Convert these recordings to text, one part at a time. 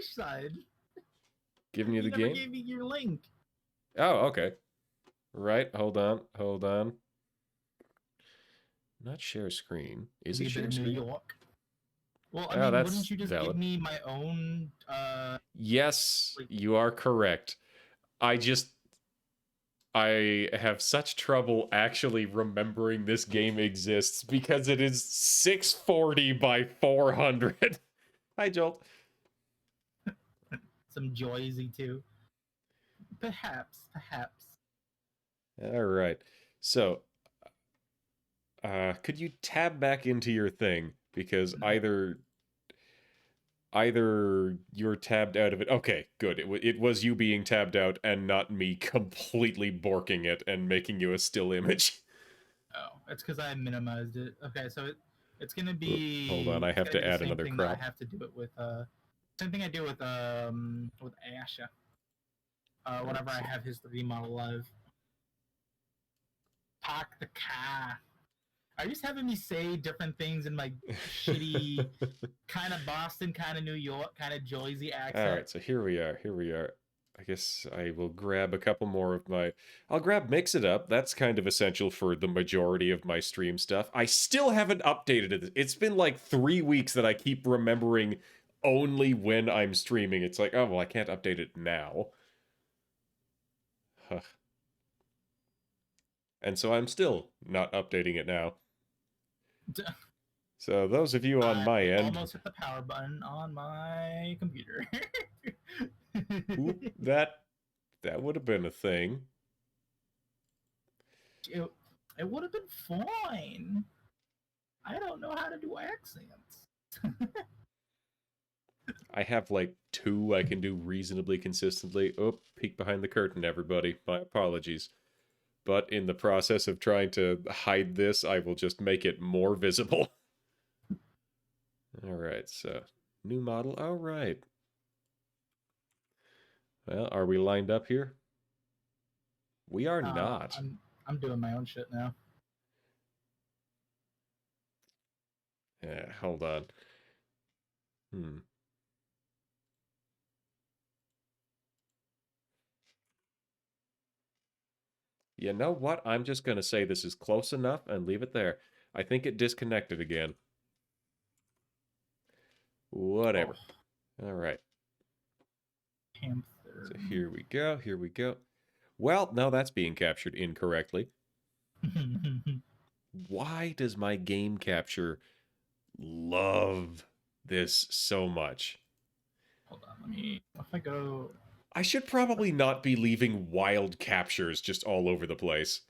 side. Giving you the never game? gave me your link. Oh, okay. Right, hold on. Not share screen. Is it share New screen? York. Well, I Oh, mean, that's wouldn't you just valid. give me my own? Yes, you are correct. I have such trouble actually remembering this game exists because it is 640 by 400. Hi, Joel. Some Joyzy too. Perhaps. All right. So, could you tab back into your thing? Because either you're tabbed out of it. Okay, good. It was you being tabbed out and not me completely borking it and making you a still image. Oh, it's because I minimized it. Okay, so it's gonna be. Hold on, I have to add another thing crop. I have to do it with. Same thing I do with Asha. Whenever I have his 3D model live. Park the car. Are you just having me say different things in my shitty, kind of Boston, kind of New York, kind of Joyzy accent? All right, so here we are. I guess I will grab a couple more of my... I'll grab Mix It Up. That's kind of essential for the majority of my stream stuff. I still haven't updated it. It's been like 3 weeks that I keep remembering only when I'm streaming. It's like, oh, well, I can't update it now. Huh. And so I'm still not updating it now. So those of you on my end... almost hit the power button on my computer. Oop, that would have been a thing. It would have been fine. I don't know how to do accents. I have like 2 I can do reasonably consistently. Oh, peek behind the curtain, everybody. My apologies. But in the process of trying to hide this, I will just make it more visible. Alright, so new model. Alright. Well, are we lined up here? We are not. I'm doing my own shit now. Yeah, hold on. You know what? I'm just going to say this is close enough and leave it there. I think it disconnected again. Whatever. All right. Panther. So here we go. Well, now that's being captured incorrectly. Why does my game capture love this so much? Hold on, if I go... I should probably not be leaving wild captures just all over the place.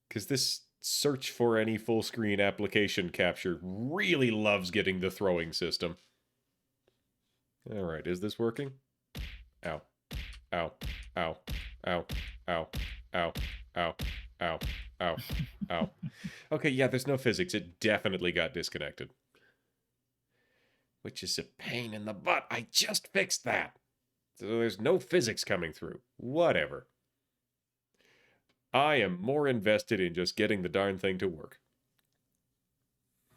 Because this search for any full screen application capture really loves getting the throwing system. Alright, is this working? Ow. Ow. Ow. Ow. Ow. Ow. Ow. Ow. Ow. Ow. Okay, yeah, there's no physics. It definitely got disconnected. Which is a pain in the butt. I just fixed that. So there's no physics coming through. Whatever. I am more invested in just getting the darn thing to work.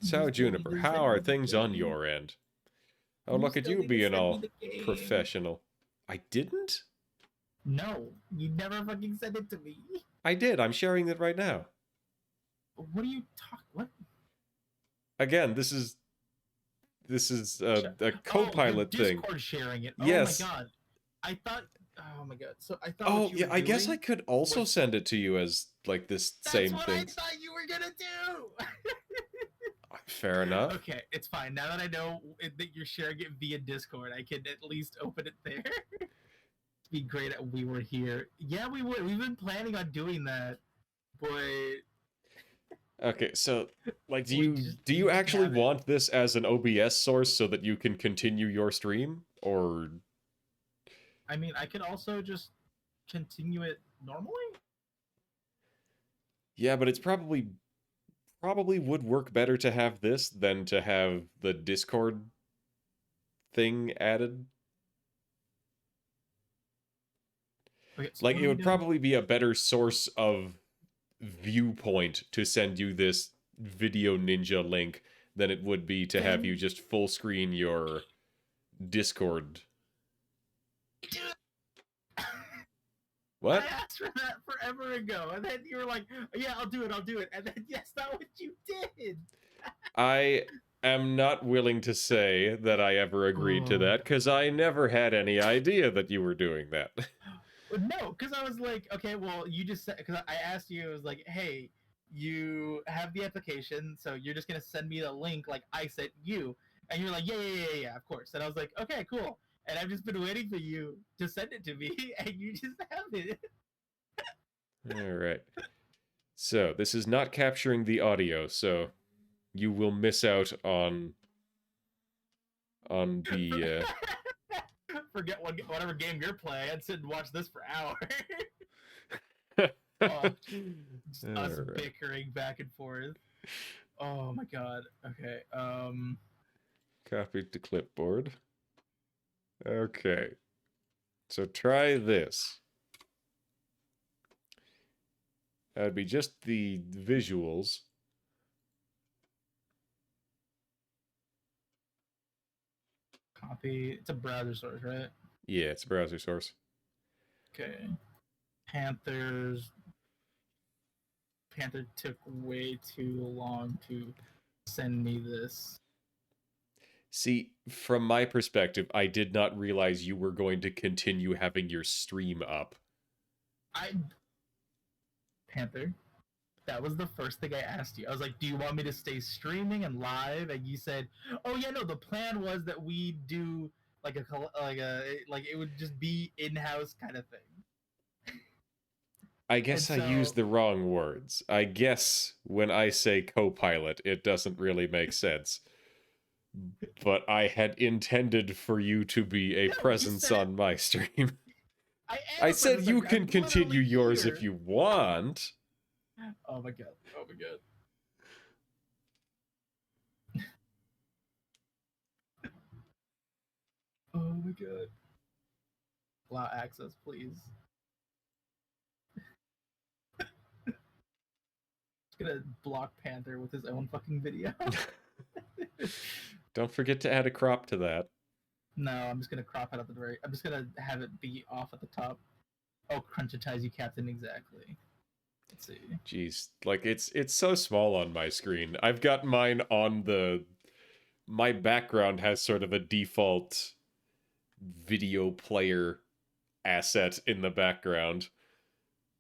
So, Juniper, how are things on your end? Oh, look at you being all professional. I didn't? No, you never fucking sent it to me. I did. I'm sharing it right now. What are you talking? What? Again, this is a co-pilot thing. Discord sharing it. Yes. Oh my god. I thought. Oh my god. So I thought. Oh yeah, I guess I could also send it to you as like this same thing. That's what I thought you were gonna do. Fair enough. Okay, it's fine. Now that I know that you're sharing it via Discord, I can at least open it there. It'd be great if we were here. Yeah, we would. We've been planning on doing that, but. Okay, so like, do you actually want this as an OBS source so that you can continue your stream, or? I mean, I could also just continue it normally. Yeah, but it's probably would work better to have this than to have the Discord thing added. Okay, so like, it would probably be a better source of viewpoint to send you this Video Ninja link than it would be to have you just full screen your Discord. Dude, What? I asked for that forever ago, and then you were like, "Yeah, I'll do it," and then that's not what you did. I am not willing to say that I ever agreed to Oh. that because I never had any idea that you were doing that. Well, no, because I was like, okay, well, you just said, because I asked you, I was like, hey, you have the application, so you're just gonna send me the link like I sent you, and you're like, yeah, of course, and I was like, okay, cool, and I've just been waiting for you to send it to me, and you just haven't. All right. So this is not capturing the audio, so you will miss out on the. Forget whatever game you're playing. I'd sit and watch this for hours. Oh, just us All right. bickering back and forth. Oh my god. Okay. Copied to clipboard. Okay. So try this. That'd be just the visuals. Copy. It's a browser source, right? Yeah, it's a browser source. Okay. Panthers. Panther took way too long to send me this. See, from my perspective, I did not realize you were going to continue having your stream up. Panther. That was the first thing I asked you. I was like, "Do you want me to stay streaming and live?" And you said, "Oh yeah, no. The plan was that we do like like it would just be in-house kind of thing." I guess I used the wrong words. I guess when I say co-pilot, it doesn't really make sense. But I had intended for you to be a presence on my stream. I said you can continue yours if you want. Oh my god. Oh my god. Oh my god. Allow access, please. Just gonna block Panther with his own fucking video. Don't forget to add a crop to that. No, I'm just gonna crop it at the very. I'm just gonna have it be off at the top. Oh, crunchitize you, Captain. Exactly. Let's see. Jeez, like it's so small on my screen. I've got mine on the. My background has sort of a default video player asset in the background.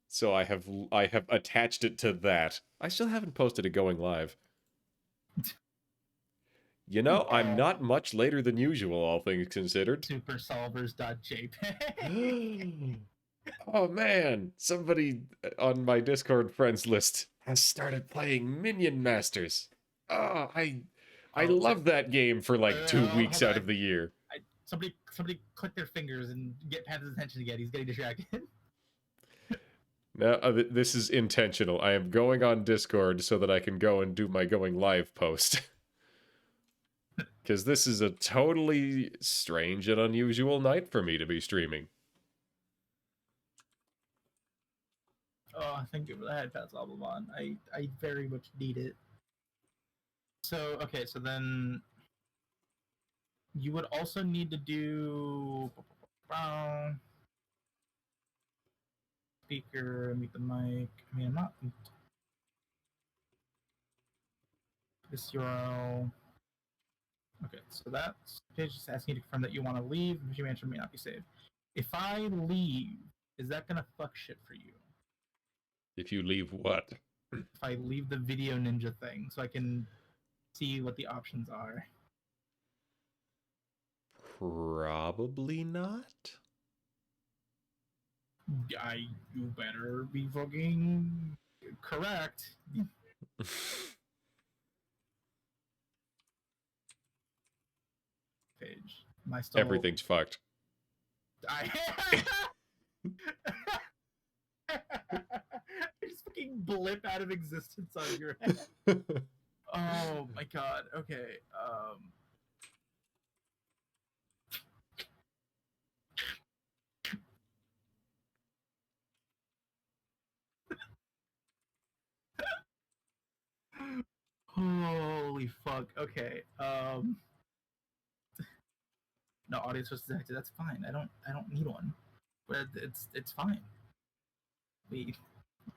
So I have attached it to that. I still haven't posted it going live. You know, I'm not much later than usual, all things considered. Supersolvers.jpg. Oh man, somebody on my Discord friends list has started playing Minion Masters. Oh, I love that game for like 2 weeks out of the year. Somebody click their fingers and get Panther's attention again. He's getting distracted. No, this is intentional. I am going on Discord so that I can go and do my going live post. Because this is a totally strange and unusual night for me to be streaming. Oh, thank you for the Headpads album on. I very much need it. So, okay, so then you would also need to do speaker, mute the mic. I mean, I'm not this URL. Okay, so that's page just asking you to confirm that you want to leave. Your answer may not be saved. If I leave, is that gonna fuck shit for you? If you leave what? If I leave the Video Ninja thing, so I can see what the options are. Probably not. You better be fucking correct. Page. Am I still... Everything's fucked. I just fucking blip out of existence on your head. Oh my god. Okay. Holy fuck. Okay. no audio source detected. That's fine. I don't need one. But it's fine. We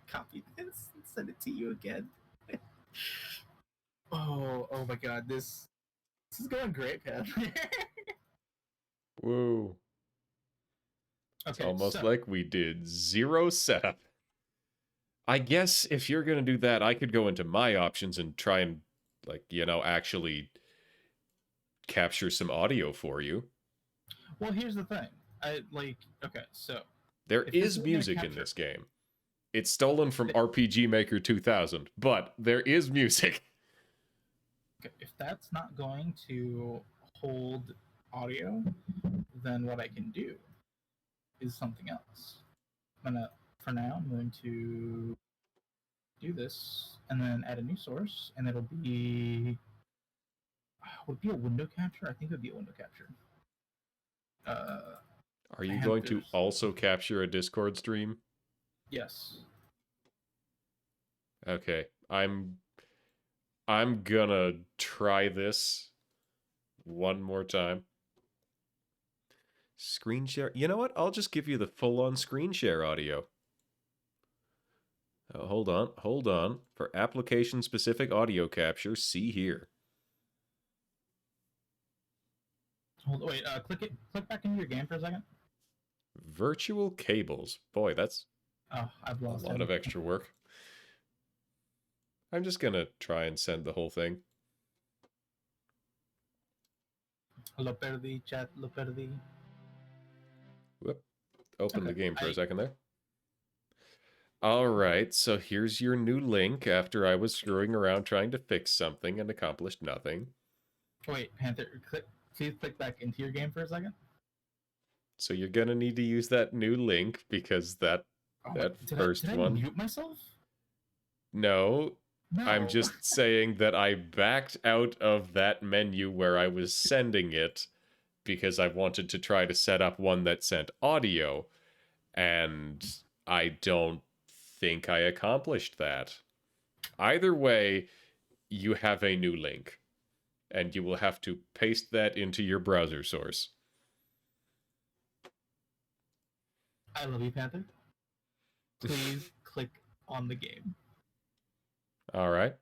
copy this and send it to you again. Oh my god, this is going great, man. Whoa. It's Okay, almost so like we did 0 setup. I guess if you're going to do that, I could go into my options and try and, like, actually capture some audio for you. well, here's the thing. Okay, so There if this is is gonna music in capture, this game. It's stolen from RPG Maker 2000, but there is music. if that's not going to hold audio, then what I can do is something else. For now, I'm going to do this and then add a new source, and it'll be would it be a window capture? I think it would be a window capture. Are you going to also capture a Discord stream? Yes. Okay, I'm gonna try this one more time. Screen share. You know what? I'll just give you the full-on screen share audio. Oh, hold on. For application-specific audio capture, see here. Wait, click back into your game for a second. Virtual cables. Boy, that's I've lost a lot of extra work. I'm just gonna try and send the whole thing. Lo perdí, chat, lo perdí. Whoop. Open the game for a second there. Alright, so here's your new link after I was screwing around trying to fix something and accomplished nothing. Wait, Panther, please click back into your game for a second. So you're gonna need to use that new link because that first did I one. Mute myself? No, No. I'm just saying that I backed out of that menu where I was sending it because I wanted to try to set up one that sent audio, and I don't think I accomplished that. Either way, you have a new link, and you will have to paste that into your browser source. I love you, Panther. Please click on the game. All right.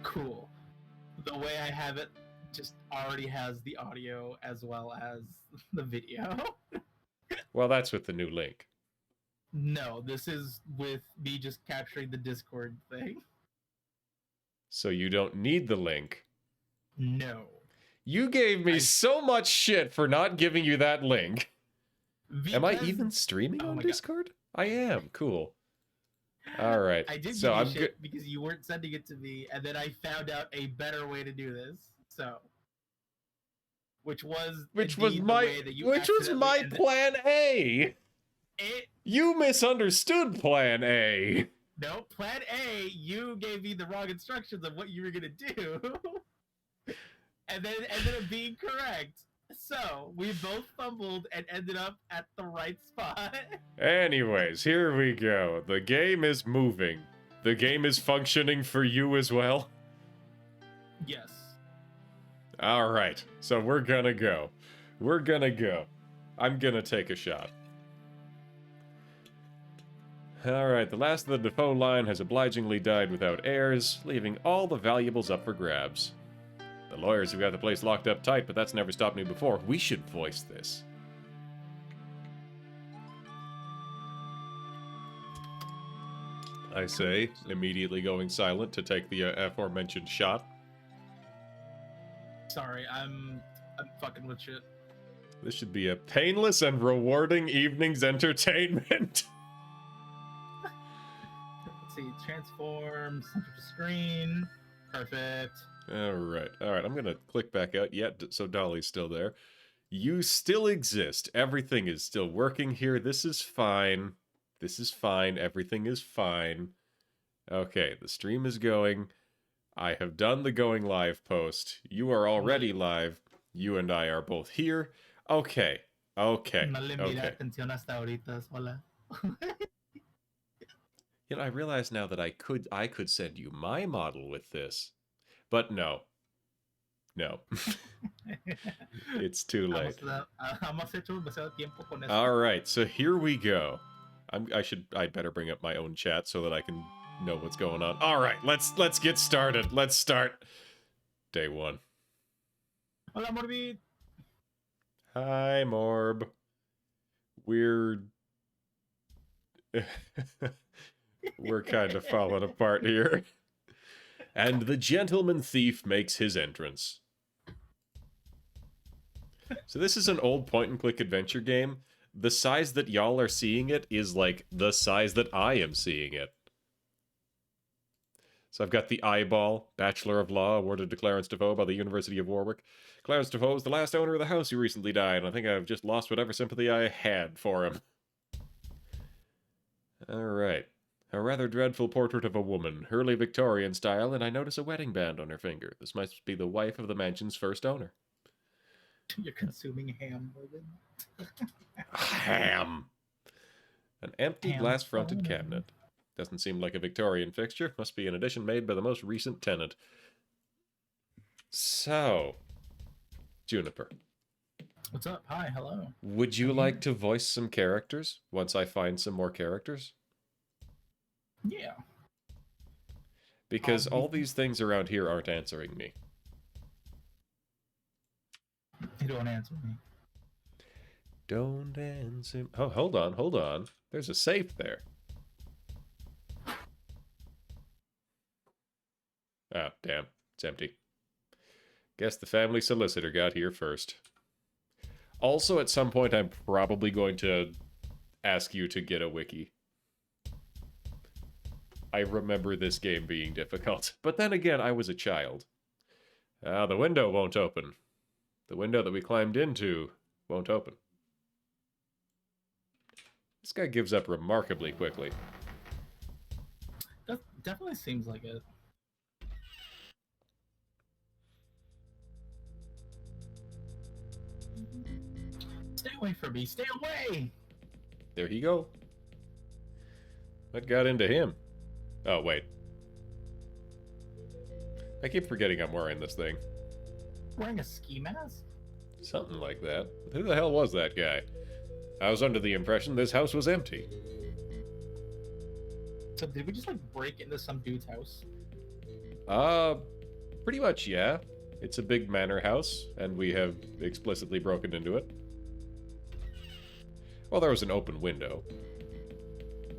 Cool. The way I have it just already has the audio as well as the video. Well, that's with the new link. No, this is with me just capturing the Discord thing. So you don't need the link. No. You gave me so much shit for not giving you that link. Am I even streaming on Discord? God. I am. Cool. All right. I did give you shit because you weren't sending it to me, and then I found out a better way to do this. So, which was my plan A. You misunderstood plan A. No, plan A. You gave me the wrong instructions of what you were gonna do, and then it ended up being correct. So we both fumbled and ended up at the right spot. Anyways, here we go. The game is moving. The game is functioning for you as well? Yes. Alright, so we're gonna go. I'm gonna take a shot. Alright, the last of the Defoe line has obligingly died without heirs, leaving all the valuables up for grabs. The lawyers have got the place locked up tight, but that's never stopped me before. We should voice this. I say, immediately going silent to take the aforementioned shot. Sorry, I'm fucking with shit. This should be a painless and rewarding evening's entertainment. Let's see, transform, center to screen, perfect. Alright, I'm gonna click back out. Yeah, so Dolly's still there. You still exist. Everything is still working here. This is fine. Everything is fine. Okay, the stream is going. I have done the going live post. You are already live. You and I are both here. Okay. You know, I realize now that I could send you my model with this. But no. No. It's too late. Hemos hecho demasiado tiempo con eso. All right, so here we go. I'd better bring up my own chat so that I can know what's going on. All right, let's get started. Let's start day one. Hola, Morbid. Hi, Morb. We're kind of falling apart here. And the gentleman thief makes his entrance. So this is an old point-and-click adventure game. The size that y'all are seeing it is like the size that I am seeing it. So I've got the eyeball, Bachelor of Law, awarded to Clarence Defoe by the University of Warwick. Clarence Defoe is the last owner of the house who recently died, and I think I've just lost whatever sympathy I had for him. Alright. A rather dreadful portrait of a woman, early Victorian style, and I notice a wedding band on her finger. This must be the wife of the mansion's first owner. You're consuming ham, Morbid. Ham! An empty glass-fronted cabinet. Doesn't seem like a Victorian fixture. Must be an addition made by the most recent tenant. So, Juniper. What's up? Hi, hello. Would you like to voice some characters once I find some more characters? Yeah. Because all these things around here aren't answering me. You don't answer me. Don't answer... Oh, hold on. There's a safe there. Oh, damn. It's empty. Guess the family solicitor got here first. Also, at some point, I'm probably going to ask you to get a wiki. I remember this game being difficult. But then again, I was a child. The window won't open. The window that we climbed into won't open. This guy gives up remarkably quickly. That definitely seems like it. Stay away from me. Stay away! There he go. What got into him? Oh, wait. I keep forgetting I'm wearing this thing. Wearing a ski mask? Something like that. Who the hell was that guy? I was under the impression this house was empty. So did we just like break into some dude's house? Pretty much, yeah. It's a big manor house, and we have explicitly broken into it. Well, there was an open window.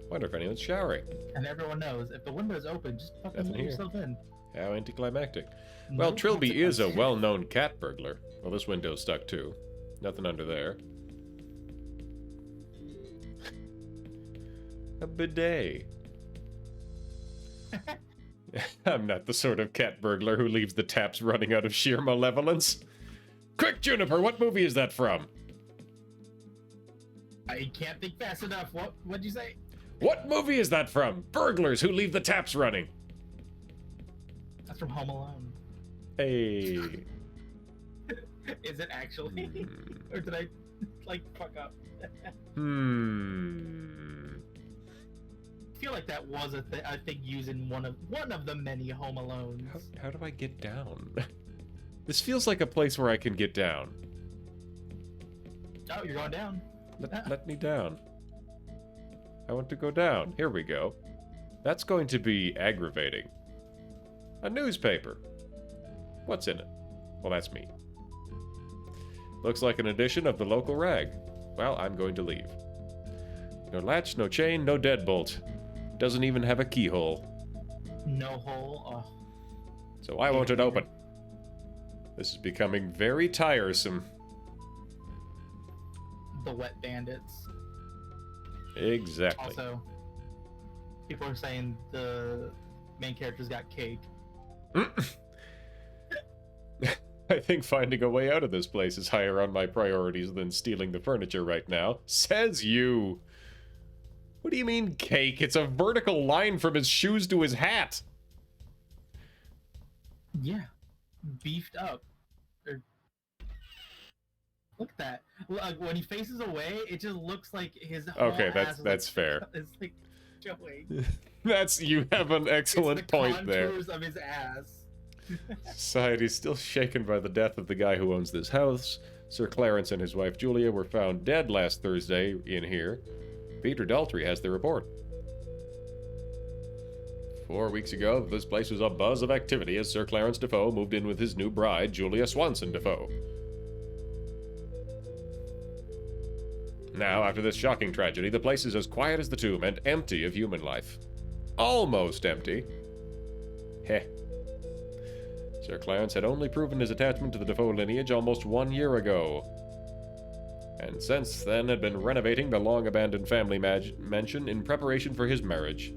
Wonder if anyone's showering. And everyone knows, if the window's open, just fucking Nothing let here. yourself in. How anticlimactic. No Well, Trilby is a consequence. well-known cat burglar. Well, this window's stuck too. Nothing under there. A bidet. I'm not the sort of cat burglar who leaves the taps running out of sheer malevolence. Quick, Juniper, what movie is that from? I can't think fast enough. What'd you say? What movie is that from? Burglars who leave the taps running. That's from Home Alone. Hey. Is it actually? Or did I, like, fuck up? I feel like that was a thing used in one of the many Home Alones. How do I get down? This feels like a place where I can get down. Oh, you're going down. Let me down. I want to go down. Here we go. That's going to be aggravating. A newspaper. What's in it? Well, that's me. Looks like an edition of the local rag. Well, I'm going to leave. No latch, no chain, no deadbolt. Doesn't even have a keyhole. No hole. Oh. So I want it open. This is becoming very tiresome. The wet bandits. Exactly. Also, people are saying the main character's got cake. I think finding a way out of this place is higher on my priorities than stealing the furniture right now. Says you. What do you mean cake? It's a vertical line from his shoes to his hat. Yeah. Beefed up. Look at that. Look, when he faces away, it just looks like his whole Okay, ass that's is fair. It's like showing. You have an excellent It's the point there. contours of his ass. Society's still shaken by the death of the guy who owns this house. Sir Clarence and his wife Julia were found dead last Thursday in here. Peter Daltrey has the report. 4 weeks ago, this place was a buzz of activity as Sir Clarence Defoe moved in with his new bride, Julia Swanson Defoe. Now, after this shocking tragedy, the place is as quiet as the tomb and empty of human life. Almost empty. Heh. Sir Clarence had only proven his attachment to the Defoe lineage almost 1 year ago, and since then had been renovating the long-abandoned family mansion in preparation for his marriage.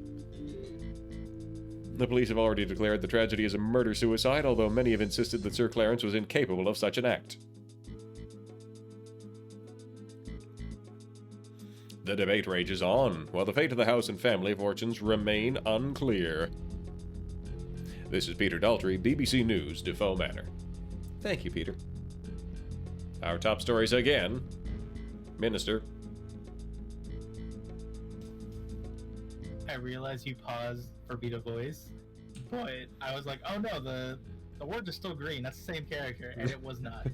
The police have already declared the tragedy as a murder-suicide, although many have insisted that Sir Clarence was incapable of such an act. The debate rages on, while the fate of the house and family fortunes remain unclear. This is Peter Daltrey, BBC News, Defoe Manor. Thank you, Peter. Our top stories again. Minister. I realized you paused for Vita voice, but I was like, oh no, the words are still green. That's the same character, and it was not.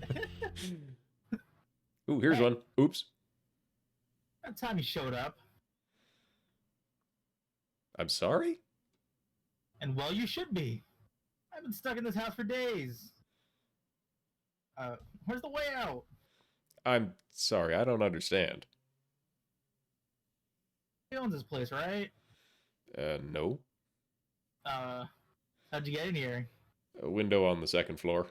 Ooh, here's one. Oops. That time you showed up. I'm sorry? And well, you should be. I've been stuck in this house for days. Where's the way out? I'm sorry, I don't understand. He owns this place, right? No. How'd you get in here? A window on the second floor.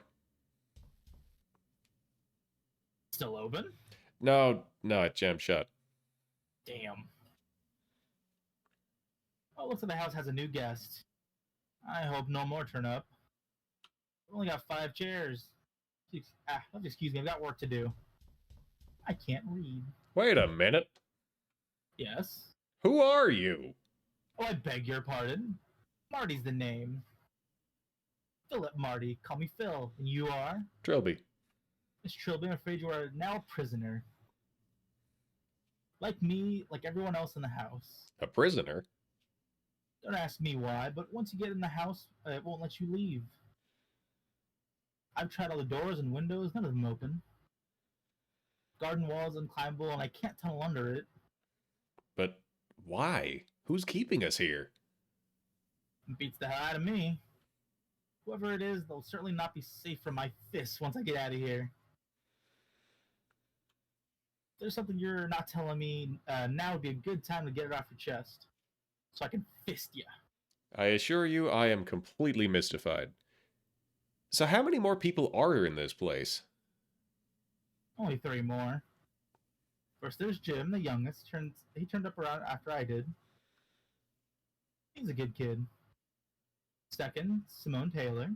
Still open? No, it jammed shut. Damn. Oh, looks like the house has a new guest. I hope no more turn up. We only got 5 chairs. Excuse me, I've got work to do. I can't read. Wait a minute. Yes? Who are you? Oh, I beg your pardon. Marty's the name. Philip Marty. Call me Phil. And you are? Trilby. Miss Trilby, I'm afraid you are now a prisoner. Like me, like everyone else in the house. A prisoner? Don't ask me why, but once you get in the house, it won't let you leave. I've tried all the doors and windows, none of them open. Garden wall's unclimbable, and I can't tunnel under it. But why? Who's keeping us here? It beats the hell out of me. Whoever it is, they'll certainly not be safe from my fists once I get out of here. If there's something you're not telling me, now would be a good time to get it off your chest. So I can fist you. I assure you, I am completely mystified. So how many more people are in this place? Only 3 more. First, there's Jim, the youngest. He turned up around after I did. He's a good kid. Second, Simone Taylor.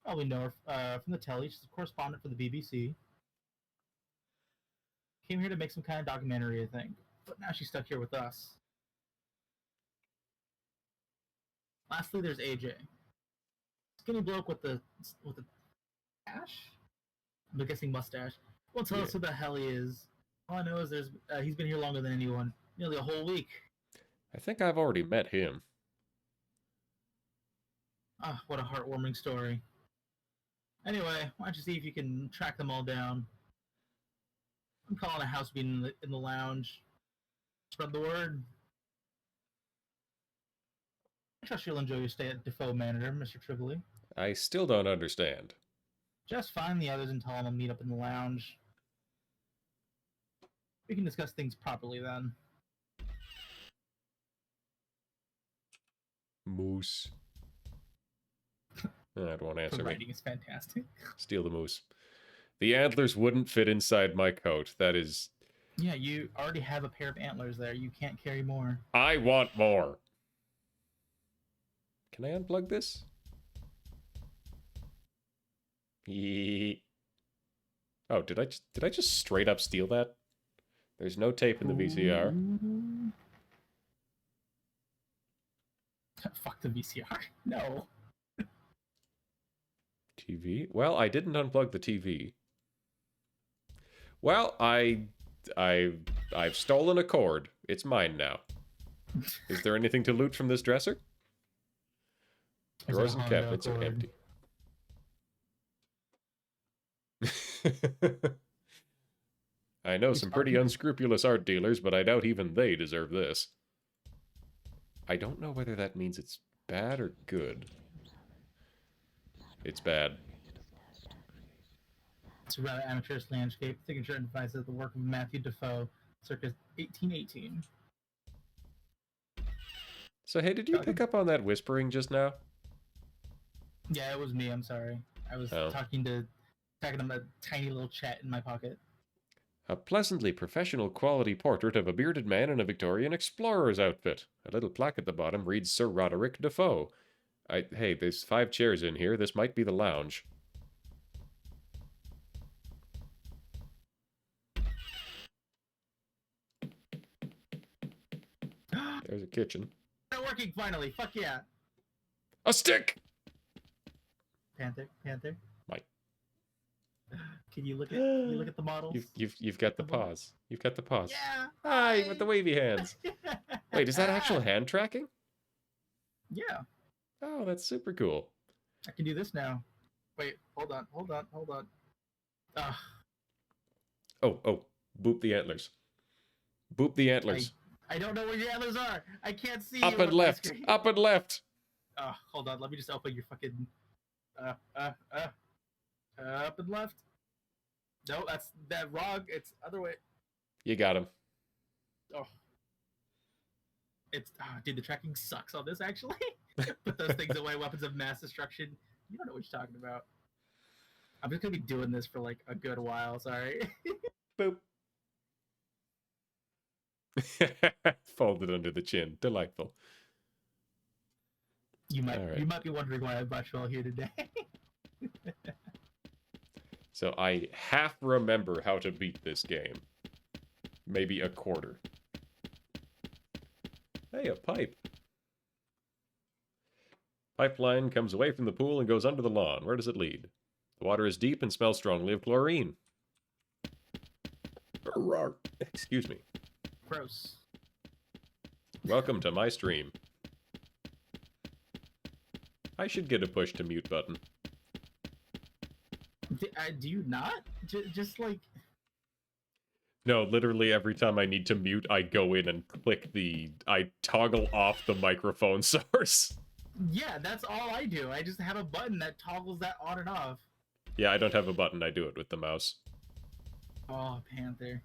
Probably know her from the telly. She's a correspondent for the BBC. Came here to make some kind of documentary, I think. But now she's stuck here with us. Lastly, there's AJ. Skinny bloke with the mustache? I'm guessing mustache. Won't tell us who the hell he is. All I know is he's been here longer than anyone. Nearly a whole week. I think I've already met him. Ah, what a heartwarming story. Anyway, why don't you see if you can track them all down? I'm calling a house meeting in the lounge. Spread the word. I trust you'll enjoy your stay at Defoe Manor, Mr. Tribbley. I still don't understand. Just find the others and tell them I'll meet up in the lounge. We can discuss things properly then. Moose. I don't want to answer The me. writing is fantastic. Steal the moose. The antlers wouldn't fit inside my coat. That is... Yeah, you already have a pair of antlers there. You can't carry more. I want more. Can I unplug this? Oh, did I just straight up steal that? There's no tape in the VCR. Fuck the VCR. No. TV? Well, I didn't unplug the TV. Well, I've stolen a cord. It's mine now. Is there anything to loot from this dresser? Drawers and cabinets are empty. I know These some art pretty dealers- unscrupulous art dealers, but I doubt even they deserve this. I don't know whether that means it's bad or good. It's bad. It's a rather amateurish landscape. Signature identifies as the work of Matthew Defoe, circa 1818. So, hey, did you pick up on that whispering just now? Yeah, it was me. I'm sorry. I was Oh. talking to a tiny little chat in my pocket. A pleasantly professional quality portrait of a bearded man in a Victorian explorer's outfit. A little plaque at the bottom reads Sir Roderick Defoe. Hey, there's 5 chairs in here. This might be the lounge. There's a kitchen. Not working finally. Fuck yeah. A stick! Panther. Mike. Can you look at the models? You've got the pause. You've got the pause. Yeah. Hi, with the wavy hands. Wait, is that actual hand tracking? Yeah. Oh, that's super cool. I can do this now. Wait, hold on. Ugh. Oh, boop the antlers. Boop the antlers. I don't know where your antlers are. I can't see Up you and on my left. screen. Up and left. Hold on. Let me just open your fucking. Up and left. No, that's that wrong. It's other way. You got him. Oh. Dude, the tracking sucks on this actually. Put those things away, weapons of mass destruction. You don't know what you're talking about. I'm just gonna be doing this for like a good while, sorry. Boop. Folded under the chin. Delightful. You Alright. might be wondering why I brought you all here today. So I half remember how to beat this game. Maybe a quarter. Hey, a pipe. Pipeline comes away from the pool and goes under the lawn. Where does it lead? The water is deep and smells strongly of chlorine. Excuse me. Gross. Welcome to my stream. I should get a push to mute button. Do you not? Just like... No, literally every time I need to mute, I go in and I toggle off the microphone source. Yeah, that's all I do. I just have a button that toggles that on and off. Yeah, I don't have a button, I do it with the mouse. Oh, Panther.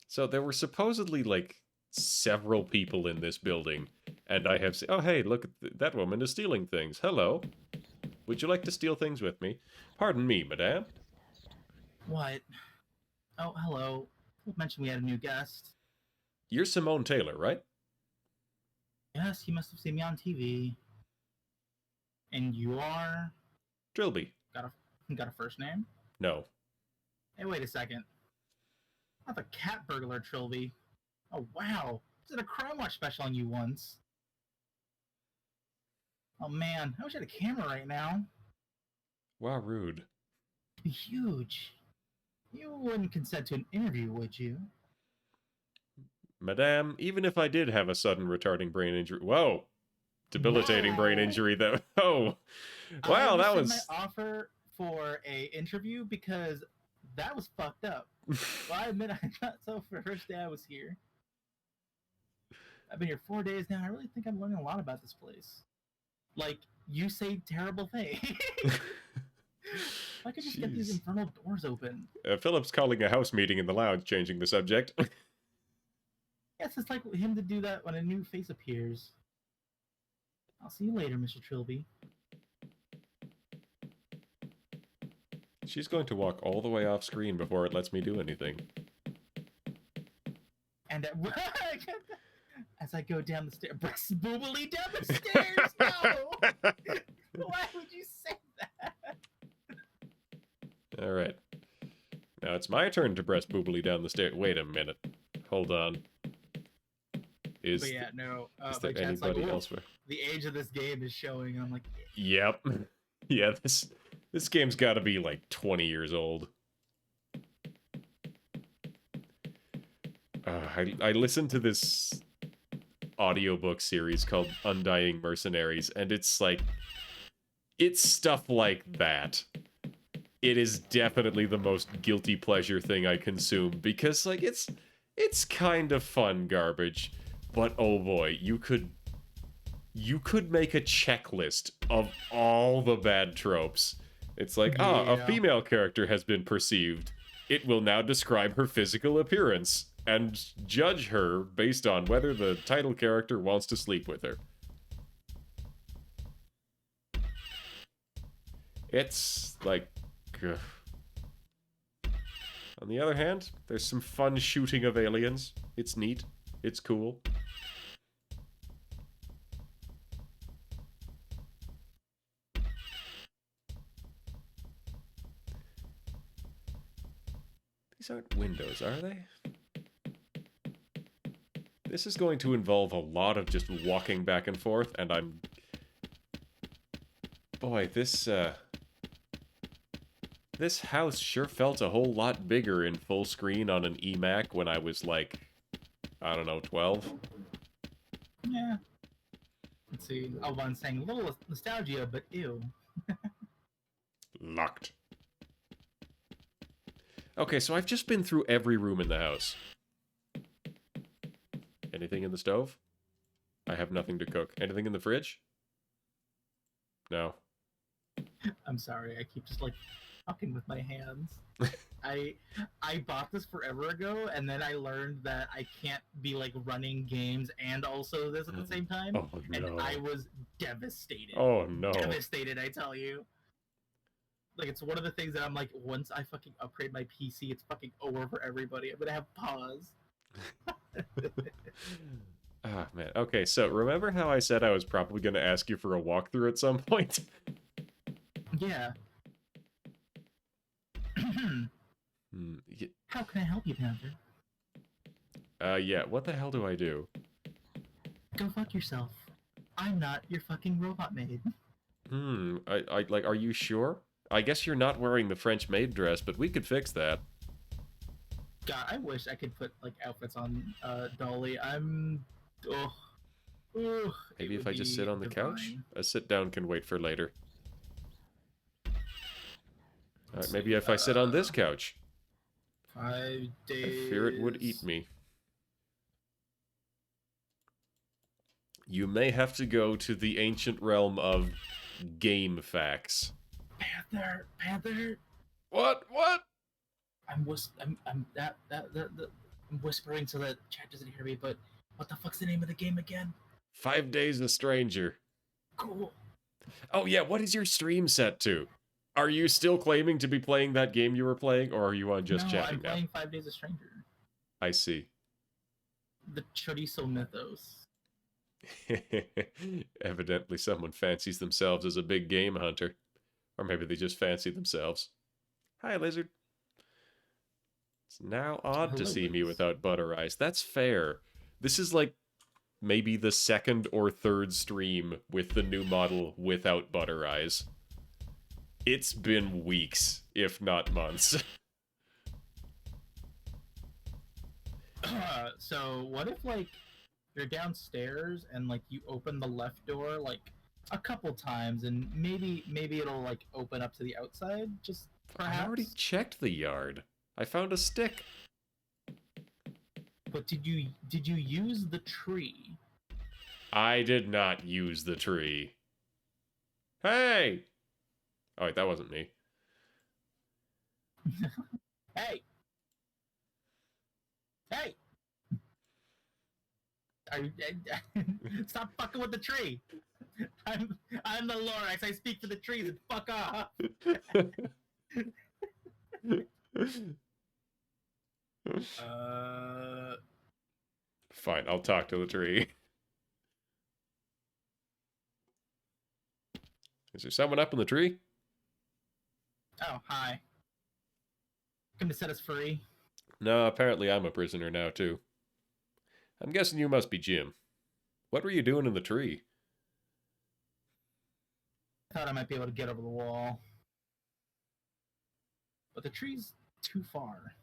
So there were supposedly, like, several people in this building, and I have said, oh hey, look, that woman is stealing things. Hello. Would you like to steal things with me? Pardon me, madame. What? Oh, hello. You mentioned we had a new guest. You're Simone Taylor, right? Yes, he must have seen me on TV. And you are... Trilby. Got a first name? No. Hey, wait a second. Not the cat burglar Trilby. Oh, wow. I did a Crime Watch special on you once. Oh, man. I wish I had a camera right now. Wow, rude. It'd be huge. You wouldn't consent to an interview, would you? Madame, even if I did have a sudden retarding brain injury... Whoa! Debilitating brain Whoa. injury, though. Oh! Wow, that was... my offer for a interview because that was fucked up. Well, I admit I thought so for the first day I was here. I've been here 4 days now. I really think I'm learning a lot about this place. Like, you say terrible things. I could just get these Jeez. infernal doors open. Philip's calling a house meeting in the lounge, changing the subject. Yes, it's like him to do that when a new face appears. I'll see you later, Mr. Trilby. She's going to walk all the way off screen before it lets me do anything. And as I go down the stairs, breast boobily down the stairs. No, why would you say that? All right. Now it's my turn to breast boobily down the stairs. Wait a minute. Hold on. Is, But yeah, no. is My there chat's anybody like, "Ooh, else? the age of this game is showing. I'm like, Yep. Yeah, this game's got to be like 20 years old. I listened to this audiobook series called Undying Mercenaries, and it's like It's stuff like that. It is definitely the most guilty pleasure thing I consume because like it's kind of fun garbage, but oh boy, you could make a checklist of all the bad tropes. It's like, a Yeah. female character has been perceived. It will now describe her physical appearance and judge her based on whether the title character wants to sleep with her. It's like... ugh. On the other hand, there's some fun shooting of aliens. It's neat. It's cool. These aren't windows, are they? This is going to involve a lot of just walking back and forth, and I'm... Boy, this house sure felt a whole lot bigger in full screen on an eMac when I was like, I don't know, 12. Yeah. Let's see. Alban's saying a little nostalgia, but ew. Locked. Okay, so I've just been through every room in the house. Anything in the stove? I have nothing to cook. Anything in the fridge? No. I'm sorry. I keep just like fucking with my hands. I bought this forever ago, and then I learned that I can't be like running games and also this at the same time. Oh, no. And I was devastated. Oh, no. Devastated, I tell you. Like, it's one of the things that I'm like, once I fucking upgrade my PC, it's fucking over for everybody. I'm gonna have pause. Ah, man. Okay, so remember how I said I was probably going to ask you for a walkthrough at some point? Yeah. How can I help you, Panther? Yeah, what the hell do I do? Go fuck yourself. I'm not your fucking robot maid. Like, are you sure? I guess you're not wearing the French maid dress, but we could fix that. God, I wish I could put, like, outfits on, Dolly. Maybe if I just sit on the couch? A sit down can wait for later. Alright, maybe if I sit on this couch. 5 days... I fear it would eat me. You may have to go to the ancient realm of game facts. Panther! What? I'm whispering so that chat doesn't hear me, but what the fuck's the name of the game again? 5 Days a Stranger. Cool. Oh yeah, what is your stream set to? Are you still claiming to be playing that game you were playing, or are you on just chatting now? I'm playing 5 Days a Stranger. I see. The Chorizo Mythos. Evidently someone fancies themselves as a big game hunter. Or maybe they just fancy themselves. Hi, Lizard. It's now odd to see me without butter eyes. That's fair. This is like maybe the second or third stream with the new model without butter eyes. It's been weeks, if not months. So what if, like, you're downstairs and, like, you open the left door, like, a couple times, and maybe it'll, like, open up to the outside, just perhaps? I already checked the yard. I found a stick. But did you use the tree? I did not use the tree. Hey! Oh, wait, that wasn't me. Hey! Stop fucking with the tree! I'm the Lorax. I speak for the trees. And fuck off. Fine, I'll talk to the tree. Is there someone up in the tree? Oh, hi. Come to set us free. No, apparently I'm a prisoner now, too. I'm guessing you must be Jim. What were you doing in the tree? I thought I might be able to get over the wall. But the tree's too far.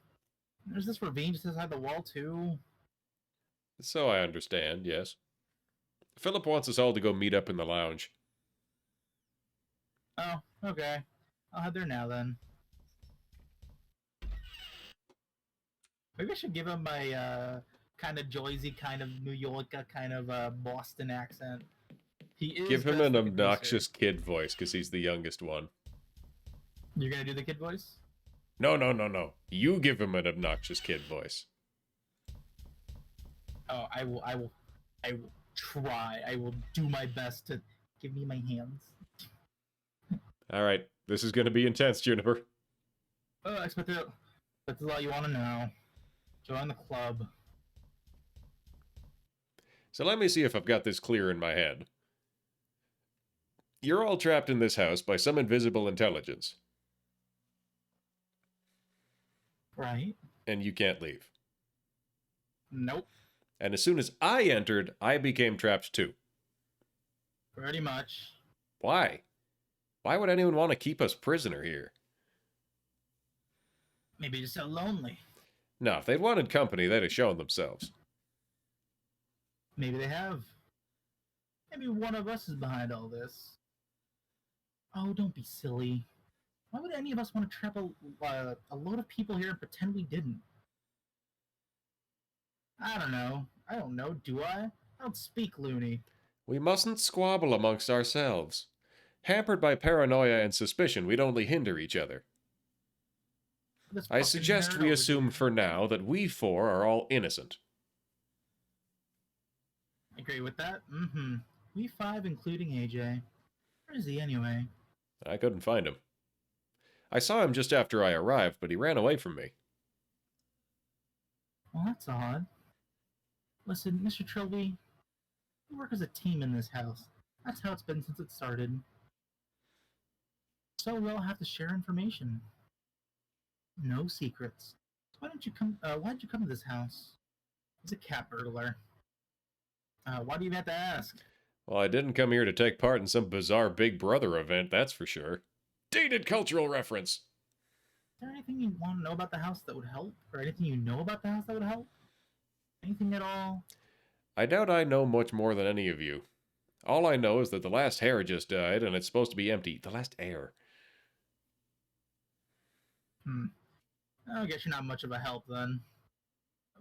There's this ravine just inside the wall, too. So I understand, yes. Philip wants us all to go meet up in the lounge. Oh, okay. I'll head there now then. Maybe I should give him my kind of Joyzy, kind of New York, kind of Boston accent. He is Give him an the producer. obnoxious kid voice, because he's the youngest one. You're gonna do the kid voice? No, no, no, no. You give him an obnoxious kid voice. Oh, I will try. I will do my best to give me my hands. All right, this is going to be intense, Juniper. Oh, expect it. That's all you want to know. Join the club. So let me see if I've got this clear in my head. You're all trapped in this house by some invisible intelligence. Right? And you can't leave. Nope. And as soon as I entered, I became trapped too. Pretty much. Why? Why would anyone want to keep us prisoner here? Maybe you're so lonely. No, if they'd wanted company, they'd have shown themselves. Maybe they have. Maybe one of us is behind all this. Oh, don't be silly. Why would any of us want to trap a load of people here and pretend we didn't? I don't know. I don't know, do I? I don't speak loony. We mustn't squabble amongst ourselves. Hampered by paranoia and suspicion, we'd only hinder each other. This I fucking suggest nerd we over assume here. for now that we four are all innocent. Agree with that? Mm-hmm. We five, including AJ. Where is he anyway? I couldn't find him. I saw him just after I arrived, but he ran away from me. Well, that's odd. Listen, Mr. Trilby, we work as a team in this house. That's how it's been since it started. So we all have to share information. No secrets. So why did you come to this house? He's a cat burglar. Why do you have to ask? Well, I didn't come here to take part in some bizarre Big Brother event, that's for sure. Dated cultural reference! Is there anything you want to know about the house that would help? Or anything you know about the house that would help? Anything at all? I doubt I know much more than any of you. All I know is that the last heir just died, and it's supposed to be empty. The last heir. I guess you're not much of a help then.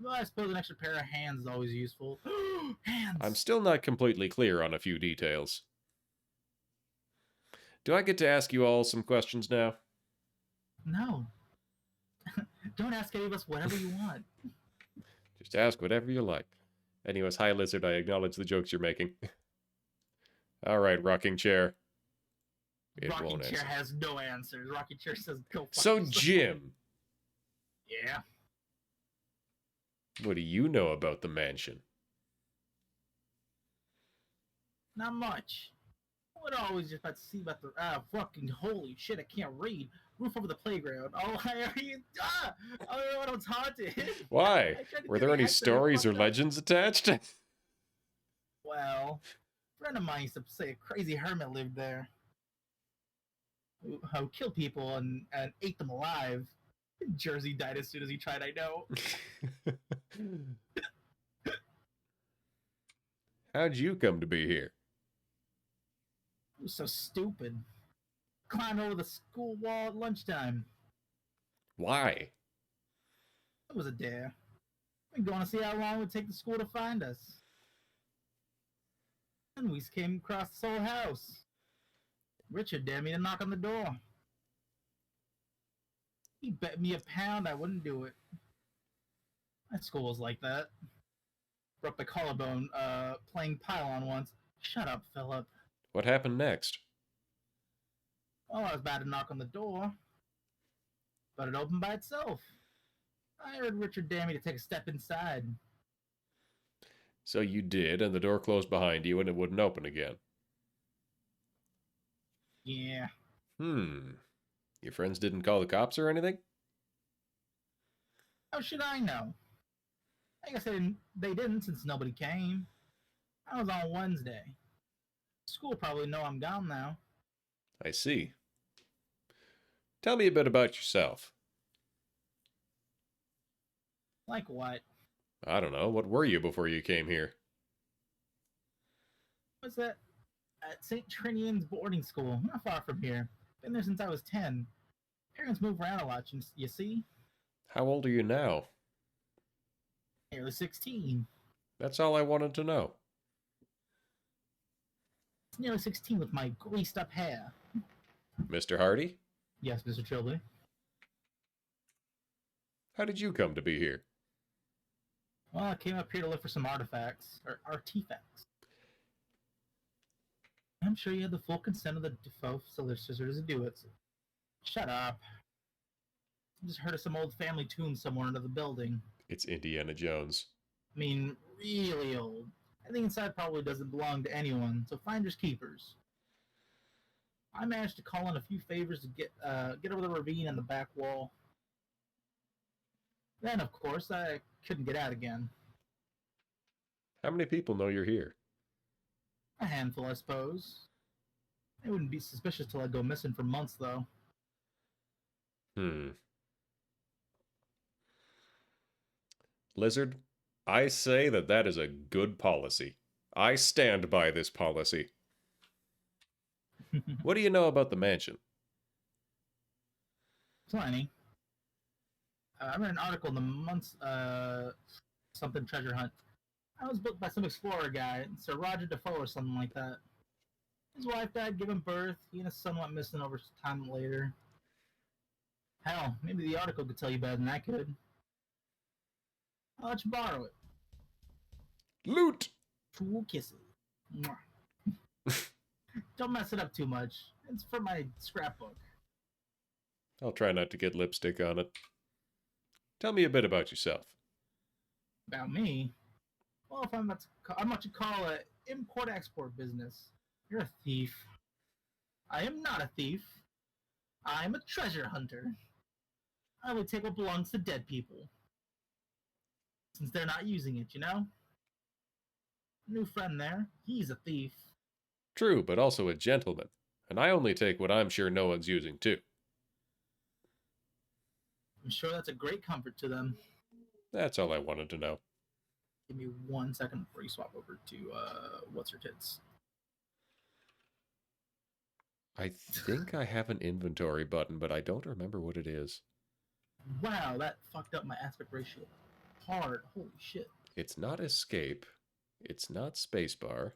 Well, I suppose an extra pair of hands is always useful. Hands! I'm still not completely clear on a few details. Do I get to ask you all some questions now? No. Don't ask any of us whatever you want. Just ask whatever you like. Anyways, hi Lizard, I acknowledge the jokes you're making. Alright, rocking chair. It Rocking won't chair answer. has no answers. Rocking chair says go fuck So, yourself. Jim, Yeah. what do you know about the mansion? Not much. I would always just about to see about the fucking holy shit, I can't read. Roof over the playground. Oh, why are you oh, I was haunted. Why? I tried to Were do there the any accent, I stories or fucked up. legends attached? Well, a friend of mine used to say a crazy hermit lived there. Who killed people and ate them alive. Jersey died as soon as he tried, I know. How'd you come to be here? It was so stupid. Climbed over the school wall at lunchtime. Why? It was a dare. We're going to see how long it would take the school to find us. And we came across this whole house. Richard dared me to knock on the door. He bet me £1 I wouldn't do it. My school was like that. Broke my collarbone playing pylon once. Shut up, Philip. What happened next? Well, I was about to knock on the door, but it opened by itself. I heard Richard dare me to take a step inside. So you did, and the door closed behind you, and it wouldn't open again. Yeah. Your friends didn't call the cops or anything? How should I know? I guess they didn't since nobody came. I was on Wednesday. School probably know I'm gone now. I see. Tell me a bit about yourself. Like what? I don't know, what were you before you came here? What's that? At St. Trinian's boarding school, not far from here. Been there since I was 10. Parents move around a lot, you see? How old are you now? Nearly 16. That's all I wanted to know. It's nearly 16 with my greased up hair. Mr. Hardy, Yes, Mr. Trilby. how did you come to be here? Well, I came up here to look for some artifacts, or artifacts. I'm sure you had the full consent of the Defoe solicitors to do it. So shut up. I just heard of some old family tomb somewhere under the building. It's Indiana Jones. I mean, really old. I think inside probably doesn't belong to anyone, so finders keepers. I managed to call in a few favors to get over the ravine and the back wall. Then, of course, I couldn't get out again. How many people know you're here? A handful, I suppose. They wouldn't be suspicious till I go missing for months, though. Lizard, I say that is a good policy. I stand by this policy. What do you know about the mansion? Plenty. I read an article in the month's something treasure hunt. I was booked by some explorer guy, Sir Roger Defoe or something like that. His wife died giving birth. He and his son went missing over time later. Hell, maybe the article could tell you better than I could. I'll let you borrow it. Loot! 2 kisses. Mwah. Don't mess it up too much. It's for my scrapbook. I'll try not to get lipstick on it. Tell me a bit about yourself. About me? Well, if I'm what you call a import-export business. You're a thief. I am not a thief. I'm a treasure hunter. I only take what belongs to dead people. Since they're not using it, you know? New friend there, he's a thief. True, but also a gentleman. And I only take what I'm sure no one's using too. I'm sure that's a great comfort to them. That's all I wanted to know. Give me 1 second before you swap over to what's her tits. I think I have an inventory button, but I don't remember what it is. Wow, that fucked up my aspect ratio hard. Holy shit. It's not escape. It's not spacebar.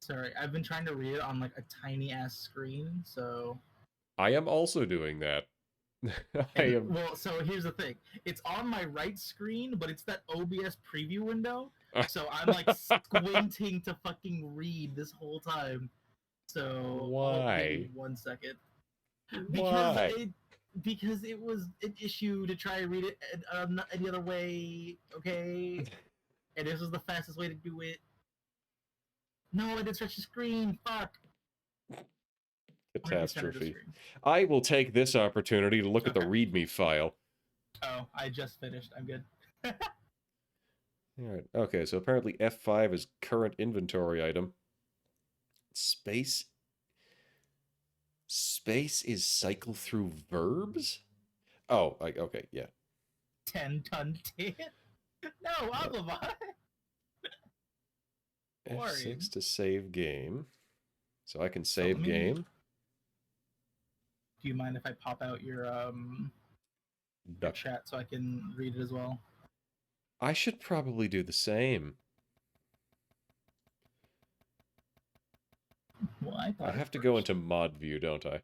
Sorry, I've been trying to read it on like a tiny ass screen, so. I am also doing that. Well, so here's the thing. It's on my right screen, but it's that OBS preview window. So I'm like squinting to fucking read this whole time. So why? 1 second. Why? Because it was an issue to try and read it any other way, okay? And this was the fastest way to do it. No, I didn't stretch the screen. Fuck. Catastrophe. I will take this opportunity to look at the README file. Oh, I just finished. I'm good. Alright, okay, so apparently F5 is current inventory item. Space is cycle through verbs? Oh, okay, yeah. 10-ton tin? No, Oblivion! F6 to save game. So I can save game. Do you mind if I pop out your chat so I can read it as well? I should probably do the same. Well, I have to go into mod view, don't I?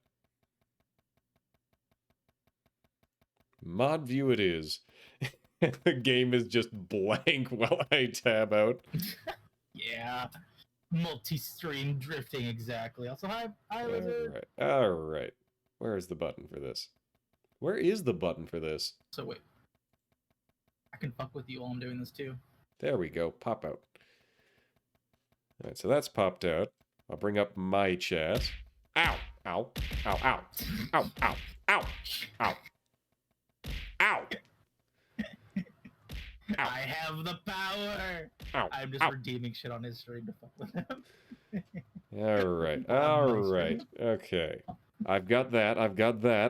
Mod view it is. The game is just blank while I tab out. Yeah. Multi-stream drifting, exactly. Also, hi Lizard. Alright. Where is the button for this? Where is the button for this? So wait. I can fuck with you while I'm doing this too. There we go. Pop out. Alright, so that's popped out. I'll bring up my chat. Ow! Ow! Ow! Ow! Ow! Ow! Ow! Ow! Ow! I have the power! Ow! I'm just redeeming shit on his stream to fuck with him. Alright. Alright. Okay. I've got that,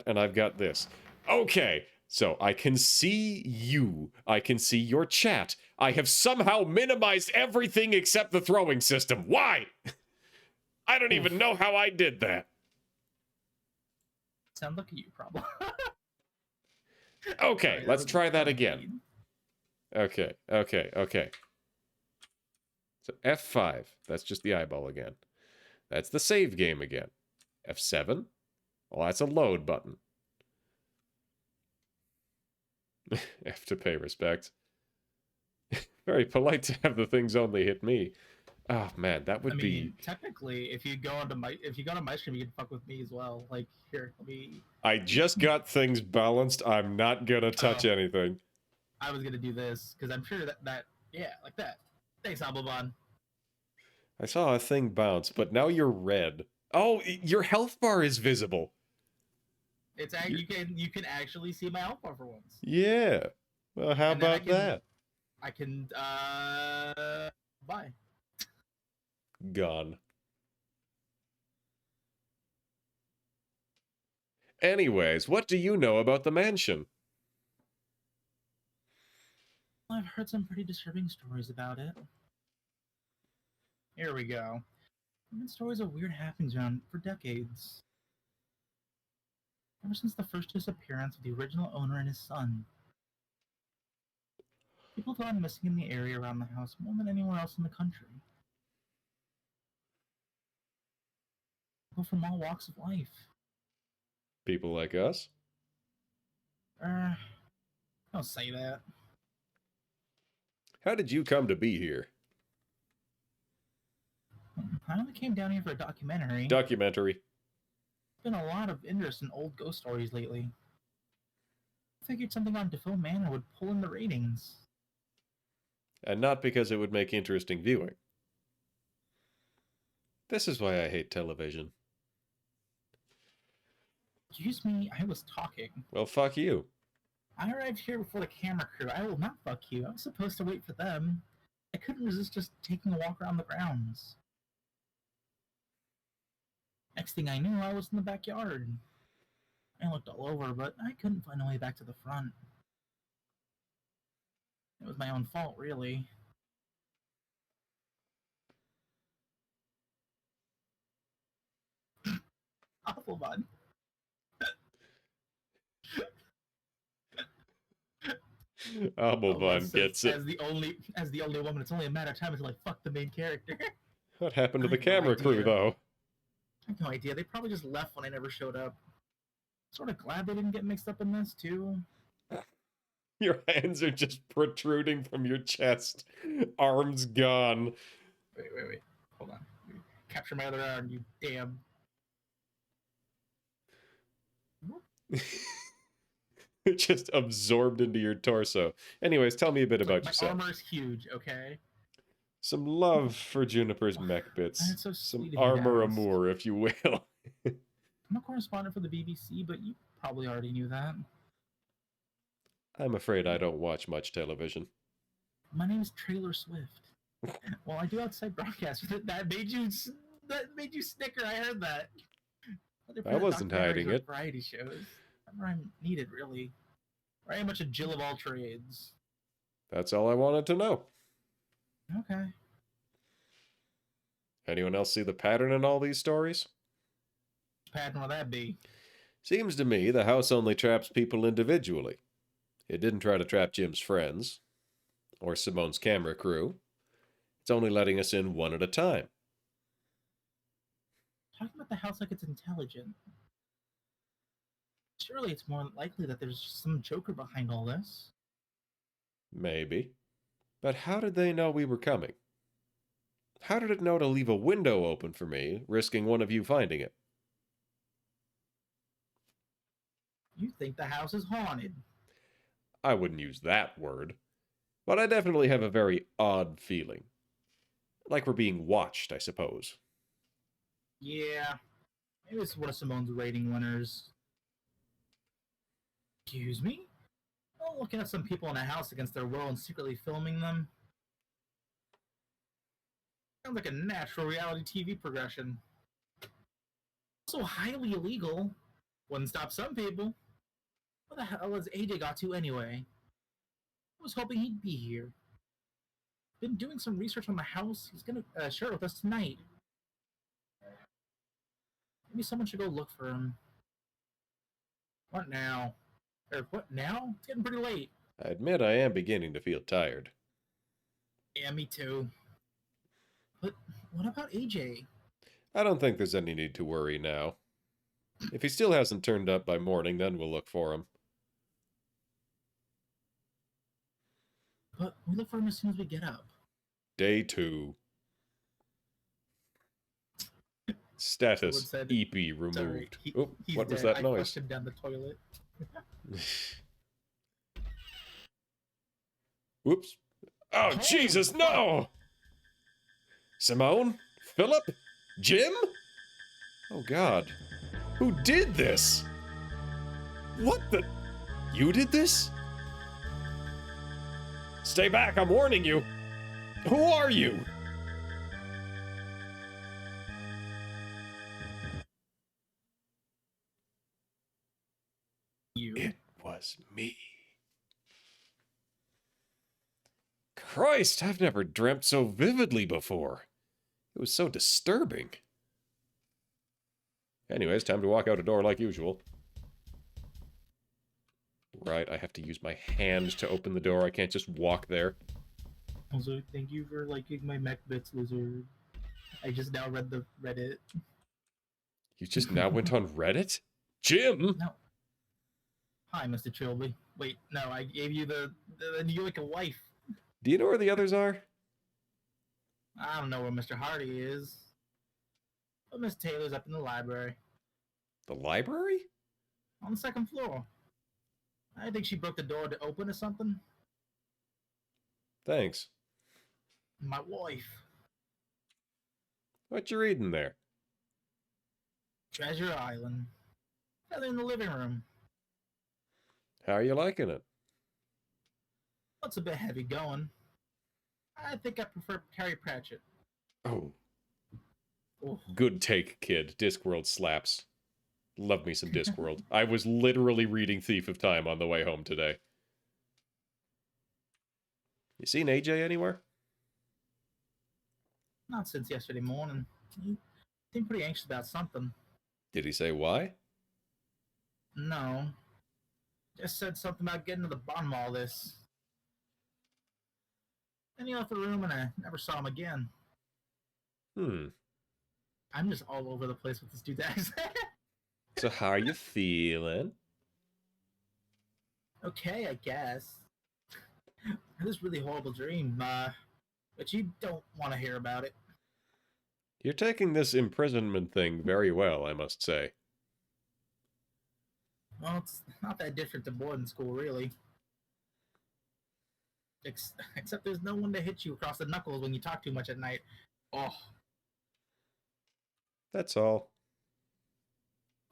and I've got this. Okay! So I can see you. I can see your chat. I have somehow minimized everything except the throwing system. Why? I don't even know how I did that. Sound like you, problem. Okay, Sorry, let's try that was again. mean. Okay. So F5, that's just the eyeball again. That's the save game again. F7, well, that's a load button. F to pay respect. Very polite to have the things only hit me. Oh man, that would be. Technically, if you go to my stream, you can fuck with me as well. Like, here, let me. I just got things balanced. I'm not gonna touch anything. I was gonna do this because I'm sure that yeah, like that. Thanks, Abelbon. I saw a thing bounce, but now you're red. Oh, your health bar is visible. It's you can actually see my health bar for once. Yeah. Well, how about that? I can buy. Gone. Anyways, what do you know about the mansion? I've heard some pretty disturbing stories about it. Here we go. There have been stories of weird happenings around for decades. Ever since the first disappearance of the original owner and his son. People have gone missing in the area around the house more than anywhere else in the country. People from all walks of life. People like us? Don't say that. How did you come to be here? I only came down here for a documentary. Documentary. There's been a lot of interest in old ghost stories lately. I figured something on DeFoe Manor would pull in the ratings. And not because it would make interesting viewing. This is why I hate television. Excuse me, I was talking. Well, fuck you. I arrived here before the camera crew. I will not fuck you. I was supposed to wait for them. I couldn't resist just taking a walk around the grounds. Next thing I knew, I was in the backyard. I looked all over, but I couldn't find a way back to the front. It was my own fault, really. Awful, bud. Abelbon gets it. As the only woman, it's only a matter of time until I fuck the main character. What happened to the camera crew, though? I have no idea. They probably just left when I never showed up. Sort of glad they didn't get mixed up in this, too. Your hands are just protruding from your chest. Arms gone. Wait. Hold on. Capture my other arm, you damn. Just absorbed into your torso. Anyways, tell me a bit about yourself. My armor is huge, okay? Some love for Juniper's mech bits. So some armor amour, if you will. I'm a correspondent for the BBC, but you probably already knew that. I'm afraid I don't watch much television. My name is Trailer Swift. Well, I do outside broadcast. That made you snicker. I heard that. I wasn't hiding it. Variety shows. Whenever I'm needed, really. Very much a Jill of all trades. That's all I wanted to know. Okay. Anyone else see the pattern in all these stories? What pattern will that be? Seems to me the house only traps people individually. It didn't try to trap Jim's friends. Or Simone's camera crew. It's only letting us in one at a time. Talking about the house like it's intelligent. Surely it's more likely that there's some joker behind all this. Maybe. But how did they know we were coming? How did it know to leave a window open for me, risking one of you finding it? You think the house is haunted. I wouldn't use that word. But I definitely have a very odd feeling. Like we're being watched, I suppose. Yeah. Maybe it's one of Simone's rating winners. Excuse me? Oh, looking at some people in a house against their will and secretly filming them. Sounds like a natural reality TV progression. Also highly illegal. Wouldn't stop some people. What the hell has AJ got to anyway? I was hoping he'd be here. Been doing some research on the house. He's gonna share it with us tonight. Maybe someone should go look for him. What now? Or what now? It's getting pretty late. I admit I am beginning to feel tired. Yeah, me too. But what about AJ? I don't think there's any need to worry now. If he still hasn't turned up by morning, then we'll look for him. But we look for him as soon as we get up. Day 2. Status said, EP removed. Sorry, What was dead. that noise? I flushed him down the toilet. Whoops. Oh, Oh, Jesus, no! Simone? Philip? Jim? Oh, God. Who did this? What the... You did this? Stay back, I'm warning you. Who are you? It was me. Christ, I've never dreamt so vividly before. It was so disturbing. Anyways, time to walk out a door like usual. Right, I have to use my hand to open the door. I can't just walk there. Also, thank you for liking my mech bits, lizard. I just now read the Reddit. You just now went on Reddit? Jim! No. Hi, Mr. Trilby. Wait, no, I gave you you're like a wife. Do you know where the others are? I don't know where Mr. Hardy is. But Miss Taylor's up in the library. The library? On the second floor. I think she broke the door to open or something. Thanks. My wife. What you reading there? Treasure Island. They're in the living room. How are you liking it? It's a bit heavy going. I think I prefer Terry Pratchett. Oh. Oh. Good take, kid. Discworld slaps. Love me some Discworld. I was literally reading Thief of Time on the way home today. You seen AJ anywhere? Not since yesterday morning. He seemed pretty anxious about something. Did he say why? No. Just said something about getting to the bottom of all this. Then he left the room and I never saw him again. I'm just all over the place with this dude's accent. So how are you feeling? Okay, I guess. I had this really horrible dream, but you don't want to hear about it. You're taking this imprisonment thing very well, I must say. Well, it's not that different to boarding school, really. Except there's no one to hit you across the knuckles when you talk too much at night. Oh. That's all.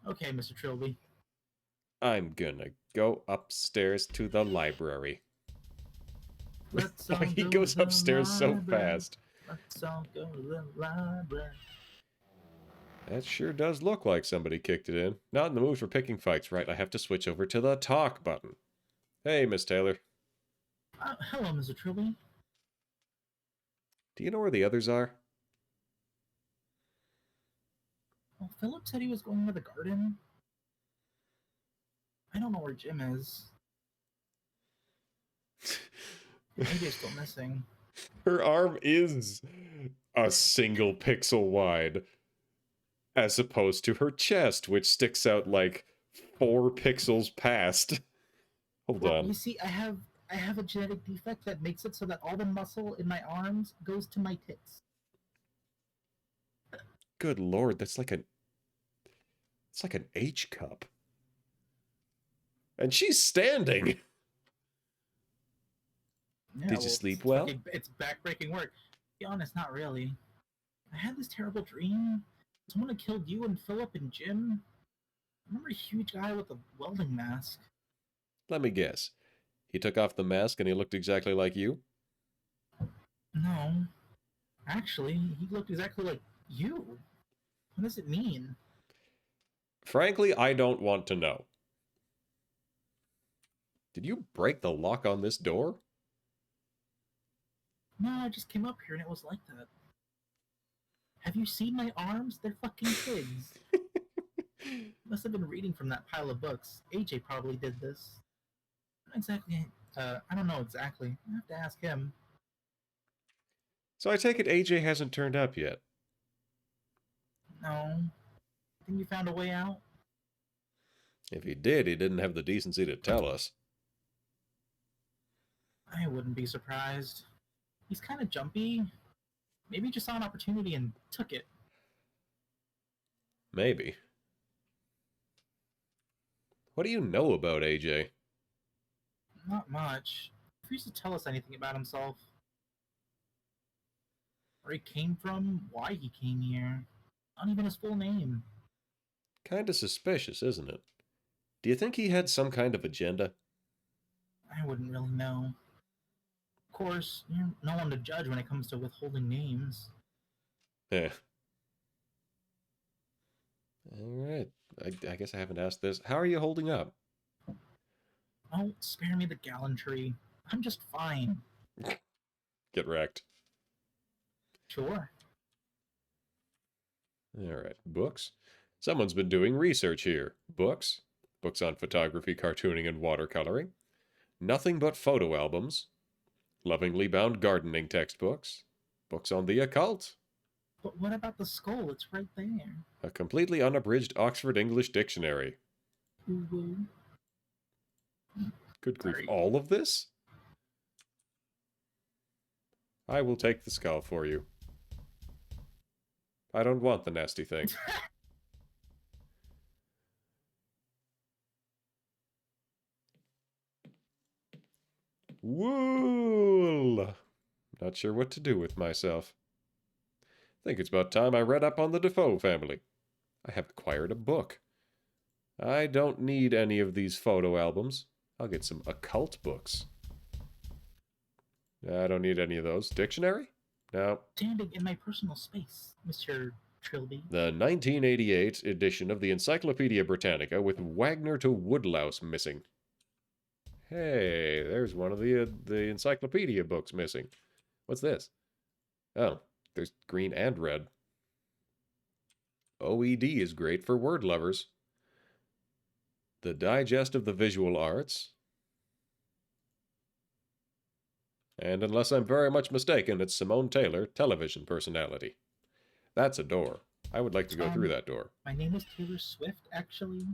Okay, Mr. Trilby. I'm gonna go upstairs to the library. Let's all He go goes to the upstairs so library. fast. Let's all go to the library. That sure does look like somebody kicked it in. Not in the mood for picking fights, right? I have to switch over to the talk button. Hey, Miss Taylor. Hello, Mr. Trilby. Do you know where the others are? Well, Philip said he was going to the garden. I don't know where Jim is. Maybe he's still missing. Her arm is a single pixel wide, as opposed to her chest, which sticks out like 4 pixels past. Hold Well, on. you see, I have a genetic defect that makes it so that all the muscle in my arms goes to my tits. Good lord, that's like an... It's like an H cup. And she's standing! Yeah, Did you sleep well? It's backbreaking work. To be honest, not really. I had this terrible dream. Someone had killed you and Philip and Jim. Remember a huge guy with a welding mask? Let me guess. He took off the mask and he looked exactly like you? No. Actually, he looked exactly like you. What does it mean? Frankly, I don't want to know. Did you break the lock on this door? No, I just came up here and it was like that. Have you seen my arms? They're fucking pigs. Must have been reading from that pile of books. AJ probably did this. Not exactly. I don't know exactly. I have to ask him. So I take it AJ hasn't turned up yet. No. Think you found a way out? If he did, he didn't have the decency to tell us. I wouldn't be surprised. He's kind of jumpy. Maybe he just saw an opportunity and took it. Maybe. What do you know about AJ? Not much. He refused to tell us anything about himself. Where he came from, why he came here. Not even his full name. Kinda suspicious, isn't it? Do you think he had some kind of agenda? I wouldn't really know. Of course, you're no one to judge when it comes to withholding names. Eh. Alright. I guess I haven't asked this. How are you holding up? Oh, spare me the gallantry. I'm just fine. Get wrecked. Sure. Alright. Books? Someone's been doing research here. Books? Books on photography, cartooning, and watercoloring. Nothing but photo albums. Lovingly bound gardening textbooks. Books on the occult. But what about the skull? It's right there. A completely unabridged Oxford English dictionary. Ooh. Good grief. Sorry. All of this? I will take the skull for you. I don't want the nasty thing. Wool! Not sure what to do with myself. Think it's about time I read up on the Defoe family. I have acquired a book. I don't need any of these photo albums. I'll get some occult books. I don't need any of those. Dictionary? No. Standing in my personal space, Mr. Trilby. The 1988 edition of the Encyclopedia Britannica with Wagner to Woodlouse missing. Hey, there's one of the encyclopedia books missing. What's this? Oh, there's green and red. OED is great for word lovers. The Digest of the Visual Arts. And unless I'm very much mistaken, it's Simone Taylor, television personality. That's a door. I would like to go through that door. My name is Taylor Swift, actually.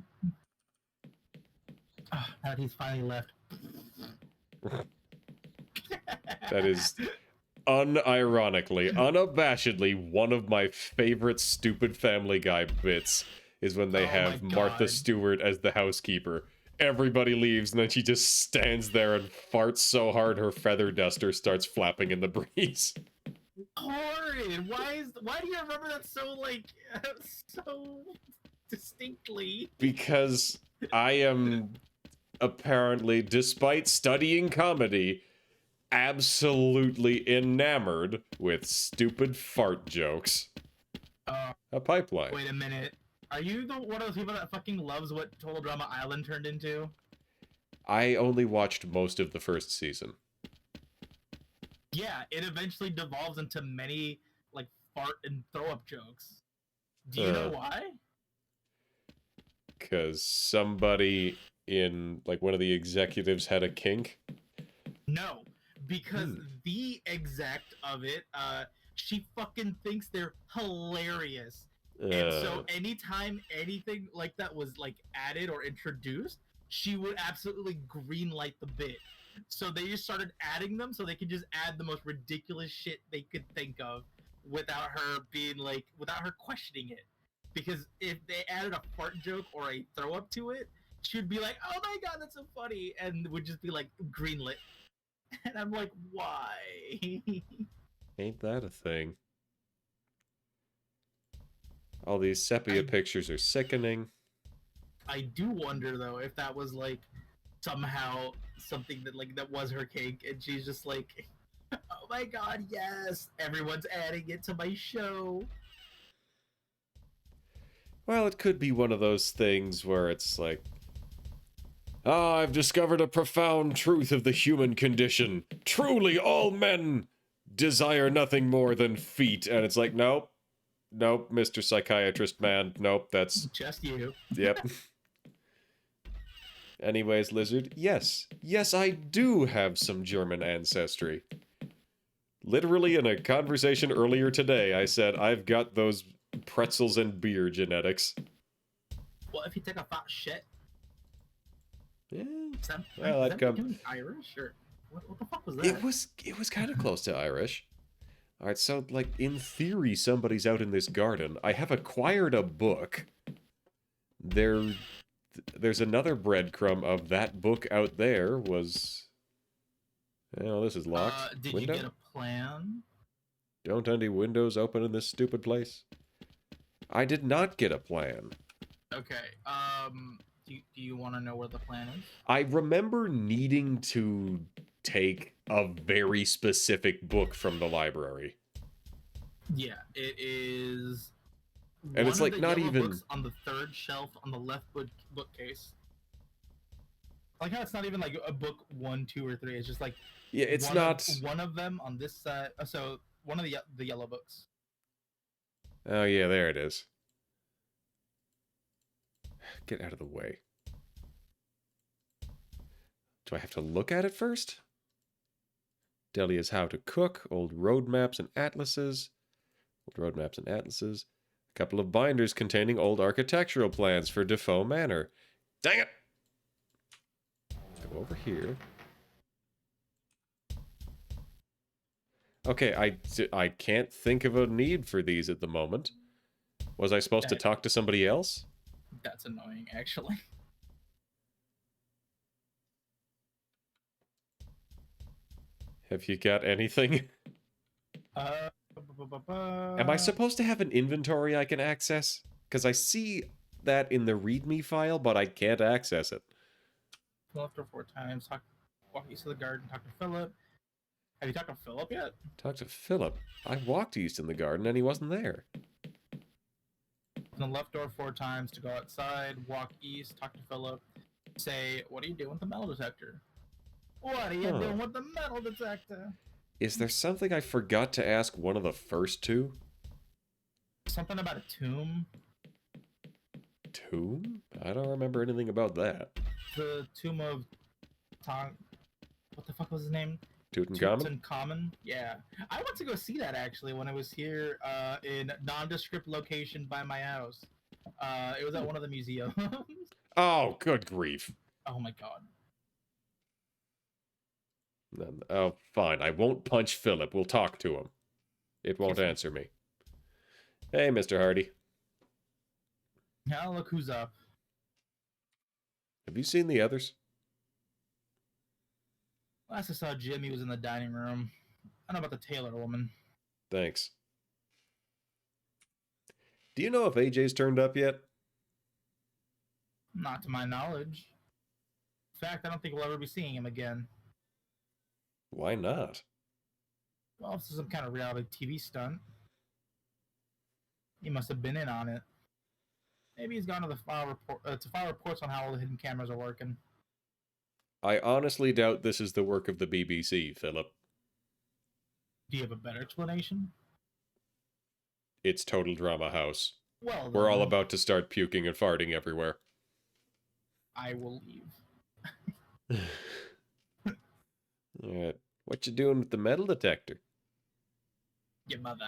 Oh, now that he's finally left. That is unironically, unabashedly, one of my favorite stupid Family Guy bits is when they have Martha Stewart as the housekeeper. Everybody leaves, and then she just stands there and farts so hard her feather duster starts flapping in the breeze. Horrid! Why do you remember that so so distinctly? Because I am apparently, despite studying comedy, absolutely enamored with stupid fart jokes. A pipeline. Wait a minute. Are you one of those people that fucking loves what Total Drama Island turned into? I only watched most of the first season. Yeah, it eventually devolves into many, fart and throw-up jokes. Do you know why? Because somebody in, one of the executives had a kink? No, because the exec of it, she fucking thinks they're hilarious. And so anytime anything like that was added or introduced, she would absolutely greenlight the bit. So they just started adding them so they could just add the most ridiculous shit they could think of without her being without her questioning it. Because if they added a fart joke or a throw up to it, she'd be like, "Oh my god, that's so funny," and would just be greenlit. And I'm like, why? Ain't that a thing? All these sepia pictures are sickening. I do wonder though if that was somehow something that was her kink, and she's just like, "Oh my god, yes! Everyone's adding it to my show." Well, it could be one of those things where it's Ah, I've discovered a profound truth of the human condition. Truly, all men desire nothing more than feet. And it's like, nope. Nope, Mr. Psychiatrist man. Nope, that's... Just you. Yep. Anyways, Lizard, yes. Yes, I do have some German ancestry. Literally in a conversation earlier today, I said, I've got those pretzels and beer genetics. What if you take a fat shit? Yeah. Is that, Well, is that that come... doing Irish or what the fuck was that? It was kind of close to Irish. Alright, so, like, in theory, somebody's out in this garden. I have acquired a book. There's another breadcrumb of that book out there was... Oh, this is locked. Did Window? you get a plan? Don't any windows open in this stupid place? I did not get a plan. Okay. Do you want to know where the plan is? I remember needing to take a very specific book from the library. Yeah, it is. And it's one like of the not yellow even books on the third shelf on the left bookcase. I like how it's not even like a book 1, 2, or 3. It's just like yeah, it's one not one of them on this side. So one of the yellow books. Oh yeah, there it is. Get out of the way. Do I have to look at it first? Delia's How to Cook, old road maps and atlases. Old road maps and atlases. A couple of binders containing old architectural plans for Defoe Manor. Dang it! Go over here. Okay, I can't think of a need for these at the moment. Was I supposed to talk to somebody else? That's annoying, actually. Have you got anything? Am I supposed to have an inventory I can access? Because I see that in the README file, but I can't access it. Left her 4 times. Walk east of the garden. Talk to Philip. Have you talked to Philip yet? Talk to Philip. I walked east in the garden and he wasn't there. On the left door 4 times to go outside. Walk east. Talk to Philip. Say, what are you doing with the metal detector? What are you doing with the metal detector? Is there something I forgot to ask one of the first two? Something about a tomb. Tomb? I don't remember anything about that. The tomb of what the fuck was his name? Tutankhamun? Tutankhamun. Yeah, I went to go see that actually when I was here in nondescript location by my house. It was at one of the museums. Oh, good grief. Oh my god. Oh, fine. I won't punch Philip. We'll talk to him. It won't answer me. Hey, Mr. Hardy. Now look who's up. Have you seen the others? Last I saw Jim, he was in the dining room. I know about the Taylor woman. Thanks. Do you know if AJ's turned up yet? Not to my knowledge. In fact, I don't think we'll ever be seeing him again. Why not? Well, this is some kind of reality TV stunt. He must have been in on it. Maybe he's gone to the file to file reports on how all the hidden cameras are working. I honestly doubt this is the work of the BBC, Philip. Do you have a better explanation? It's Total Drama House. Well, we're all about to start puking and farting everywhere. I will leave. Alright. What you doing with the metal detector? Your mother.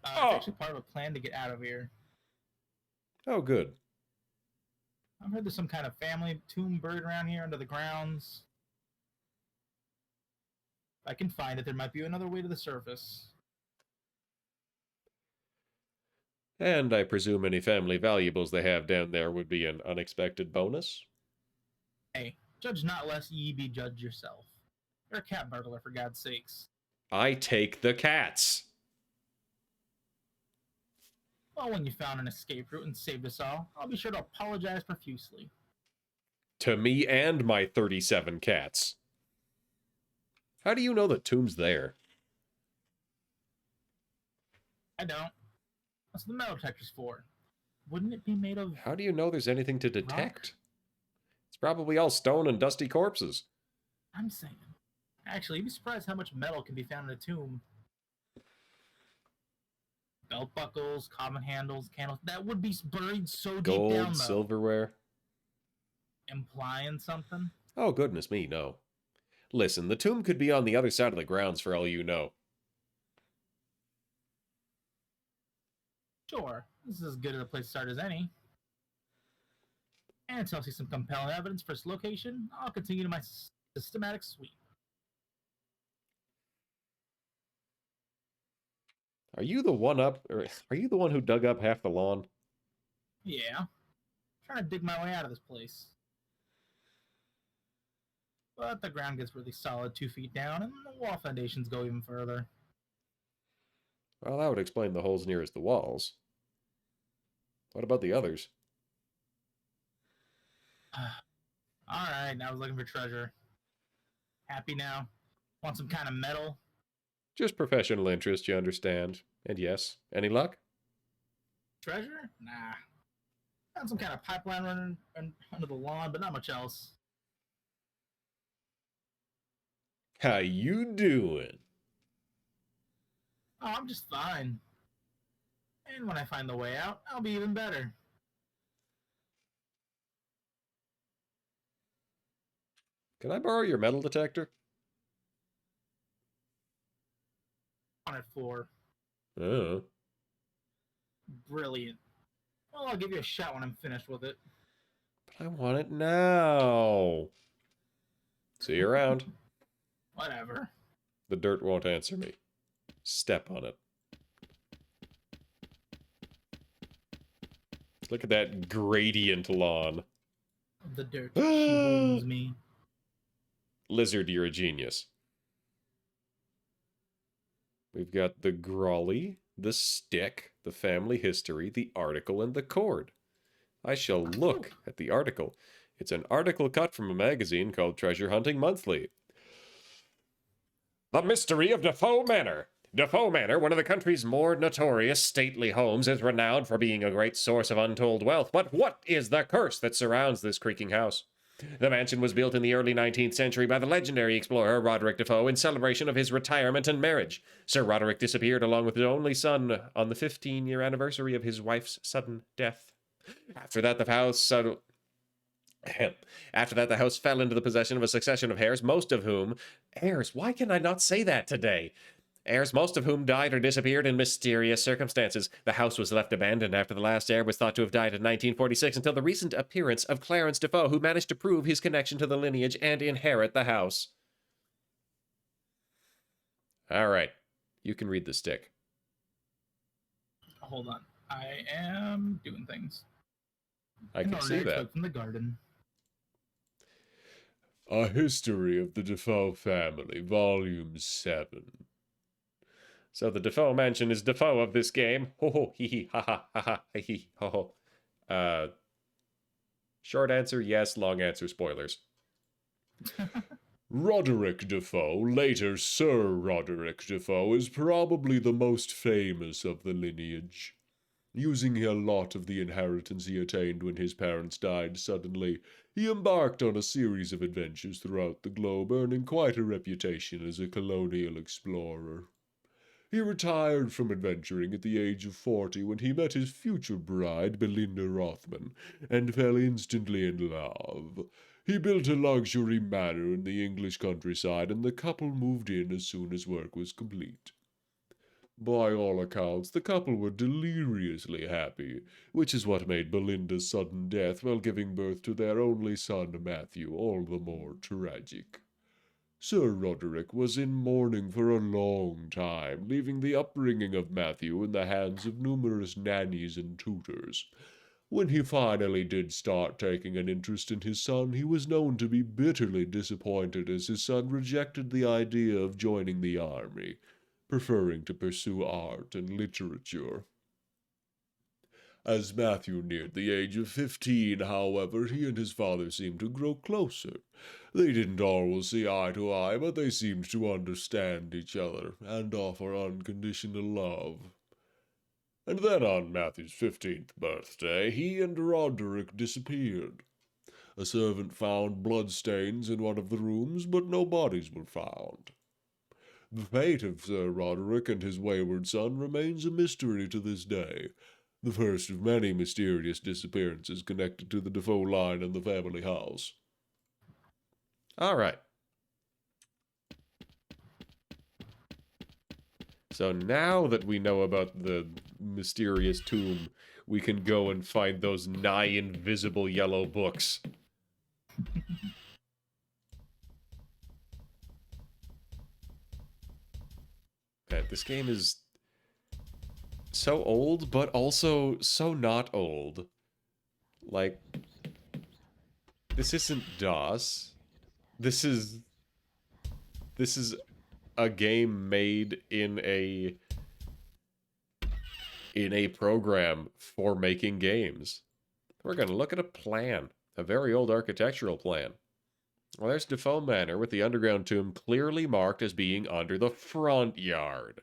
It's actually part of a plan to get out of here. Oh, good. I've heard there's some kind of family tomb buried around here under the grounds. If I can find it, there might be another way to the surface. And I presume any family valuables they have down there would be an unexpected bonus? Hey, judge not lest ye be judged yourself. You're a cat burglar, for God's sakes. I take the cats! Well, when you found an escape route and saved us all, I'll be sure to apologize profusely. To me and my 37 cats. How do you know the tomb's there? I don't. That's what the metal detector's for. Wouldn't it be made of... How do you know there's anything to detect? rock? It's Probably all stone and dusty corpses. I'm saying. Actually, you'd be surprised how much metal can be found in a tomb. Belt buckles, common handles, candles. That would be buried so deep down, Gold, though. silverware. Implying something? Oh, goodness me, no. Listen, the tomb could be on the other side of the grounds for all you know. Sure, this is as good a place to start as any. And until I see some compelling evidence for its location, I'll continue to my systematic sweep. Are you the one who dug up half the lawn? Yeah, trying to dig my way out of this place. But the ground gets really solid 2 feet down, and the wall foundations go even further. Well, that would explain the holes nearest the walls. What about the others? Alright, now I was looking for treasure. Happy now? Want some kind of metal? Just professional interest, you understand. And yes, any luck? Treasure? Nah. Found some kind of pipeline running under the lawn, but not much else. How you doing? Oh, I'm just fine. And when I find the way out, I'll be even better. Can I borrow your metal detector? On it for. Oh. Brilliant. Well, I'll give you a shot when I'm finished with it. But I want it now. See you around. Whatever. The dirt won't answer me. Step on it. Look at that gradient lawn. The dirt. She wounds me. Lizard, you're a genius. We've got the Grawly, the stick, the family history, the article, and the cord. I shall look at the article. It's an article cut from a magazine called Treasure Hunting Monthly. The Mystery of Defoe Manor. Defoe Manor, one of the country's more notorious stately homes, is renowned for being a great source of untold wealth. But what is the curse that surrounds this creaking house? The mansion was built in the early 19th century by the legendary explorer Roderick Defoe in celebration of his retirement and marriage. Sir Roderick disappeared along with his only son on the 15-year anniversary of his wife's sudden death. After that, the house fell into the possession of a succession of heirs, most of whom... Heirs? Why can I not say that today? Heirs, most of whom died or disappeared in mysterious circumstances. The house was left abandoned after the last heir was thought to have died in 1946 until the recent appearance of Clarence Defoe, who managed to prove his connection to the lineage and inherit the house. All right. You can read the stick. Hold on. I am doing things. I can see that. From the garden. A History of the Defoe Family, Volume 7. So the Defoe mansion is Defoe of this game. Ho ho, hee hee, ha ha, ha ha, hee ho ho. Short answer, yes. Long answer, spoilers. Roderick Defoe, later Sir Roderick Defoe, is probably the most famous of the lineage. Using a lot of the inheritance he attained when his parents died suddenly, he embarked on a series of adventures throughout the globe, earning quite a reputation as a colonial explorer. He retired from adventuring at the age of 40 when he met his future bride, Belinda Rothman, and fell instantly in love. He built a luxury manor in the English countryside, and the couple moved in as soon as work was complete. By all accounts, the couple were deliriously happy, which is what made Belinda's sudden death while giving birth to their only son, Matthew, all the more tragic. Sir Roderick was in mourning for a long time, leaving the upbringing of Matthew in the hands of numerous nannies and tutors. When he finally did start taking an interest in his son, he was known to be bitterly disappointed as his son rejected the idea of joining the army, preferring to pursue art and literature. As Matthew neared the age of 15, however, he and his father seemed to grow closer. They didn't always see eye to eye, but they seemed to understand each other and offer unconditional love. And then on Matthew's 15th birthday, he and Roderick disappeared. A servant found bloodstains in one of the rooms, but no bodies were found. The fate of Sir Roderick and his wayward son remains a mystery to this day, the first of many mysterious disappearances connected to the Defoe line and the family house. All right. So now that we know about the mysterious tomb, we can go and find those nigh invisible yellow books. Man, this game is so old, but also so not old. Like, this isn't DOS. This is a game made in a program for making games. We're going to look at a plan, a very old architectural plan. Well, there's Defoe Manor with the underground tomb clearly marked as being under the front yard.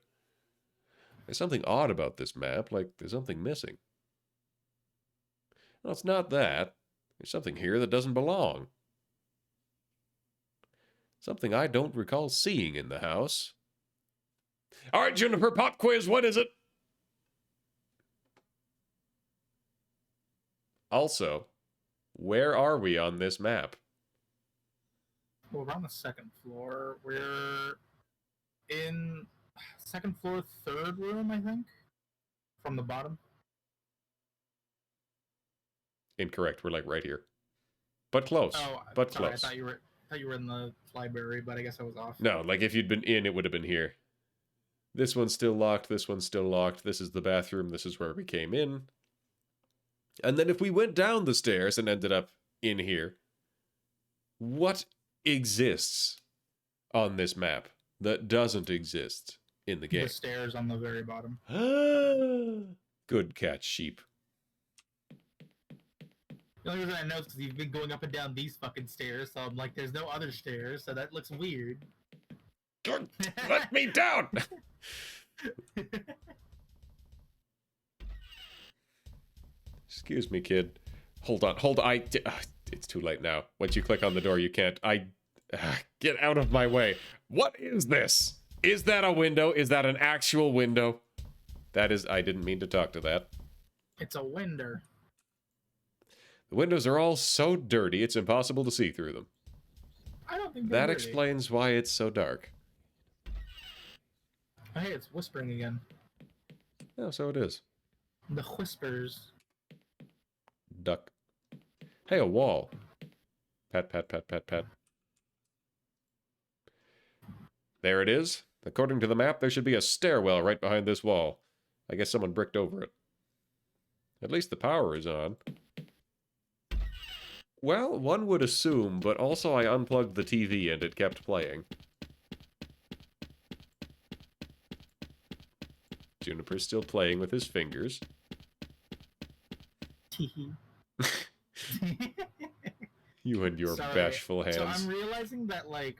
There's something odd about this map, like there's something missing. Well, it's not that. There's something here that doesn't belong. Something I don't recall seeing in the house. All right, Juniper, pop quiz, what is it? Also, where are we on this map? Well, we're on the second floor. We're in second floor, third room, I think, from the bottom. Incorrect. We're like right here, but close. Oh, but sorry, close. I thought you were in the library, but I guess I was off. No, like if you'd been in, it would have been here. This one's still locked. This one's still locked. This is the bathroom. This is where we came in. And then if we went down the stairs and ended up in here, what exists on this map that doesn't exist in the game? The stairs on the very bottom. Good catch, sheep. The only reason I know is because you've been going up and down these fucking stairs, so I'm like, there's no other stairs, so that looks weird. Let me down! Excuse me, kid. Hold on. It's too late now. Once you click on the door, you can't. Get out of my way. What is this? Is that a window? Is that an actual window? That is... I didn't mean to talk to that. It's a window. The windows are all so dirty, it's impossible to see through them. I don't think that dirty. explains why it's so dark. Oh, hey, it's whispering again. Oh, so it is. The whispers. Duck. Hey, a wall. Pat, pat, pat, pat, pat. There it is. According to the map, there should be a stairwell right behind this wall. I guess someone bricked over it. At least the power is on. Well, one would assume, but also I unplugged the TV and it kept playing. Juniper's still playing with his fingers. You and your bashful hands. So I'm realizing that, like,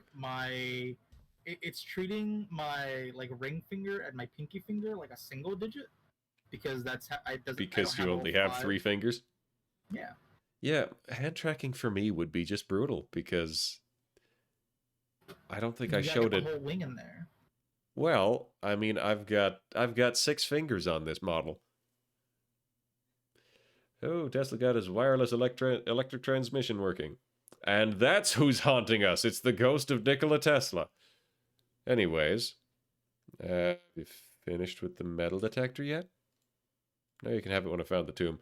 it's treating my, like, ring finger and my pinky finger like a single digit. Because that's how Because you only have 3 fingers? Yeah. Yeah, hand tracking for me would be just brutal because I don't think I showed it. The whole wing in there. Well, I mean, I've got 6 fingers on this model. Oh, Tesla got his wireless electric transmission working. And that's who's haunting us. It's the ghost of Nikola Tesla. Anyways, you finished with the metal detector yet? No, you can have it when I found the tomb.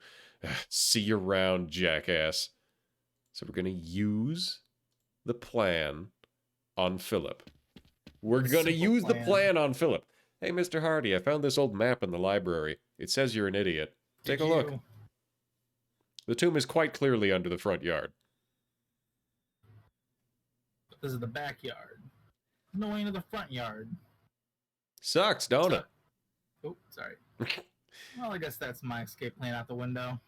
See you around, jackass. So we're going to use the plan on Philip. We're going to use the plan on Philip. Hey, Mr. Hardy, I found this old map in the library. It says you're an idiot. Take a look. The tomb is quite clearly under the front yard. This is the backyard. No way into the front yard. Sucks, don't it? Oh, sorry. Well, I guess that's my escape plan out the window.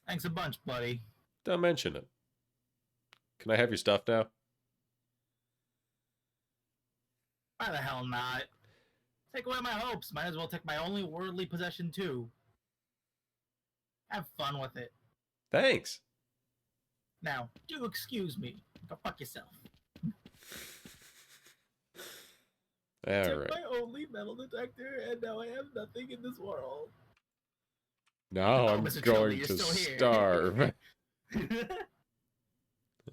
Thanks a bunch, buddy. Don't mention it. Can I have your stuff now? Why the hell not? Take away my hopes. Might as well take my only worldly possession, too. Have fun with it. Thanks. Now, do excuse me. Go fuck yourself. All Took right. my only metal detector, and now I have nothing in this world. Now Oh, I'm Mr. Trilby, going you're to still here. starve.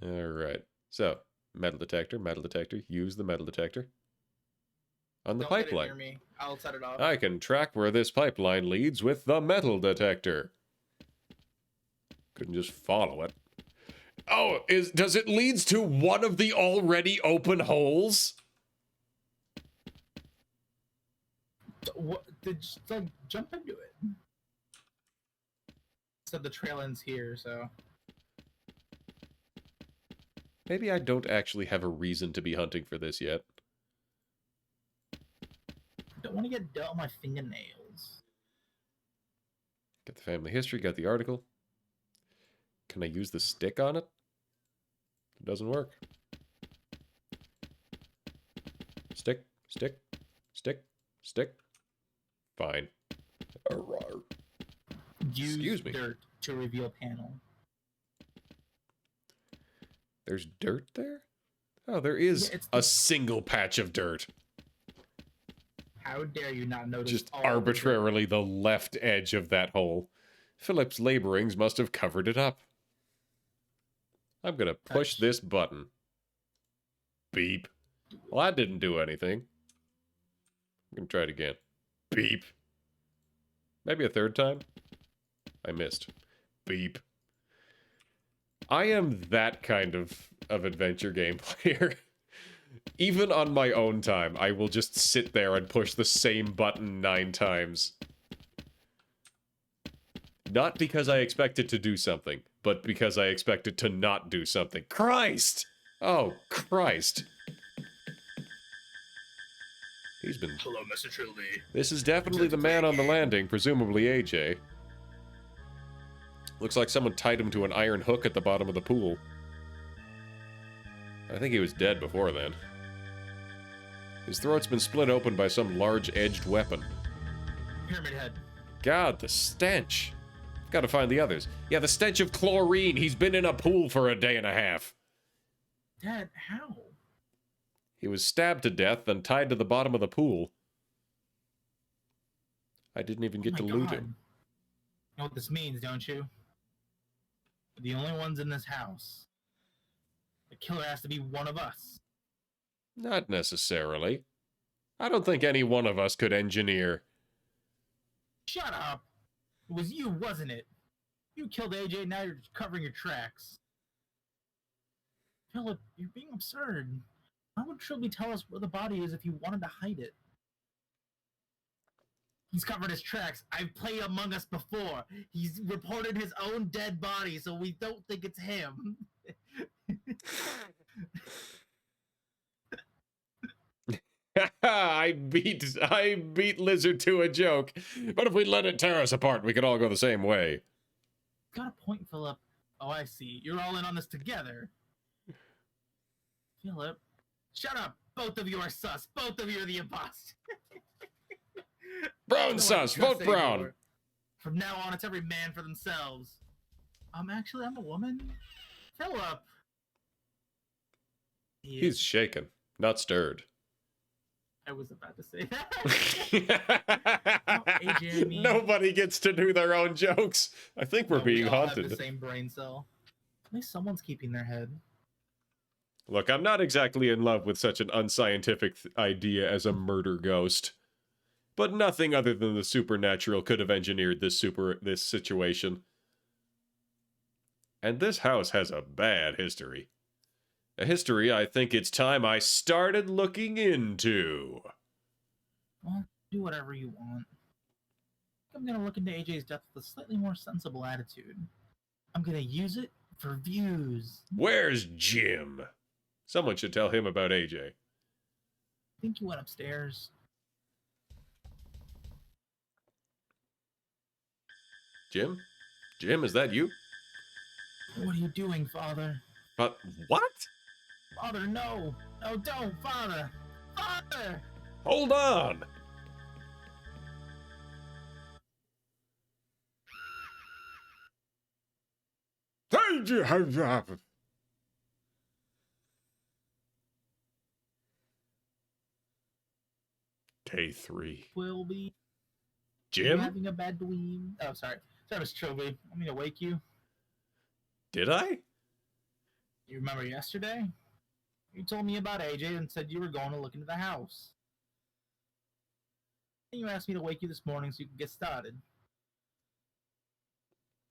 All right. So, metal detector, use the metal detector. On the Don't get it pipeline. near me. I'll set it off. I can track where this pipeline leads with the metal detector. Couldn't just follow it. Oh, does it leads to one of the already open holes? What? Like, jump into it. So the trail ends here, so... Maybe I don't actually have a reason to be hunting for this yet. Don't want to get dirt on my fingernails. Got the family history, got the article. Can I use the stick on it? It doesn't work. Stick, stick, stick, stick. Fine. Use Excuse me. dirt to reveal panel. There's dirt there? Oh, there is Yeah, it's a single patch of dirt. How dare you not notice Just all the dirt? arbitrarily the left edge of that hole. Philip's laborings must have covered it up. I'm gonna push this button. Beep. Well, that didn't do anything. I'm gonna try it again. Beep. Maybe a third time? I missed. Beep. I am that kind of adventure game player. Even on my own time, I will just sit there and push the same button 9 times. Not because I expect it to do something, but because I expect it to not do something. Christ! Oh, Christ. He's been... Hello, Mr. Trilby. This is definitely the man on the landing, presumably AJ. Looks like someone tied him to an iron hook at the bottom of the pool. I think he was dead before then. His throat's been split open by some large-edged weapon. Pyramid Head. God, the stench. Gotta find the others. Yeah, the stench of chlorine. He's been in a pool for a day and a half. Dad, how? He was stabbed to death and tied to the bottom of the pool. I didn't even get to loot him. You know what this means, don't you? We're the only ones in this house. The killer has to be one of us. Not necessarily. I don't think any one of us could engineer. Shut up! It was you, wasn't it? You killed AJ, now you're covering your tracks. Philip, you're being absurd. Why would Trilby tell us where the body is if he wanted to hide it? He's covered his tracks. I've played Among Us before. He's reported his own dead body, so we don't think it's him. I beat Lizard to a joke. But if we let it tear us apart, we could all go the same way. Got a point, Philip. Oh, I see. You're all in on this together. Philip, shut up. Both of you are sus. Both of you are the imposter. Brown sus. Vote brown. Anymore. From now on, it's every man for themselves. Actually, I'm a woman. Philip. He's shaken, not stirred. I was about to say that. Oh, AJ, I mean, Nobody gets to do their own jokes. I think we're being we all haunted. have the same brain cell. At least someone's keeping their head. Look, I'm not exactly in love with such an unscientific idea as a murder ghost. But nothing other than the supernatural could have engineered this situation. And this house has a bad history. A history I think it's time I started looking into. Well, do whatever you want. I'm gonna look into AJ's death with a slightly more sensible attitude. I'm gonna use it for views. Where's Jim? Someone should tell him about AJ. I think he went upstairs. Jim? Jim, is that you? What are you doing, Father? But what? Father, no! No, don't, Father! Father! Hold on! Day 3. Will be you Jim? having a bad dream? Oh, sorry. Sorry, Mr. Trilby. Want me to wake you? Did I? You remember yesterday? You told me about AJ and said you were going to look into the house. And you asked me to wake you this morning so you could get started.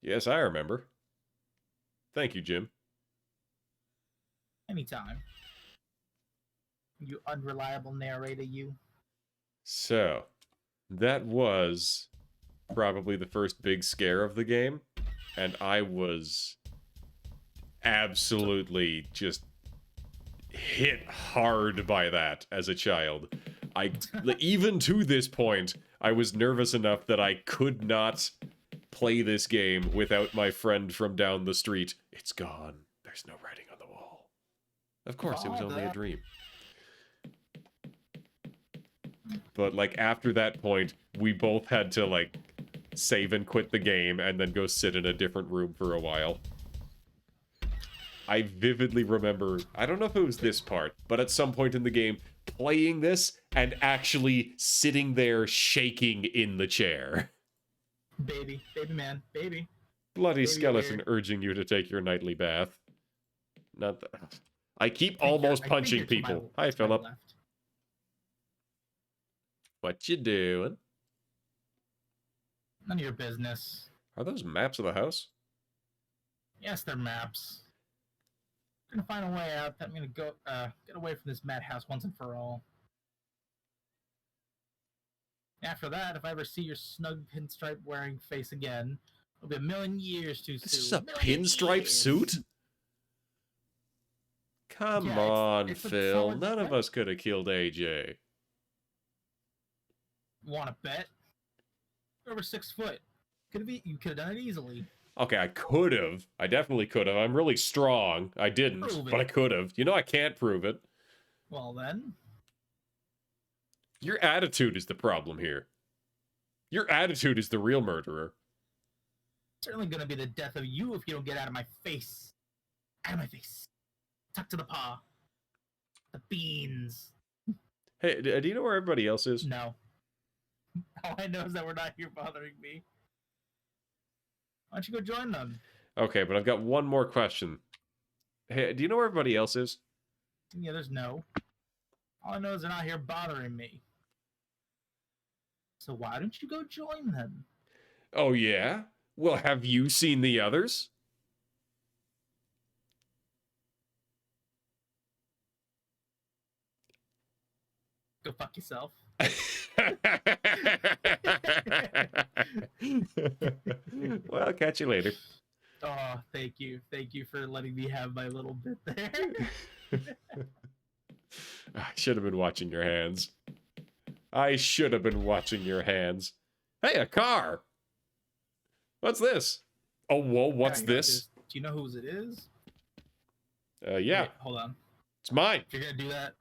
Yes, I remember. Thank you, Jim. Anytime. You unreliable narrator, you. So, that was probably the first big scare of the game, and I was absolutely just hit hard by that as a child. Even to this point, I was nervous enough that I could not play this game without my friend from down the street. It's gone. There's no writing on the wall. Of course, it was only a dream. But, like, after that point, we both had to, like, save and quit the game and then go sit in a different room for a while. I vividly remember, I don't know if it was this part, but at some point in the game, playing this and actually sitting there shaking in the chair. Baby man, baby. Bloody Baby skeleton weird. urging you to take your nightly bath. Not that. I keep almost punching people. Hi, Philip. What you doing? None of your business. Are those maps of the house? Yes, they're maps. I'm gonna find a way out. I'm gonna go get away from this madhouse once and for all. After that, if I ever see your snug pinstripe wearing face again, it'll be a million years too soon. This is a pinstripe suit? Come Yeah, on, it's a Phil. solid None of stripe. us could have killed AJ. Want to bet? You're over 6 foot. You could have done it easily. Okay, I could have. I definitely could have. I'm really strong. I didn't, Prove but I it. could have. You know I can't prove it. Well then, Your attitude is the problem here. Your attitude is the real murderer. it's certainly gonna be the death of you if you don't get out of my face. Out of my face. Tuck to the paw. The beans. Hey, do you know where everybody else is? No. All I know is that we're not here bothering me. Why don't you go join them? Okay, but I've got one more question. Hey, do you know where everybody else is? Yeah, there's no. All I know is they're not here bothering me. So why don't you go join them? Oh, yeah? Well, have you seen the others? Go fuck yourself. Well, I'll catch you later. Oh, thank you. Thank you for letting me have my little bit there. I should have been watching your hands. I should have been watching your hands. Hey, a car! What's this? Oh, whoa, what's I got this? Do you know whose it is? Yeah, Wait, hold on. it's mine. If you're gonna do that,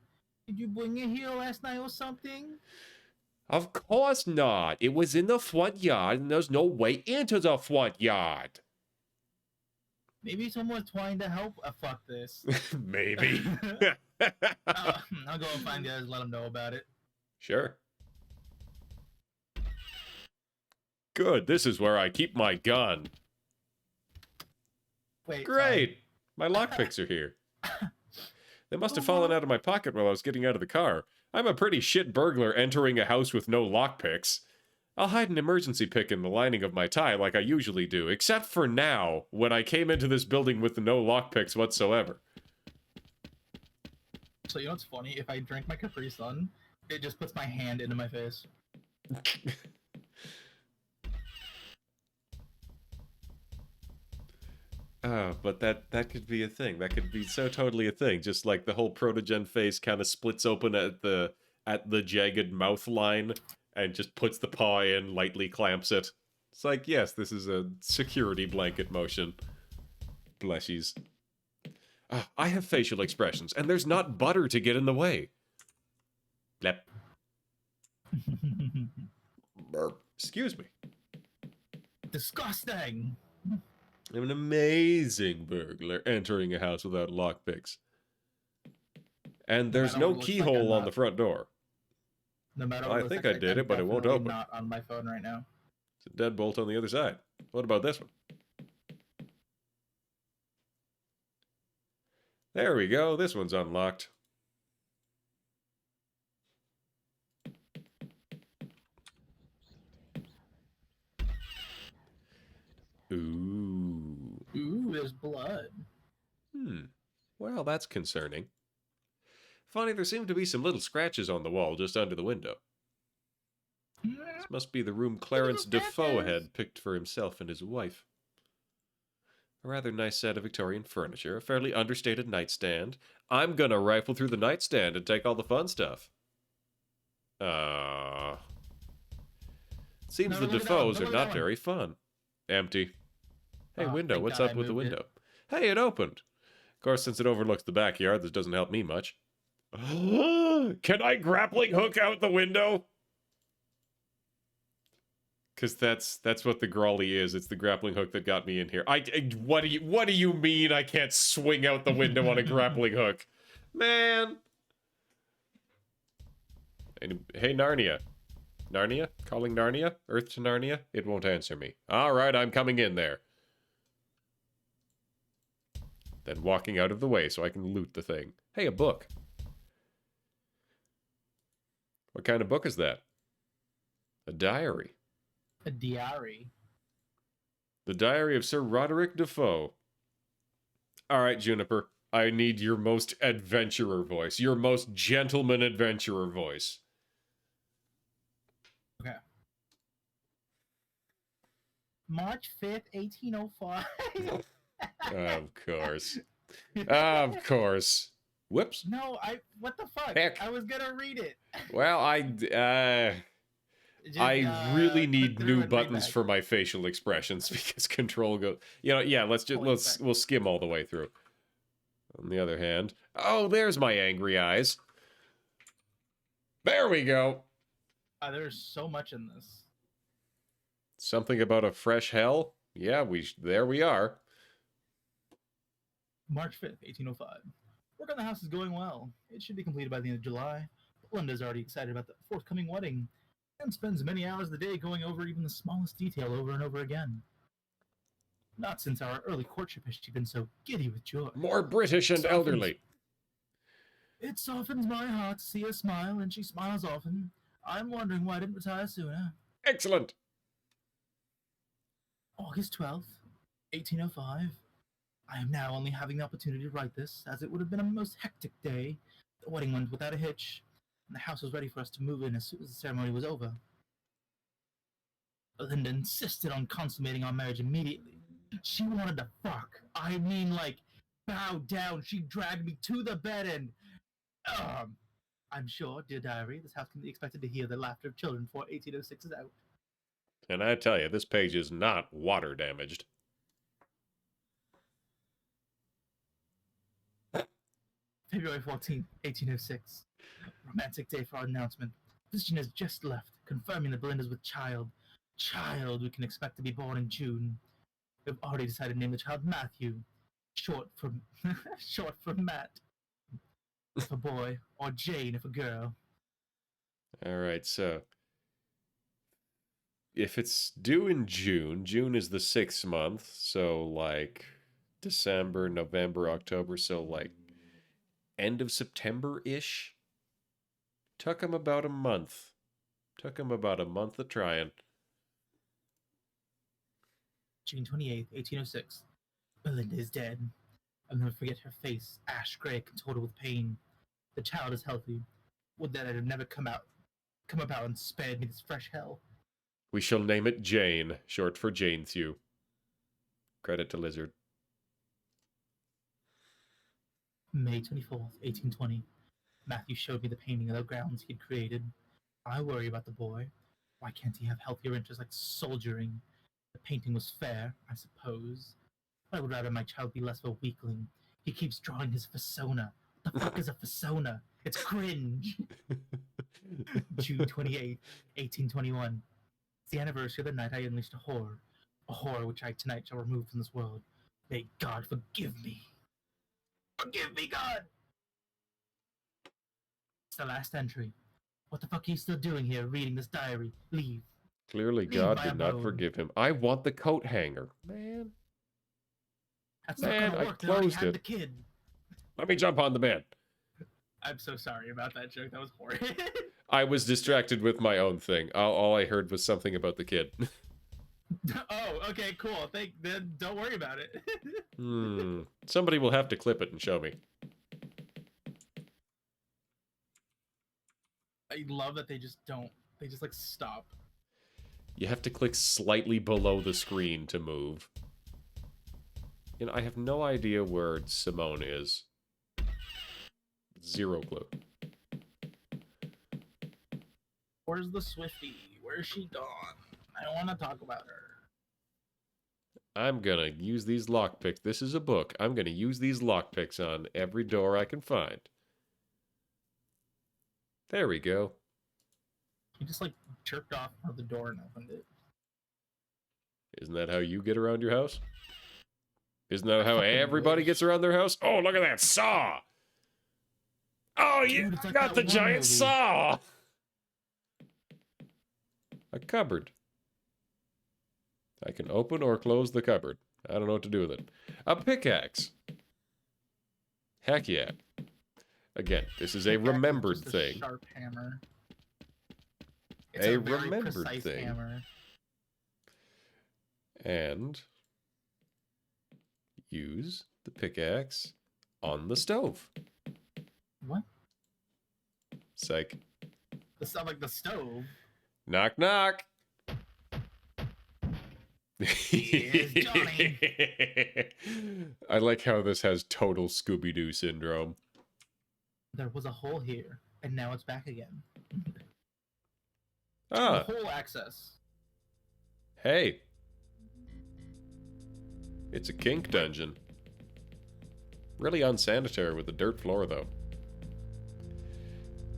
did you bring it here last night or something? Of course not. It was in the front yard, and there's no way into the front yard. Maybe someone's trying to help. Fuck this. Maybe. I'll go and find the others and let them know about it. Sure. Good, this is where I keep my gun. Wait. Great! My lockpicks are here. They must have fallen out of my pocket while I was getting out of the car. I'm a pretty shit burglar entering a house with no lockpicks. I'll hide an emergency pick in the lining of my tie like I usually do, except for now, when I came into this building with no lockpicks whatsoever. So you know what's funny? If I drink my Capri Sun, it just puts my hand into my face. But that could be a thing. That could be so totally a thing. Just like the whole Protogen face kind of splits open at the jagged mouth line and just puts the paw in, lightly clamps it. It's like, yes, this is a security blanket motion. Blessies. I have facial expressions, and there's not butter to get in the way. Blep. Burp. Excuse me. Disgusting. I'm an amazing burglar entering a house without lockpicks. And No there's matter what no it looks like, I'm keyhole on the not. front door. No matter Well, what I it looks think like, I did I'm it, but it won't definitely open. not on my phone right now. It's a deadbolt on the other side. What about this one? There we go. This one's unlocked. Ooh. Ooh, there's blood. Well, that's concerning. Funny, there seem to be some little scratches on the wall just under the window. This must be the room Clarence Defoe had picked for himself and his wife. A rather nice set of Victorian furniture, a fairly understated nightstand. I'm gonna rifle through the nightstand and take all the fun stuff. Seems No, the look at that one. Defoes Look are at that not one. very fun. Empty. Hey, Oh, window, thank what's God up I with the moved it. window? Hey, it opened. Of course, since it overlooks the backyard, this doesn't help me much. Can I grappling hook out the window? Because that's what the Grawly is. It's the grappling hook that got me in here. What do you mean I can't swing out the window on a grappling hook? Man. Hey, Narnia. Narnia? Calling Narnia? Earth to Narnia? It won't answer me. Alright, I'm coming in there. Then walking out of the way so I can loot the thing. Hey, a book. What kind of book is that? A diary. A diary. The Diary of Sir Roderick Defoe. Alright, Juniper. I need your most adventurer voice. Your most gentleman adventurer voice. Okay. March 5th, 1805. Of course. Of course. Whoops. No, what the fuck? Heck. I was gonna read it. Well, Just, I really click need through new and read buttons back. for my facial expressions because control go. Yeah. We'll skim all the way through. On the other hand, oh, there's my angry eyes. There we go. There's so much in this. Something about a fresh hell. Yeah, there we are. March 5th, 1805. Work on the house is going well. It should be completed by the end of July. Belinda's already excited about the forthcoming wedding and spends many hours of the day going over even the smallest detail over and over again. Not since our early courtship has she been so giddy with joy. More British and elderly. It softens my heart to see her smile, and she smiles often. I'm wondering why I didn't retire sooner. Excellent. August 12th, 1805. I am now only having the opportunity to write this, as it would have been a most hectic day. The wedding went without a hitch, and the house was ready for us to move in as soon as the ceremony was over. Belinda insisted on consummating our marriage immediately. She wanted to fuck. I mean, like, bow down. She dragged me to the bed and... I'm sure, dear diary, this house can be expected to hear the laughter of children before 1806 is out. And I tell you, this page is not water damaged. February 14th, 1806. Romantic day for our announcement. Physician has just left, confirming that Belinda's with child. Child we can expect to be born in June. We've already decided to name the child Matthew, short for Matt, if a boy, or Jane if a girl. Alright, so if it's due in June, June is the 6th month, so like December, November, October, so like end of September-ish. Took him about a month. Took him about a month of trying. June 28th, 1806. Belinda is dead. I'll never forget her face, ash gray, contorted with pain. The child is healthy. Would that it had never come about and spared me this fresh hell. We shall name it Jane, short for Jane Thew. Credit to Lizard. May 24th, 1820. Matthew showed me the painting of the grounds he'd created. I worry about the boy. Why can't he have healthier interests like soldiering? The painting was fair, I suppose. But I would rather my child be less of a weakling. He keeps drawing his persona. What the fuck is a persona? It's cringe. June 28th, 1821. It's the anniversary of the night I unleashed a horror. A horror which I tonight shall remove from this world. May God forgive me. Forgive me, God! It's the last entry. What the fuck are you still doing here reading this diary? Leave. Clearly, Leave God my did not abode. forgive him. I want the coat hanger. Man. That's Man, not I gonna work. They already closed had it. the kid. Let me jump on the bed. I'm so sorry about that joke. That was horrid. I was distracted with my own thing. All I heard was something about the kid. Oh, okay, cool. Then don't worry about it. Somebody will have to clip it and show me. I love that they just don't. They just like stop. You have to click slightly below the screen to move. You know, I have no idea where Simone is. Zero clue. Where's the Swiftie? Where's she gone? I want to talk about her. I'm gonna use these lockpicks. This is a book. I'm gonna use these lockpicks on every door I can find. There we go. He just like jerked off of the door and opened it. Isn't that how you get around your house? Isn't that how fucking everybody wish. gets around their house? Oh, look at that saw! Oh, Dude, you it's like got that the one giant movie. saw! A cupboard. I can open or close the cupboard. I don't know what to do with it. A pickaxe. Heck yeah. Again, this is a Pickaxe is remembered just a thing. Sharp hammer. It's A very remembered precise thing. Hammer. And use the pickaxe on the stove. What? Psych. It sounds like the stove. Knock, knock. Here's Johnny. I like how this has total Scooby-Doo syndrome. There was a hole here, and now it's back again. Ah, The hole access. hey. It's a kink dungeon. Really unsanitary with the dirt floor, though.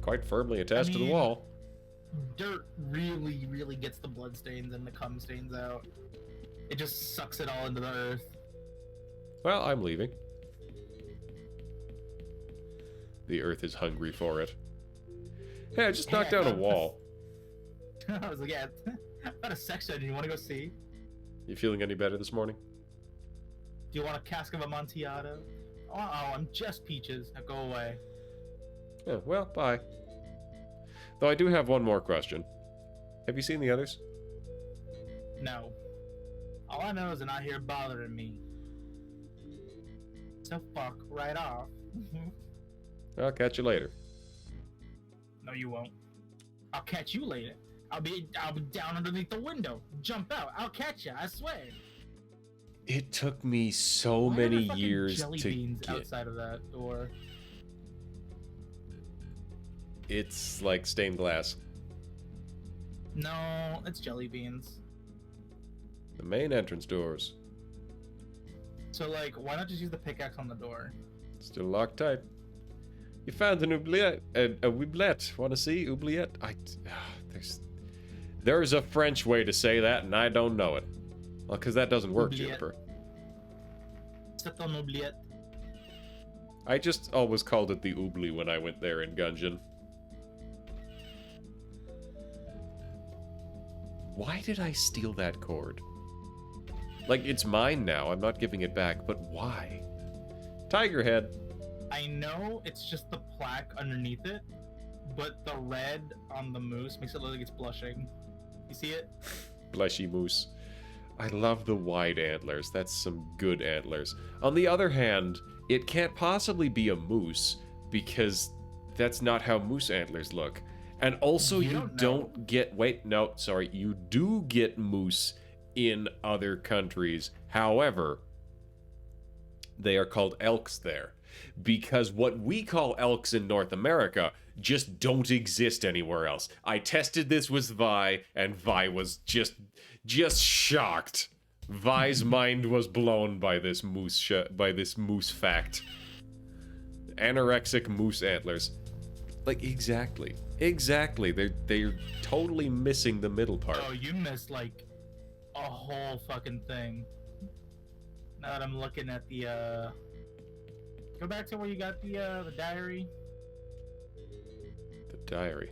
Quite firmly attached to the mean- wall. Dirt really, really gets the blood stains and the cum stains out. It just sucks it all into the earth. Well, I'm leaving. The earth is hungry for it. Hey, I just Hey, knocked I down a found wall. I was like, yeah, I found a sex dungeon. You want to go see? You feeling any better this morning? Do you want a cask of Amontillado? Oh, I'm just peaches. Now go away. Yeah, well, bye. Though I do have one more question. Have you seen the others? No. All I know is they're not here bothering me. So fuck right off. I'll catch you later. No, you won't. I'll catch you later. I'll be down underneath the window. Jump out. I'll catch you. I swear. It took me so Why are there many fucking years jelly to beans get. outside of that door. It's like stained glass. No, it's jelly beans. The main entrance doors. So like, why not just use the pickaxe on the door? Still locked tight. You found an oubliette. A oubliette. Want to see? Oubliette? There's a French way to say that, and I don't know it. Well, because that doesn't work, Oubliette. Juniper. C'est un oubliette. I just always called it the oubli when I went there in Gungeon. Why did I steal that cord? Like, it's mine now. I'm not giving it back, but why? Tiger head. I know it's just the plaque underneath it, but the red on the moose makes it look like it's blushing. You see it? Blushy moose. I love the wide antlers. That's some good antlers. On the other hand, it can't possibly be a moose because that's not how moose antlers look. And also, You you don't know. don't get. Wait, no, sorry. You do get moose in other countries. However, they are called elks there. Because what we call elks in North America just don't exist anywhere else. I tested this with Vi, and Vi was just shocked. Vi's mind was blown by this moose fact. Anorexic moose antlers. Like, exactly. They're totally missing the middle part. Oh, you missed like a whole fucking thing. Now that I'm looking at the go back to where you got the diary. The diary.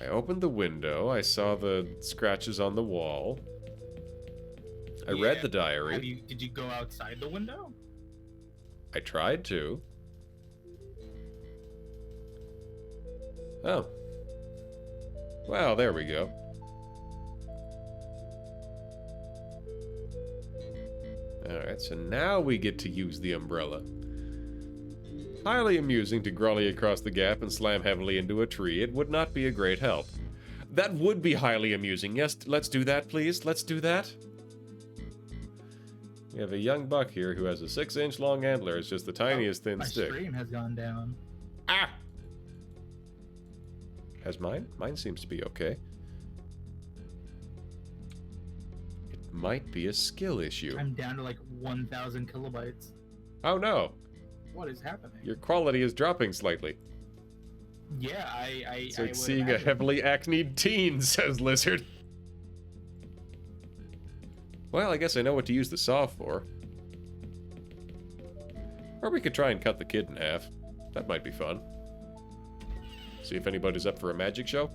I opened the window. I saw the scratches on the wall. I read the diary. Did you go outside the window? I tried to. Oh. Well, there we go. Alright, so now we get to use the umbrella. Highly amusing to grolly across the gap and slam heavily into a tree. It would not be a great help. That would be highly amusing. Yes, let's do that, please. Let's do that. We have a young buck here who has a 6-inch long antler. It's just the tiniest thin stick. My stream has gone down. Ah! Has mine? Mine seems to be okay. It might be a skill issue. I'm down to like 1,000 kilobytes. Oh no! What is happening? Your quality is dropping slightly. Yeah, I It's like would seeing a imagine. heavily acneed teen, says Lizard. Well, I guess I know what to use the saw for. Or we could try and cut the kid in half. That might be fun. See if anybody's up for a magic show.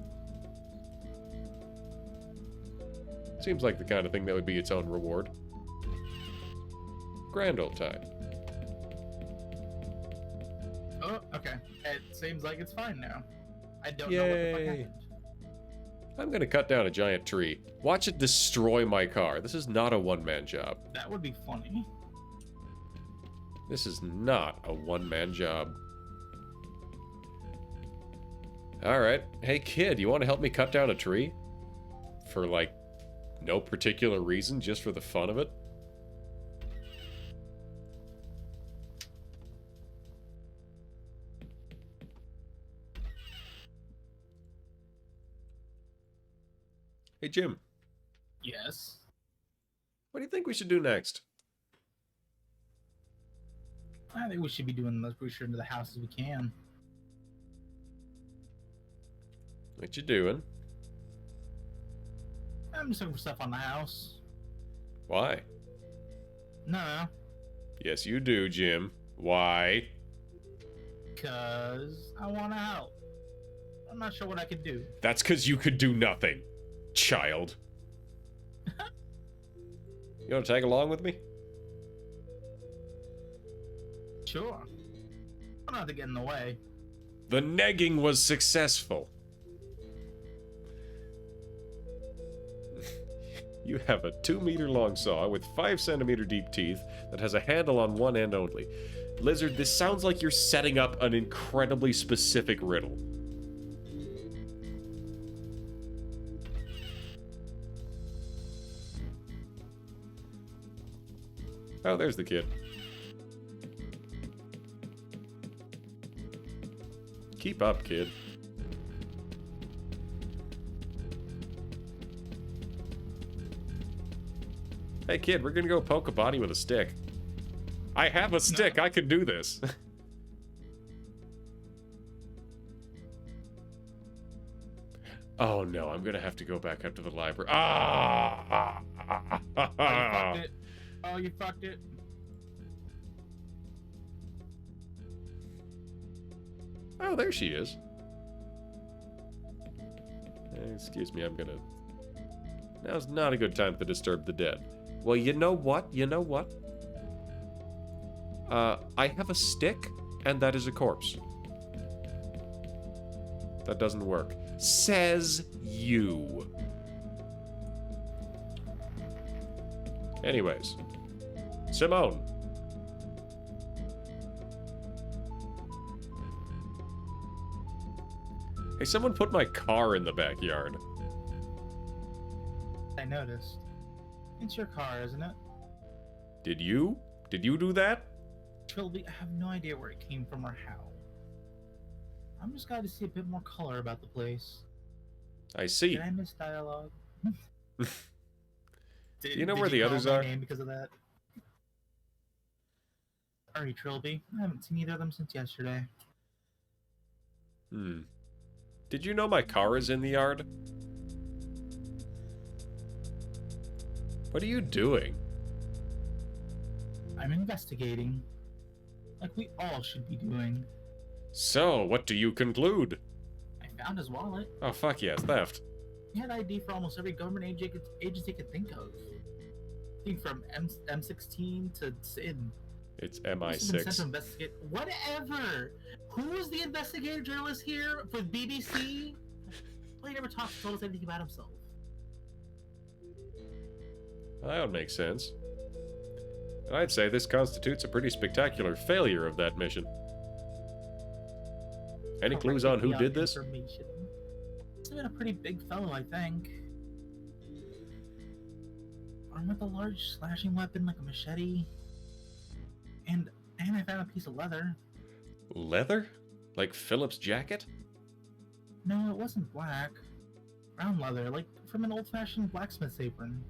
Seems like the kind of thing that would be its own reward. Grand old time. Oh, okay. It seems like it's fine now. I don't know what the fuck Yay. happened. I'm gonna cut down a giant tree. Watch it destroy my car. This is not a one-man job. That would be funny. This is not a one-man job. Alright. Hey kid, you want to help me cut down a tree? For like, no particular reason, just for the fun of it? Hey Jim, Yes. what do you think we should do next? I think we should be doing the most research into the house as we can. What you doing? I'm just looking for stuff on the house. Why? No, Yes, you do, Jim. Why? because I want to help. I'm not sure what I could do. That's because you could do nothing, child. You want to tag along with me? Sure. I don't have to get in the way. The negging was successful. You have a 2-meter long saw with 5-centimeter deep teeth that has a handle on one end only. Lizard, this sounds like you're setting up an incredibly specific riddle. Oh, there's the kid. Keep up, kid. Hey, kid, we're gonna go poke a body with a stick. I have a stick. I can do this. Oh, no. I'm gonna have to go back up to the library. Ah! Oh, you fucked it. Oh, you fucked it. Oh, there she is. Excuse me, I'm gonna... Now's not a good time to disturb the dead. Well, you know what? You know what? I have a stick, and that is a corpse. That doesn't work. Says you. Anyways. Simone. Hey, someone put my car in the backyard. I noticed. It's your car, isn't it? Did you? Did you do that? Trilby, I have no idea where it came from or how. I'm just glad to see a bit more color about the place. I see. Did I miss dialogue? You know where the call others my are? name because of that? Sorry, Trilby. I haven't seen either of them since yesterday. Did you know my car is in the yard? What are you doing? I'm investigating. Like we all should be doing. So, what do you conclude? I found his wallet. Oh, fuck yes, theft. He had ID for almost every government agency could think of. I think from M16 to SID. It's Been sent to MI6. investigate. Whatever. Who was the investigative journalist here for BBC? Well, he never told us anything about himself. Well, that would make sense. And I'd say this constitutes a pretty spectacular failure of that mission. Any clues on who did this? He's been a pretty big fellow, I think. Armed with a large slashing weapon like a machete. And I found a piece of leather. Leather? Like Philip's jacket? No, it wasn't black. Brown leather, like from an old-fashioned blacksmith's apron.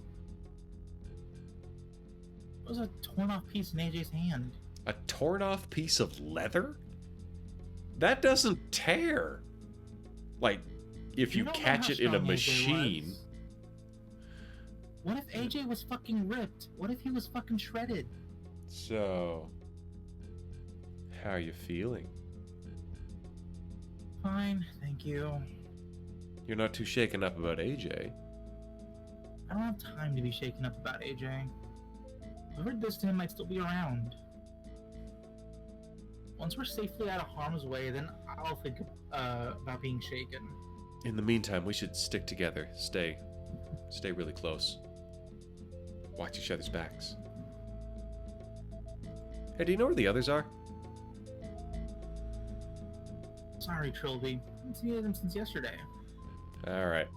It was a torn-off piece in AJ's hand. A torn off piece of leather? That doesn't tear. Like, if you don't know catch how it in a strong AJ machine. was. What if AJ was fucking ripped? What if he was fucking shredded? So, how are you feeling? Fine, thank you. You're not too shaken up about AJ. I don't have time to be shaken up about AJ. Whoever did this to him might still be around. Once we're safely out of harm's way, then I'll think about being shaken. In the meantime, we should stick together. Stay really close. Watch each other's backs. Hey, do you know where the others are? Sorry, Trilby. I haven't seen them since yesterday. Alright.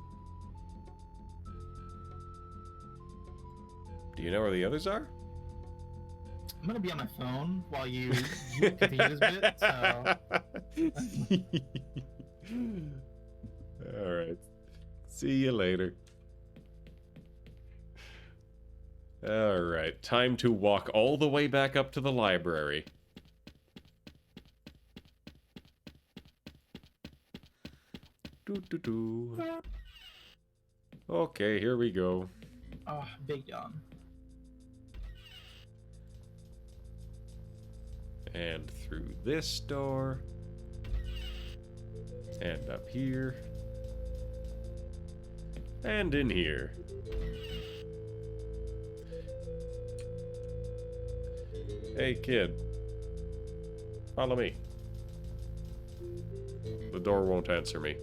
Do you know where the others are? I'm gonna be on my phone while you continue this bit, so... Alright. See you later. Alright, time to walk all the way back up to the library. Doo-doo-doo. Okay, here we go. Oh, big yawn. And through this door. And up here. And in here. Hey, kid. Follow me. The door won't answer me.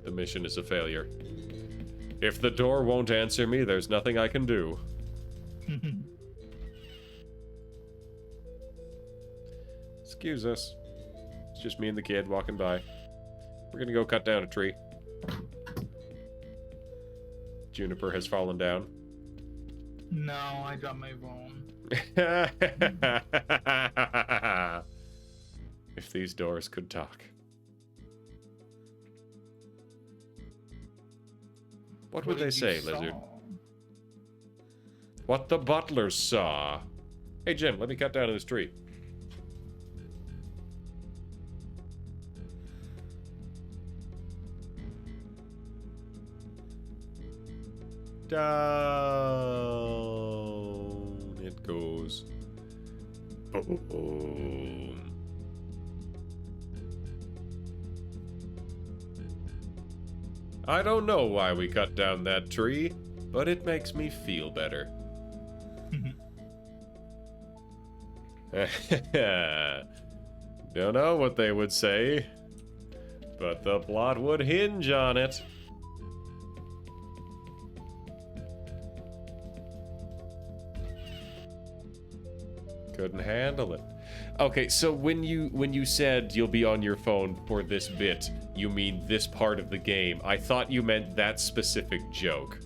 The mission is a failure. If the door won't answer me, there's nothing I can do. Excuse us. It's just me and the kid walking by. We're gonna go cut down a tree. Juniper has fallen down. No, I dropped my phone. If these doors could talk. What would they say, Lizard? What the butler saw. Hey, Jim, let me cut down this tree. Down it goes. Boom. I don't know why we cut down that tree, but it makes me feel better. Don't know what they would say, but the plot would hinge on it. Couldn't handle it. Okay, so when you said you'll be on your phone for this bit, you mean this part of the game. I thought you meant that specific joke.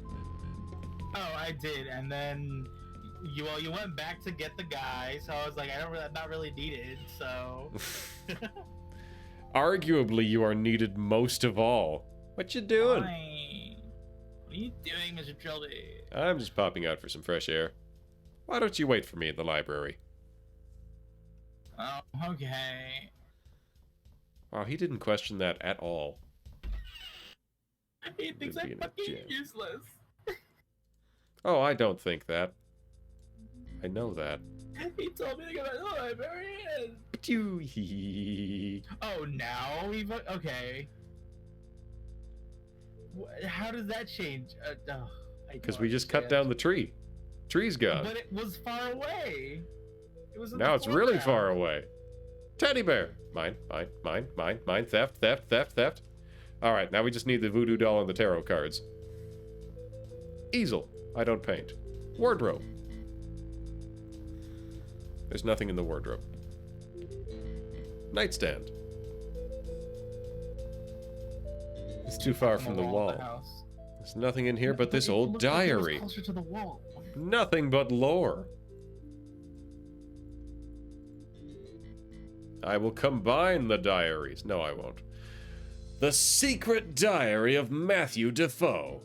Oh, I did, and then you went back to get the guy, so I was like, I'm not really needed, so. Arguably, you are needed most of all. What you doing? Fine. What are you doing, Mr. Trilby? I'm just popping out for some fresh air. Why don't you wait for me in the library? Oh, okay. Oh, he didn't question that at all. He thinks I'm Being a fucking gem. useless. Oh, I don't think that. I know that. He told me to go to the librarian. Pew. Oh, now we okay. How does that change? Because we just cut down the tree. Tree's gone. But it was far away. It was Now it's really far away. Teddy bear. Mine. Theft. All right, now we just need the voodoo doll and the tarot cards. Easel. I don't paint. Wardrobe. There's nothing in the wardrobe. Nightstand. It's too far from the wall. There's nothing in here but this old diary. Closer to the wall. Nothing but lore. I will combine the diaries. No, I won't. The Secret Diary of Matthew Defoe.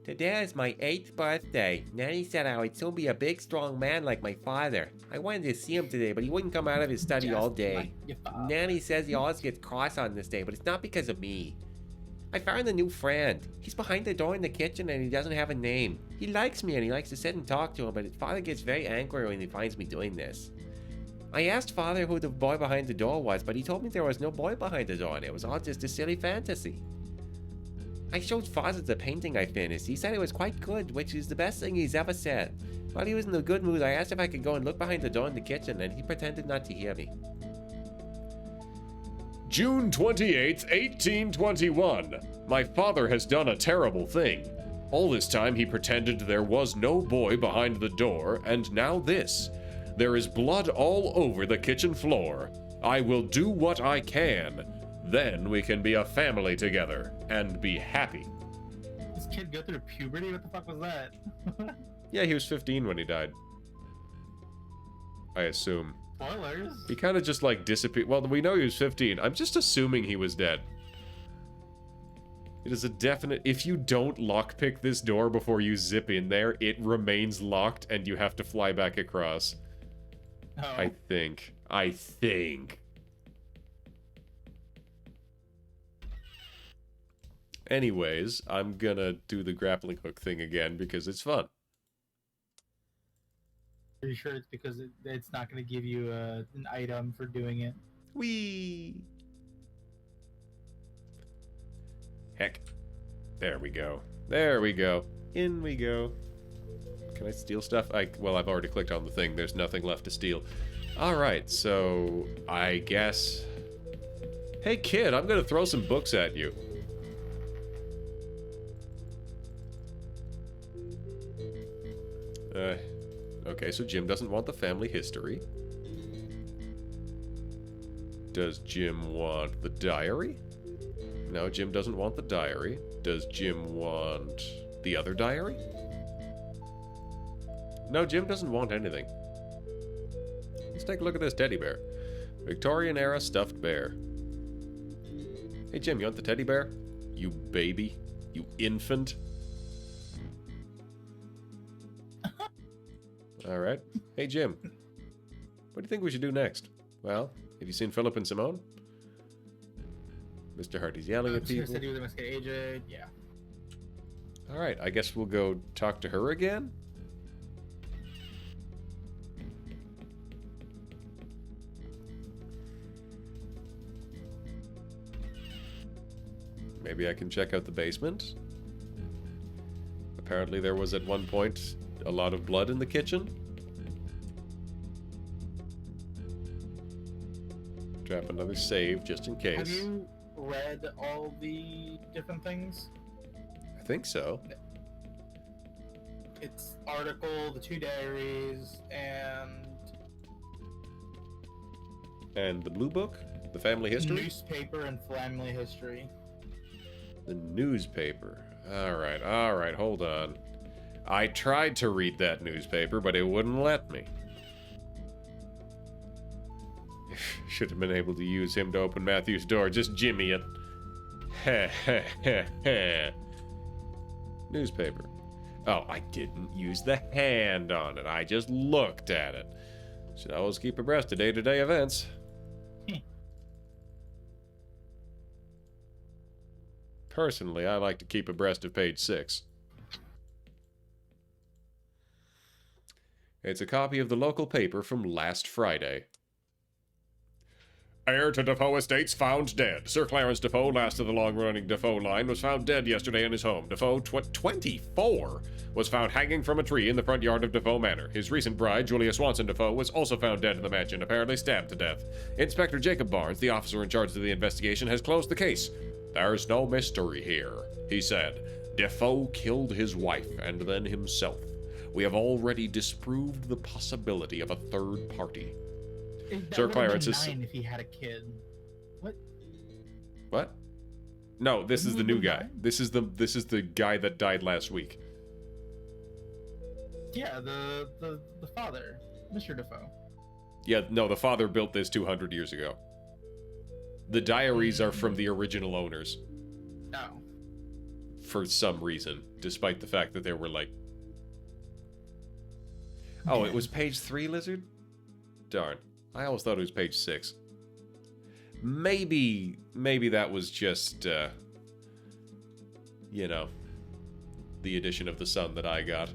Today is my 8th birthday. Nanny said I would soon be a big, strong man like my father. I wanted to see him today, but he wouldn't come out of his study all day. Nanny says he always gets cross on this day, but it's not because of me. I found a new friend. He's behind the door in the kitchen and he doesn't have a name. He likes me and he likes to sit and talk to him, but his father gets very angry when he finds me doing this. I asked father who the boy behind the door was, but he told me there was no boy behind the door and it was all just a silly fantasy. I showed father the painting I finished. He said it was quite good, which is the best thing he's ever said. While he was in a good mood, I asked if I could go and look behind the door in the kitchen, and he pretended not to hear me. June 28th, 1821. My father has done a terrible thing. All this time he pretended there was no boy behind the door, and now this. There is blood all over the kitchen floor. I will do what I can. Then we can be a family together and be happy. This kid go through puberty? What the fuck was that? Yeah, he was 15 when he died. I assume. Spoilers. He kind of just like disappeared. Well, we know he was 15. I'm just assuming he was dead. It is a definite... If you don't lockpick this door before you zip in there, it remains locked and you have to fly back across. Oh. I think. Anyways, I'm gonna do the grappling hook thing again because it's fun. Are you sure it's because it's not going to give you an item for doing it? Whee! Heck. There we go. There we go. In we go. Can I steal stuff? Well, I've already clicked on the thing. There's nothing left to steal. Alright, so... I guess... Hey kid, I'm gonna throw some books at you. Okay, so Jim doesn't want the family history. Does Jim want the diary? No, Jim doesn't want the diary. Does Jim want the other diary? No, Jim doesn't want anything. Let's take a look at this teddy bear. Victorian era stuffed bear. Hey Jim, you want the teddy bear? You baby. You infant. Alright. Hey Jim. What do you think we should do next? Well, have you seen Philip and Simone? Mr. Hardy's yelling at people. Said he was gonna get aged. Yeah. Alright, I guess we'll go talk to her again? Maybe I can check out the basement? Apparently there was at one point a lot of blood in the kitchen. Drop another save just in case. Have you read all the different things? I think so. It's article, the 2 diaries, and the blue book? The family history? newspaper and family history. The newspaper. Alright, hold on. I tried to read that newspaper, but it wouldn't let me. Should have been able to use him to open Matthew's door. Just jimmy it. Heh heh heh heh. Newspaper. Oh, I didn't use the hand on it. I just looked at it. Should always keep abreast of day-to-day events. Personally, I like to keep abreast of page 6. It's a copy of the local paper from last Friday. Heir to Defoe Estates found dead. Sir Clarence Defoe, last of the long-running Defoe line, was found dead yesterday in his home. Defoe, 24, was found hanging from a tree in the front yard of Defoe Manor. His recent bride, Julia Swanson Defoe, was also found dead in the mansion, apparently stabbed to death. Inspector Jacob Barnes, the officer in charge of the investigation, has closed the case. There's no mystery here, he said. Defoe killed his wife and then himself. We have already disproved the possibility of a third party. Sir Clarence is 9 if he had a kid. What? What? No, this is the new guy. 9? This is the guy that died last week. Yeah, the father, Mr. Defoe. Yeah, no, the father built this 200 years ago. The diaries are from the original owners. Oh. For some reason, despite the fact that there were like... Oh, it was page 3, Lizard? Darn. I always thought it was page 6. Maybe that was just, you know, the edition of the Sun that I got.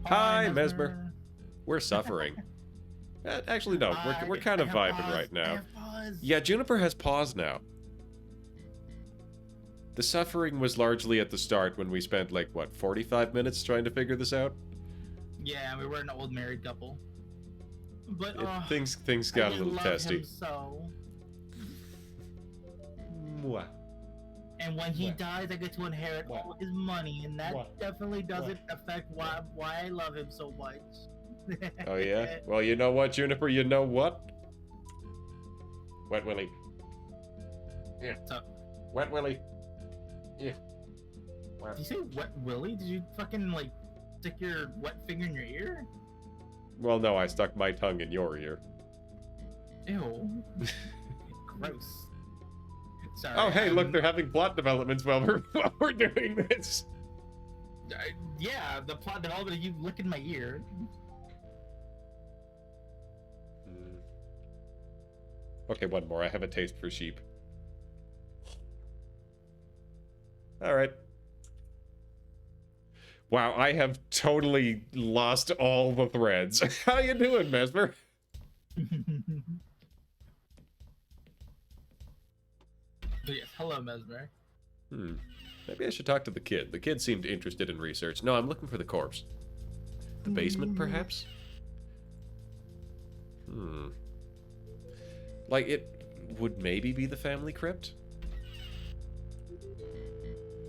Hi, Mesmer. We're suffering. Actually, no, we're kind of vibing right now. Yeah, Juniper has pause now. The suffering was largely at the start when we spent, like, what, 45 minutes trying to figure this out? Yeah, we were an old married couple. But things got a little testy. Him so. Mwah. And when he dies, I get to inherit all his money, and that definitely doesn't affect why I love him so much. Oh yeah? Well, you know what, Juniper? You know what? Wet Willie. Yeah. Wet Willie. Yeah. Did you say Wet Willie? Did you fucking, like, stick your wet finger in your ear? Well, no, I stuck my tongue in your ear. Ew. Gross. Sorry. Oh, hey, look, they're having plot developments while we're doing this. Yeah, the plot development of you licking my ear. Okay, one more. I have a taste for sheep. All right. Wow, I have totally lost all the threads. How you doing, Mesmer? Yes, hello, Mesmer. Maybe I should talk to the kid. The kid seemed interested in research. No, I'm looking for the corpse. The basement, perhaps? Like, it would maybe be the family crypt?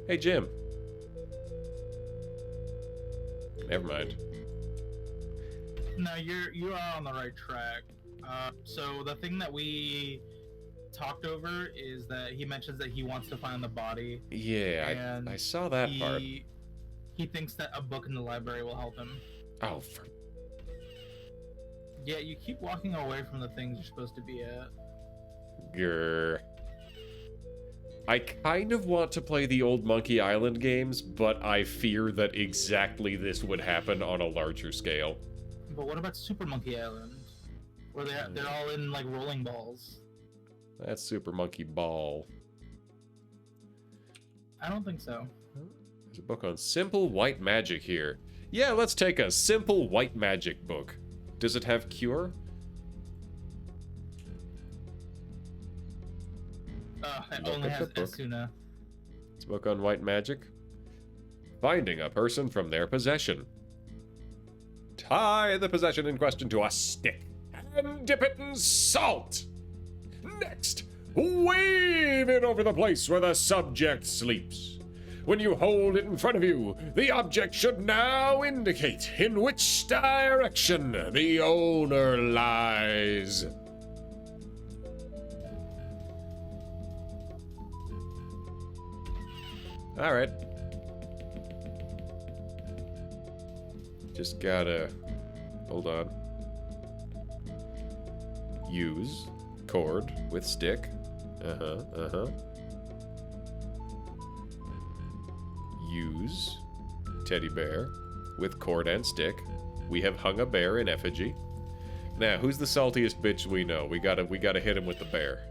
Hey, Jim. Never mind. No, you are on the right track. So the thing that we talked over is that he mentions that he wants to find the body. Yeah, I saw that part. He thinks that a book in the library will help him. Oh, yeah, you keep walking away from the things you're supposed to be at. Grr. I kind of want to play the old Monkey Island games, but I fear that exactly this would happen on a larger scale. But what about Super Monkey Island? Where they're all in, like, rolling balls. That's Super Monkey Ball. I don't think so. There's a book on simple white magic here. Yeah, let's take a simple white magic book. Does it have cure? It only has Esuna. It's a book on white magic. Finding a person from their possession. Tie the possession in question to a stick and dip it in salt. Next, wave it over the place where the subject sleeps. When you hold it in front of you, the object should now indicate in which direction the owner lies. All right. Just gotta... Hold on. Use cord with stick. Use teddy bear with cord and stick. We have hung a bear in effigy. Now, who's the saltiest bitch we know? We gotta hit him with the bear.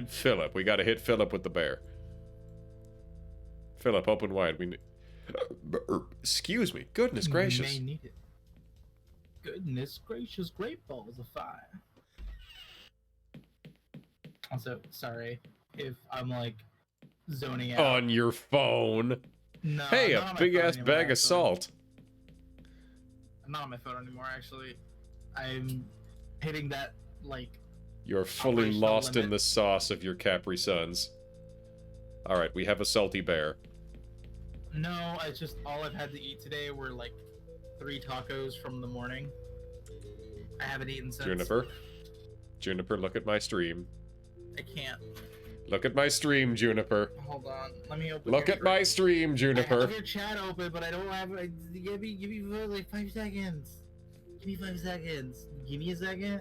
Philip. We gotta hit Philip with the bear. Philip, open wide. Excuse me. Goodness You gracious. may need it. Goodness gracious, great balls of fire. Also, sorry if I'm like zoning out. On your phone. No, Hey, I'm a not on my big phone ass anymore, bag of actually. salt. I'm not on my phone anymore, actually. I'm hitting that, like, You're fully Operational lost in limit. the sauce of your Capri Suns. Alright, we have a salty bear. no, it's just all I've had to eat today were, like, 3 tacos from the morning. I haven't eaten since. Juniper. Juniper, look at my stream. I can't. Look at my stream, Juniper. Hold on. Let me open Look your at my stream, I Juniper. have your chat open, but I don't have. Give me like 5 seconds. Give me 5 seconds. Give me a second.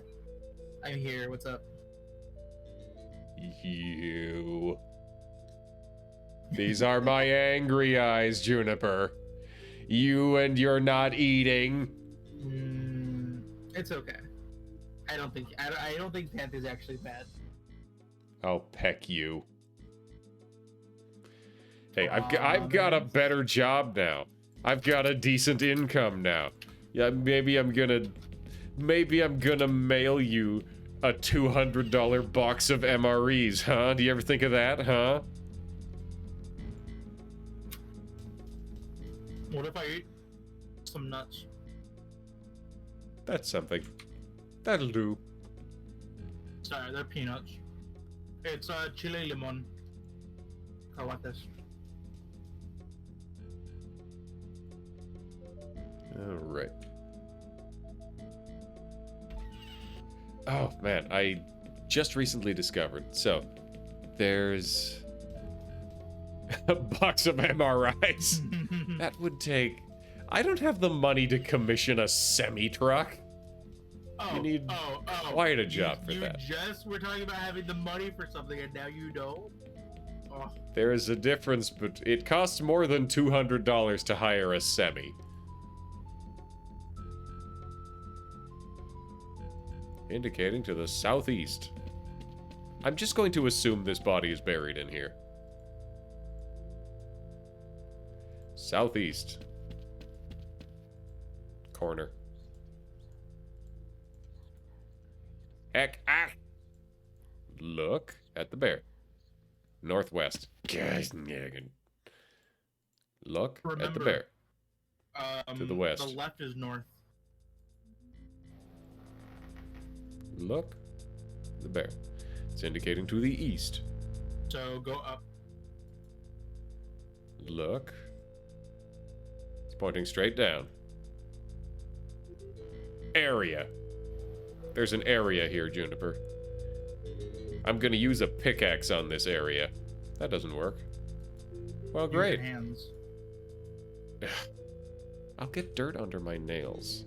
I'm here. What's up? You. These are my angry eyes, Juniper. You and you're not eating. It's okay. I don't think Panther's actually bad. I'll peck you. Hey, I've got a better job now. I've got a decent income now. Yeah, maybe I'm gonna mail you a $200 box of MREs, huh? Do you ever think of that, huh? What if I eat some nuts? That's something. That'll do. Sorry, they're peanuts. It's chile limon. I want this. Alright. Oh, man, I just recently discovered. So, there's a box of MRIs. That would take... I don't have the money to commission a semi-truck. You need quite a job for that. You just were talking about having the money for something and now you don't? Oh. There is a difference, but it costs more than $200 to hire a semi. Indicating to the southeast. I'm just going to assume this body is buried in here. Southeast. Corner. Heck, ah! Look at the bear. Northwest. Look at the Remember, bear. To the west. The left is north. Look. The bear. It's indicating to the east. So go up. Look. It's pointing straight down. Area. There's an area here, Juniper. I'm gonna use a pickaxe on this area. That doesn't work. Well, Use your great. hands. I'll get dirt under my nails.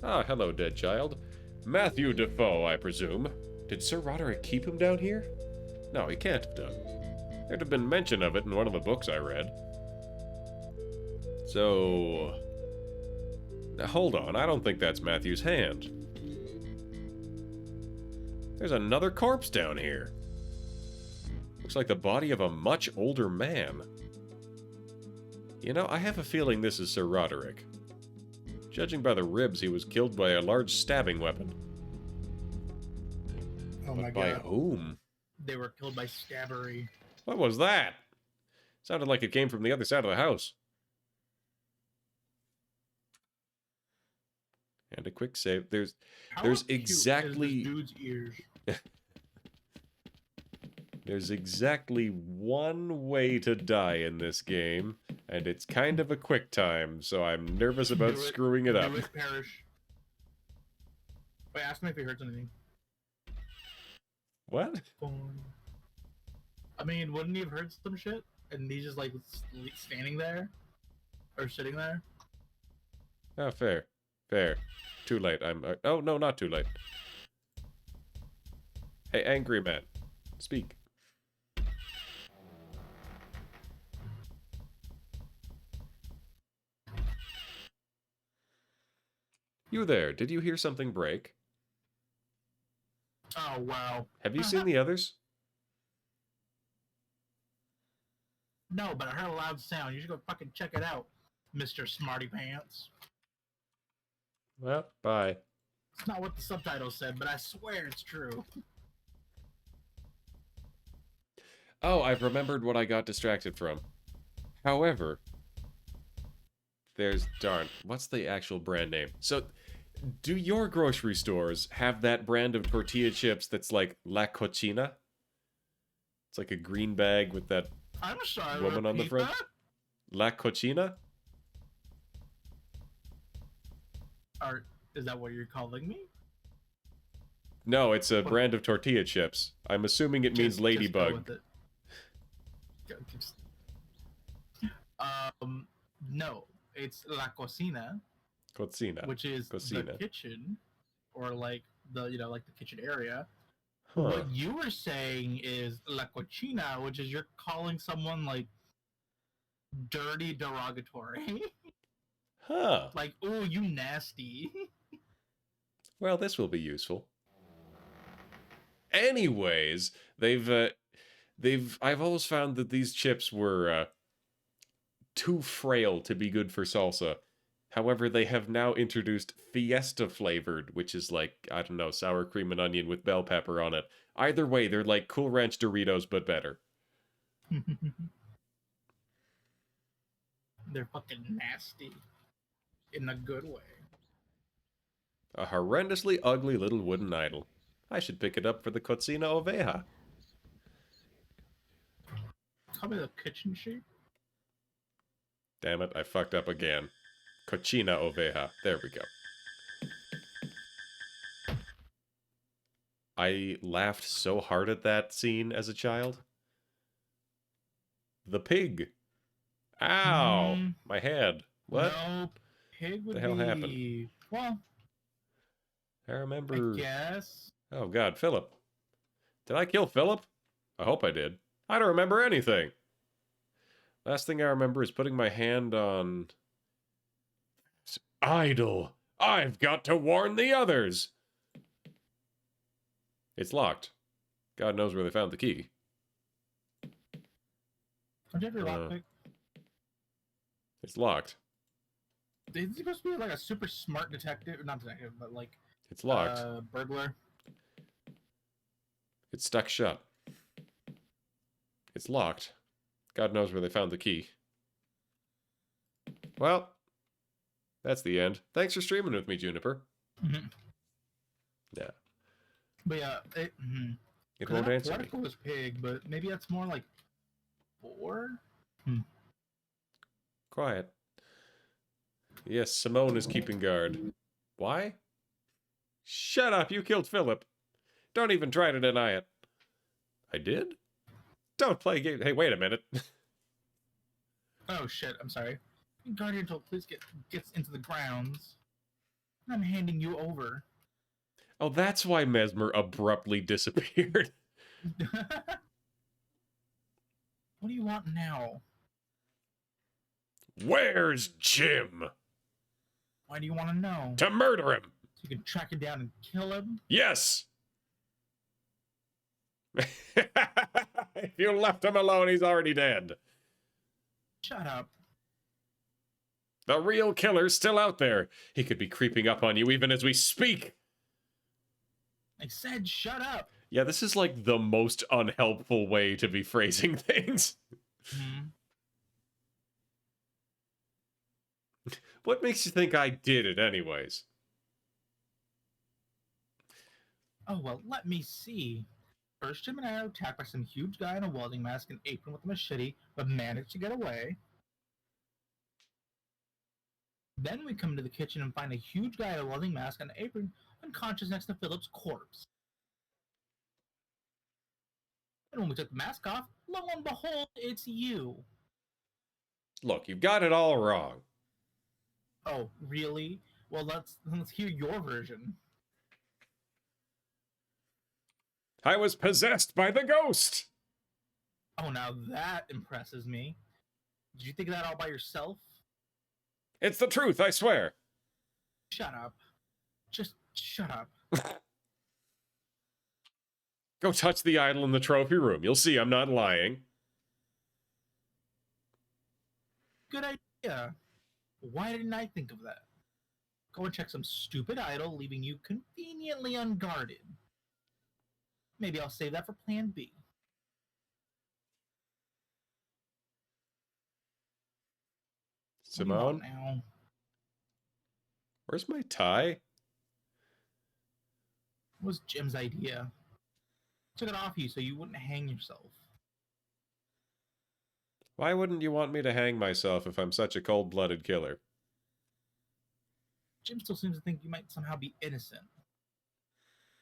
Ah, hello, dead child. Matthew Defoe, I presume. Did Sir Roderick keep him down here? No, he can't have done. There'd have been mention of it in one of the books I read. So... Now, hold on, I don't think that's Matthew's hand. There's another corpse down here. Looks like the body of a much older man. You know, I have a feeling this is Sir Roderick. Judging by the ribs, he was killed by a large stabbing weapon. Oh my But by god. whom? They were killed by stabbery. What was that? Sounded like it came from the other side of the house. And a quick save. There's How There's cute exactly- is this dude's ears. There's exactly one way to die in this game, and it's kind of a quick time, so I'm nervous about Do it. screwing it up. Do it, perish. Wait, ask me if he hurts anything. What? I mean, wouldn't he have heard some shit? And he's just like standing there? Or sitting there? Oh, fair. Fair. Too late. Oh, no, not too late. Hey, angry man. Speak. You there, did you hear something break? Oh, wow. Have you seen the others? No, but I heard a loud sound. You should go fucking check it out, Mr. Smarty Pants. Well, bye. It's not what the subtitle said, but I swear it's true. Oh, I've remembered what I got distracted from. However, darn, what's the actual brand name? So, do your grocery stores have that brand of tortilla chips that's like La Cochina? It's like a green bag with that I'm sorry. woman on the repeat front. that? La Cochina? Or is that what you're calling me? No, it's a brand of tortilla chips. I'm assuming it means Just go ladybug. with it. No, it's La Cocina, Cocina. which is Cocina. the kitchen, or like the like the kitchen area. Huh. What you were saying is La Cochina, which is you're calling someone like dirty, derogatory, Huh. like "oh, you nasty." Well, this will be useful. Anyways, I've always found that these chips were too frail to be good for salsa. However, they have now introduced Fiesta flavored, which is like, I don't know, sour cream and onion with bell pepper on it. Either way, they're like Cool Ranch Doritos, but better. They're fucking nasty in a good way. A horrendously ugly little wooden idol. I should pick it up for the Cocina Oveja. Call me the kitchen sheep. Damn it, I fucked up again. Cochina Oveja. There we go. I laughed so hard at that scene as a child. The pig. Ow! My head. What? No, pig would The hell be... happened? Well, I remember... I guess. Oh god, Philip. Did I kill Philip? I hope I did. I don't remember anything. Last thing I remember is putting my hand on... Idol! I've got to warn the others! It's locked. God knows where they found the key. Don't you have your lockpick? It's locked. Is he supposed to be like a super smart detective? Not detective, but like... It's locked. Burglar? It's stuck shut. It's locked. God knows where they found the key. Well, that's the end. Thanks for streaming with me, Juniper. Mm-hmm. Yeah. But yeah, It won't answer I me. thought it was pig, but maybe that's more like 4? Quiet. Yes, Simone is keeping guard. Why? Shut up, you killed Philip. Don't even try to deny it. I did? Don't play games. Hey, wait a minute. Oh shit, I'm sorry. Guardian told please gets into the grounds. I'm handing you over. Oh, that's why Mesmer abruptly disappeared. What do you want now? Where's Jim? Why do you want to know? To murder him. So you can track him down and kill him? Yes. If you left him alone, he's already dead. Shut up. The real killer's still out there. He could be creeping up on you even as we speak. I said shut up. Yeah, this is like the most unhelpful way to be phrasing things. What makes you think I did it anyways? Oh, well, let me see. First, Jim and I are attacked by some huge guy in a welding mask and apron with a machete, but managed to get away. Then we come to the kitchen and find a huge guy in a welding mask and an apron unconscious next to Philip's corpse. And when we took the mask off, lo and behold, it's you. Look, you've got it all wrong. Oh, really? Well, let's hear your version. I was possessed by the ghost! Oh, now that impresses me. Did you think of that all by yourself? It's the truth, I swear. Shut up. Just shut up. Go touch the idol in the trophy room. You'll see I'm not lying. Good idea. Why didn't I think of that? Go and check some stupid idol, leaving you conveniently unguarded. Maybe I'll save that for plan B. Simone? Now? Where's my tie? It was Jim's idea. Took it off you so you wouldn't hang yourself. Why wouldn't you want me to hang myself if I'm such a cold-blooded killer? Jim still seems to think you might somehow be innocent.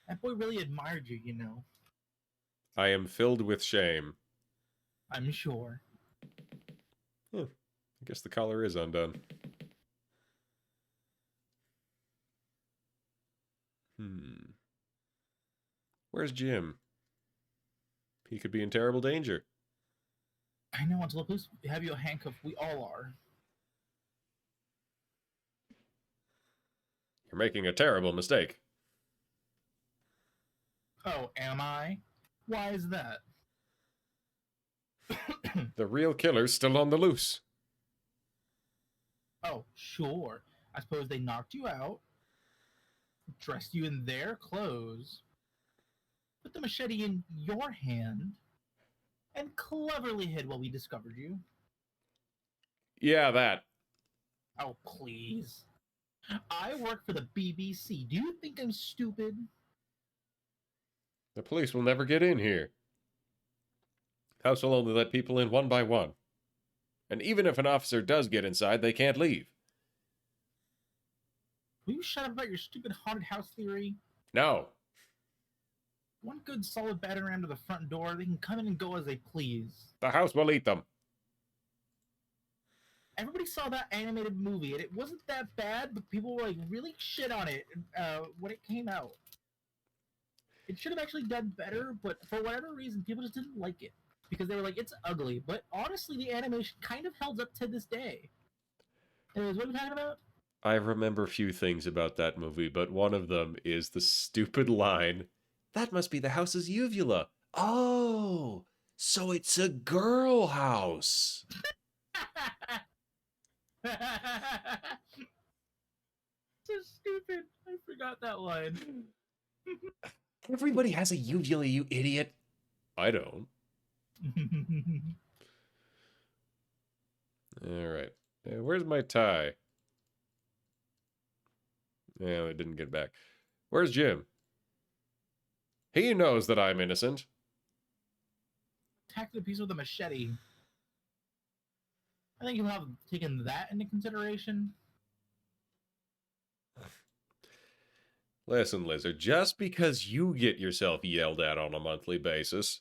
That boy really admired you, you know. I am filled with shame. I'm sure. I guess the collar is undone. Where's Jim? He could be in terrible danger. I know, until the police have you handcuffed, we all are. You're making a terrible mistake. Oh, am I? Why is that? The real killer's still on the loose. Oh, sure. I suppose they knocked you out, dressed you in their clothes, put the machete in your hand, and cleverly hid while we discovered you. Yeah, that. Oh, please. I work for the BBC. Do you think I'm stupid? The police will never get in here. House will only let people in one by one. And even if an officer does get inside, they can't leave. Will you shut up about your stupid haunted house theory? No. One good solid batter ram to the front door, they can come in and go as they please. The house will eat them. Everybody saw that animated movie, and it wasn't that bad, but people were like really shit on it when it came out. It should have actually done better, but for whatever reason, people just didn't like it because they were like, "It's ugly." But honestly, the animation kind of held up to this day. Anyways, what are we talking about? I remember few things about that movie, but one of them is the stupid line, "That must be the house's uvula." Oh, so it's a girl house. So stupid. I forgot that line. Everybody has a uvula, you idiot. I don't. All right. Where's my tie? Yeah, I didn't get back. Where's Jim? He knows that I'm innocent. Attacked the piece with a machete. I think you'll have taken that into consideration. Listen, Lizard, just because you get yourself yelled at on a monthly basis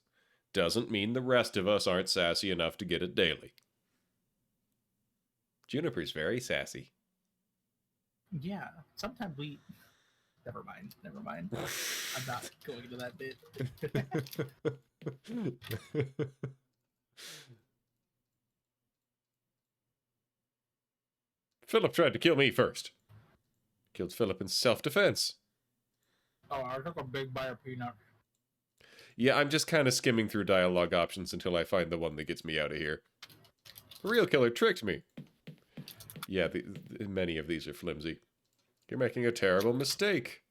doesn't mean the rest of us aren't sassy enough to get it daily. Juniper's very sassy. Yeah, sometimes we... Never mind. I'm not going into that bit. Philip tried to kill me first. Killed Philip in self-defense. Oh, I took a big bite of peanut. Yeah, I'm just kind of skimming through dialogue options until I find the one that gets me out of here. The real killer tricked me. Yeah, many of these are flimsy. You're making a terrible mistake.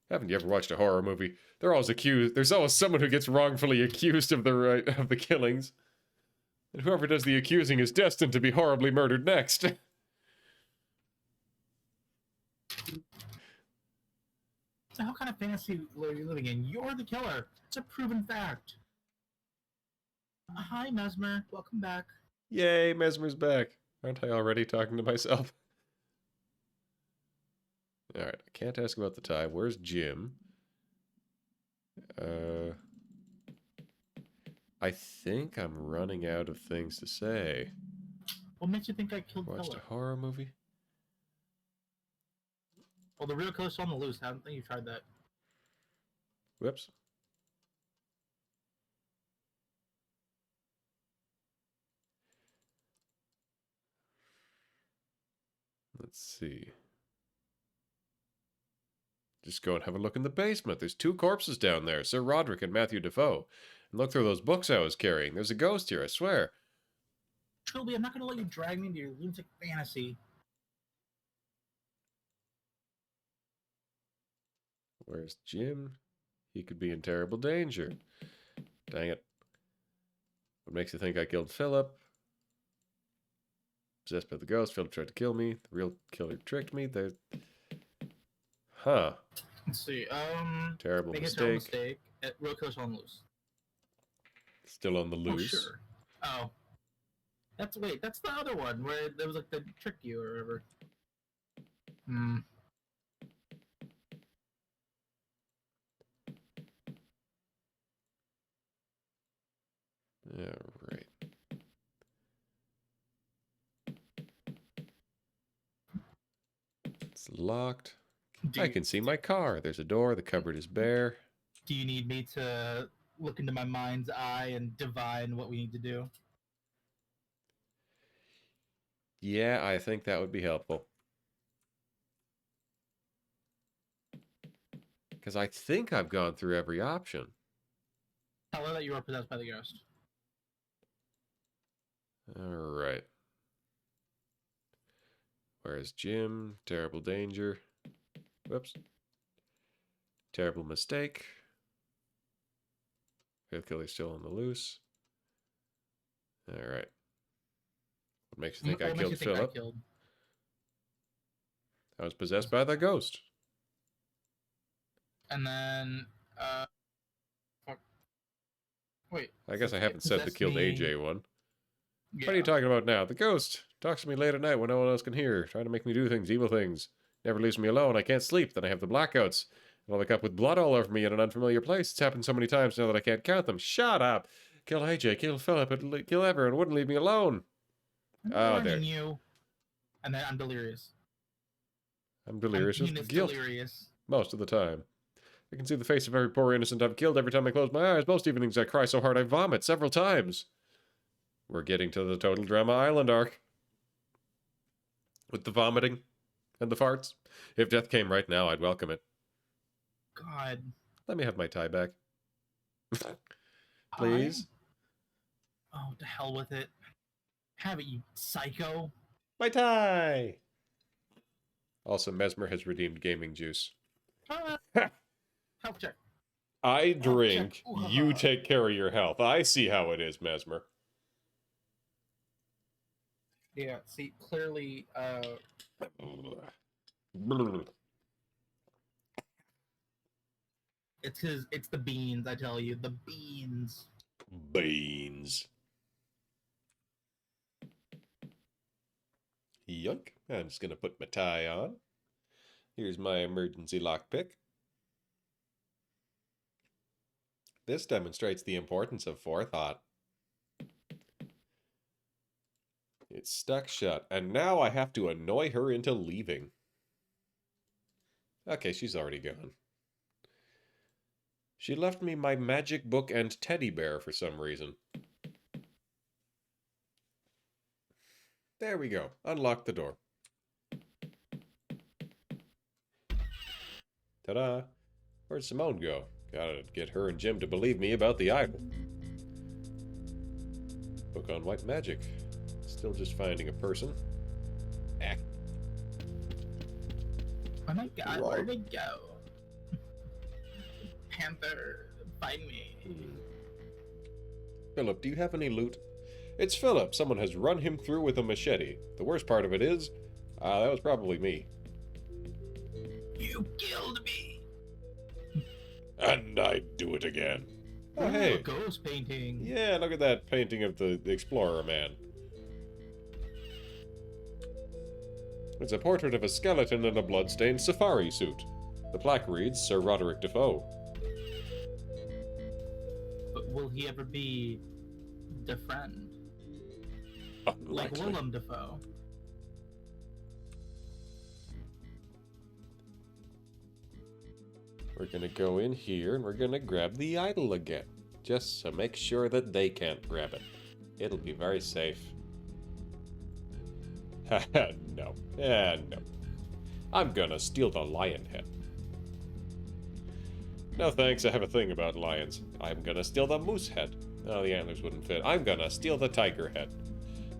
Haven't you ever watched a horror movie? They're always accused. There's always someone who gets wrongfully accused of the killings. And whoever does the accusing is destined to be horribly murdered next. So what kind of fantasy are you living in? You're the killer. It's a proven fact. Hi, Mesmer. Welcome back. Yay, Mesmer's back. Aren't I already talking to myself? Alright, I can't ask about the tie. Where's Jim? I think I'm running out of things to say. What makes you think I killed Watched Philip? a horror movie? Well, the real killer's on the loose. I don't think you tried that. Whoops. Let's see. Just go and have a look in the basement. There's 2 corpses down there, Sir Roderick and Matthew Defoe. And look through those books I was carrying. There's a ghost here, I swear. Trilby, I'm not gonna let you drag me into your lunatic fantasy. Where's Jim? He could be in terrible danger. Dang it. What makes you think I killed Philip? Possessed by the ghost. Philip tried to kill me. The real killer tricked me. There's... Huh. Let's see. Terrible Make mistake. a terrible mistake. Real killer's on the loose. Still on the Oh, loose. sure. Oh. That's the other one where there was like the trick you or whatever. Hmm. Yeah, right. It's locked. I can see my car. There's a door. The cupboard is bare. Do you need me to look into my mind's eye and divine what we need to do? Yeah, I think that would be helpful. Because I think I've gone through every option. Tell her that you are possessed by the ghost. Alright. Where's Jim? Terrible danger. Whoops. Terrible mistake. Fifth killer's still on the loose. Alright. What makes you think I killed Philip? I was possessed by the ghost. And then, fuck. Wait. I guess I haven't said the possessed killed me. AJ one. Yeah. What are you talking about now? The ghost talks to me late at night when no one else can hear, trying to make me do things, evil things. Never leaves me alone. I can't sleep. Then I have the blackouts. And I'll wake up with blood all over me in an unfamiliar place. It's happened so many times now that I can't count them. Shut up! Kill AJ, kill Philip, kill everyone. Wouldn't leave me alone. I'm Oh, warning there. you. And then I'm delirious. I'm delirious I'm with penis guilt delirious. most of the time. I can see the face of every poor innocent I've killed every time I close my eyes. Most evenings I cry so hard I vomit several times. We're getting to the Total Drama Island arc. With the vomiting and the farts. If death came right now, I'd welcome it. God. Let me have my tie back. Please. Oh, to hell with it. Have it, you psycho. My tie! Also, Mesmer has redeemed gaming juice. Health check. I drink, check. you take care of your health. I see how it is, Mesmer. Yeah, see, clearly, it's the beans, I tell you. The beans. Beans. Yoink. I'm just gonna put my tie on. Here's my emergency lockpick. This demonstrates the importance of forethought. It's stuck shut, and now I have to annoy her into leaving. Okay, she's already gone. She left me my magic book and teddy bear for some reason. There we go. Unlock the door. Ta-da! Where'd Simone go? Gotta get her and Jim to believe me about the idol. Book on white magic. Still just finding a person. Ah. Oh my god, Right. where'd it go? Panther, find me. Philip, do you have any loot? It's Philip. Someone has run him through with a machete. The worst part of it is, that was probably me. You killed me! And I'd do it again. Oh, Ooh, hey. a ghost painting. Yeah, look at that painting of the Explorer Man. It's a portrait of a skeleton in a blood-stained safari suit. The plaque reads, Sir Roderick Defoe. But will he ever be the friend? Like Unlikely. Willem Dafoe. We're gonna go in here and we're gonna grab the idol again. Just to make sure that they can't grab it. It'll be very safe. Haha, no. No. I'm gonna steal the lion head. No thanks, I have a thing about lions. I'm gonna steal the moose head. Oh, the antlers wouldn't fit. I'm gonna steal the tiger head.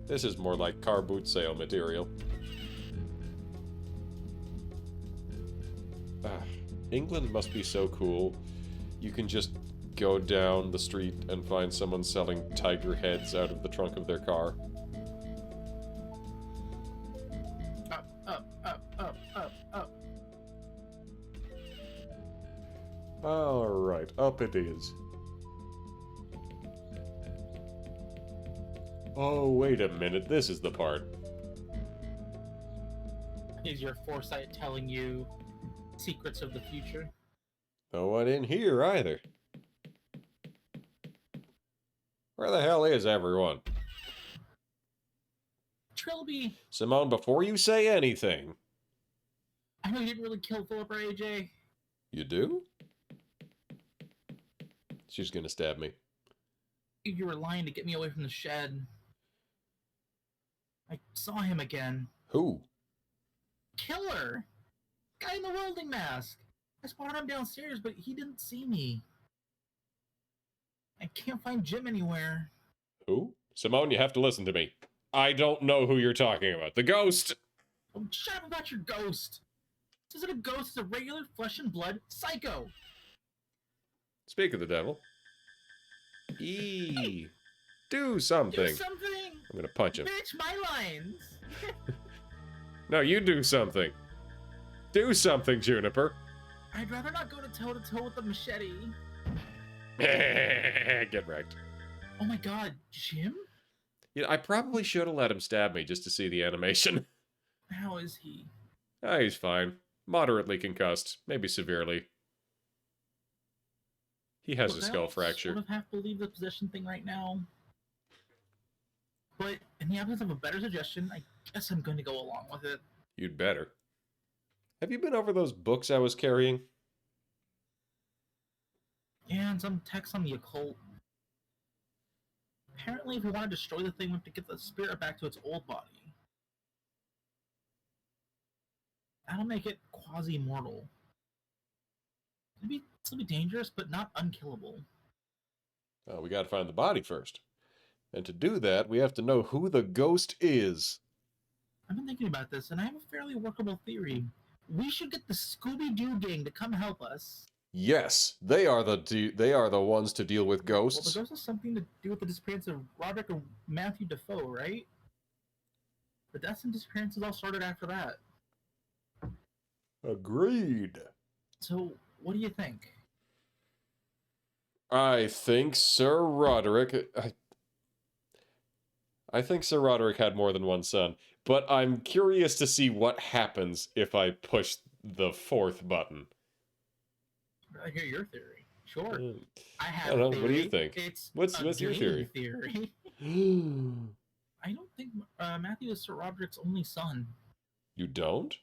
This is more like car boot sale material. England must be so cool. You can just go down the street and find someone selling tiger heads out of the trunk of their car. Up, up, up, up, up, up. Alright, up it is. Oh, wait a minute, this is the part. Is your foresight telling you secrets of the future? No one in here either. Where the hell is everyone? Trilby, Simone, before you say anything... I know you didn't really kill Philip or AJ. You do? She's gonna stab me. You were lying to get me away from the shed. I saw him again. Who? Killer! Guy in the welding mask! I spotted him downstairs, but he didn't see me. I can't find Jim anywhere. Who? Simone, you have to listen to me. I don't know who you're talking about. The ghost! Oh, shut up about your ghost! This isn't a ghost, it's a regular flesh and blood psycho! Speak of the devil. Eee. Do something. Do something! I'm gonna punch him. Bitch, my lines! No, you do something. Do something, Juniper. I'd rather not go to toe with the machete. Get wrecked. Oh my god, Jim? Yeah, I probably should have let him stab me just to see the animation. How is he? Ah, he's fine. Moderately concussed. Maybe severely. He has a skull fracture. I sort of half believe the possession thing right now. But in the absence of a better suggestion, I guess I'm going to go along with it. You'd better. Have you been over those books I was carrying? Yeah, and some text on the occult. Apparently, if we want to destroy the thing, we have to get the spirit back to its old body. That'll make it quasi-mortal. It'll be dangerous, but not unkillable. Oh, we gotta find the body first. And to do that, we have to know who the ghost is. I've been thinking about this, and I have a fairly workable theory. We should get the Scooby-Doo gang to come help us. Yes, they are the ones to deal with ghosts. Well, the ghost has something to do with the disappearance of Roderick and Matthew Defoe, right? The deaths and disappearances all started after that. Agreed. So, what do you think? I think Sir Roderick... I think Sir Roderick had more than one son, but I'm curious to see what happens if I push the fourth button. I hear your theory. Sure. I I have don't know. a theory. What do you think? It's What's a your gaming theory? I don't think Matthew is Sir Roderick's only son. You don't?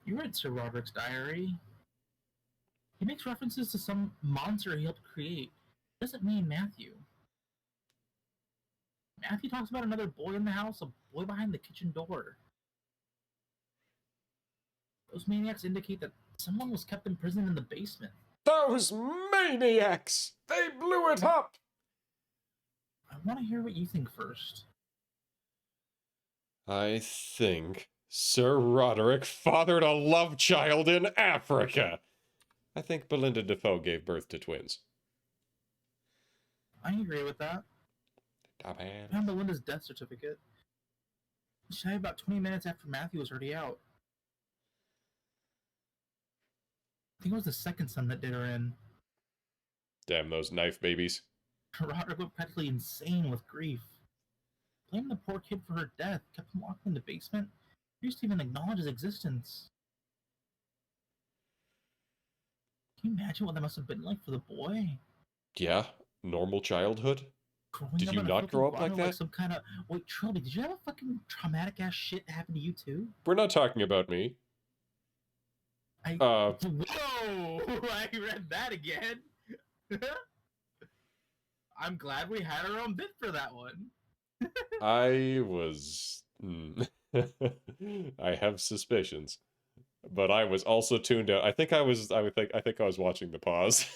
You read Sir Roderick's diary. He makes references to some monster he helped create. Doesn't mean Matthew. Matthew talks about another boy in the house, a boy behind the kitchen door. Those maniacs indicate that someone was kept imprisoned in the basement. Those maniacs! They blew it up! I want to hear what you think first. I think Sir Roderick fathered a love child in Africa. I think Belinda Defoe gave birth to twins. I agree with that. I found Belinda's death certificate. She died about 20 minutes after Matthew was already out. I think it was the second son that did her in. Damn those knife babies. Roderick went practically insane with grief. Blamed the poor kid for her death, kept him locked in the basement, refused to even acknowledge his existence. Can you imagine what that must have been like for the boy? Yeah, normal childhood? Did you not grow up like that? Some kind of... Wait, Trilby, did you have a fucking traumatic ass shit happen to you too? We're not talking about me. Whoa! I read that again. I'm glad we had our own bit for that one. I was... I have suspicions. But I was also tuned out. I think I was watching the pause.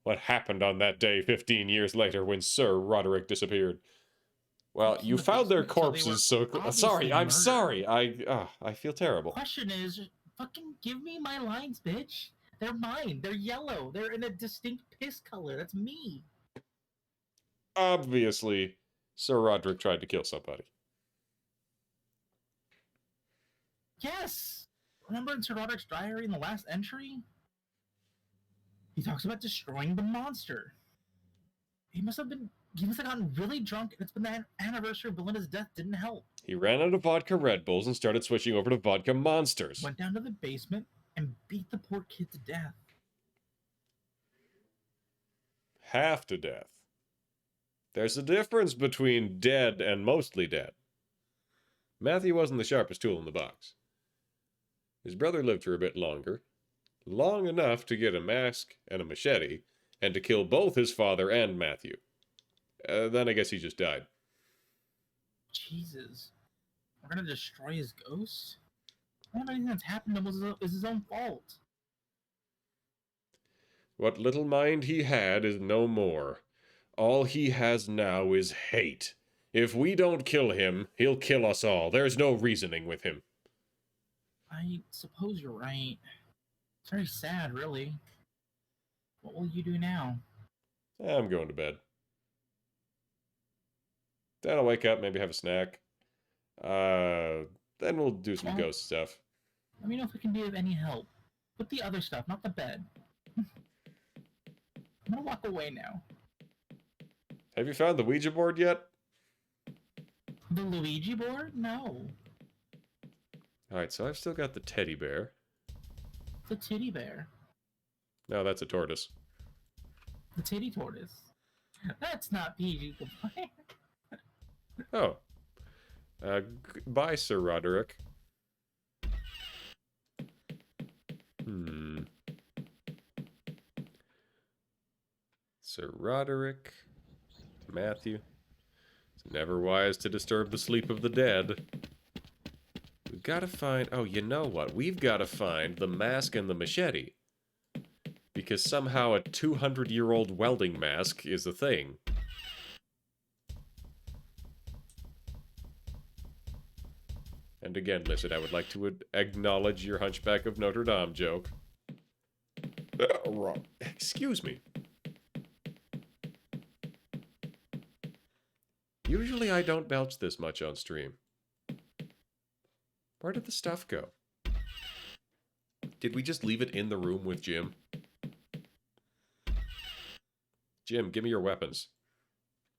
What happened on that day 15 years later when Sir Roderick disappeared? Well, It's in you the found their basement, so they were corpses, so obviously sorry. I'm murdered. sorry. I feel terrible. Question is, fucking give me my lines, bitch. They're mine. They're yellow. They're in a distinct piss color. That's me. Obviously, Sir Roderick tried to kill somebody. Yes. Remember in Sir Roderick's diary in the last entry? He talks about destroying the monster. He must have gotten really drunk, and it's been the anniversary of Belinda's death. Didn't help. He ran out of vodka Red Bulls and started switching over to vodka Monsters. Went down to the basement and beat the poor kid to death. Half to death. There's a difference between dead and mostly dead. Matthew wasn't the sharpest tool in the box. His brother lived for a bit longer. Long enough to get a mask and a machete, and to kill both his father and Matthew. Then I guess he just died. Jesus. We're gonna destroy his ghost? Everything that's happened to him is his own fault. What little mind he had is no more. All he has now is hate. If we don't kill him, he'll kill us all. There's no reasoning with him. I suppose you're right. It's very sad, really. What will you do now? I'm going to bed. Then I'll wake up, maybe have a snack. Then we'll do some ghost stuff. Let me know if it can be of any help. With the other stuff, not the bed. I'm gonna walk away now. Have you found the Ouija board yet? The Luigi board? No. Alright, so I've still got the teddy bear. The titty bear. No, that's a tortoise. The titty tortoise. That's not PG compliant. Oh. Bye, Sir Roderick. Sir Roderick. Matthew. It's never wise to disturb the sleep of the dead. We've got to find... Oh, you know what? We've got to find the mask and the machete. Because somehow a 200-year-old welding mask is a thing. And again, listen, I would like to acknowledge your Hunchback of Notre Dame joke. Wrong. Excuse me. Usually I don't belch this much on stream. Where did the stuff go? Did we just leave it in the room with Jim? Jim, give me your weapons.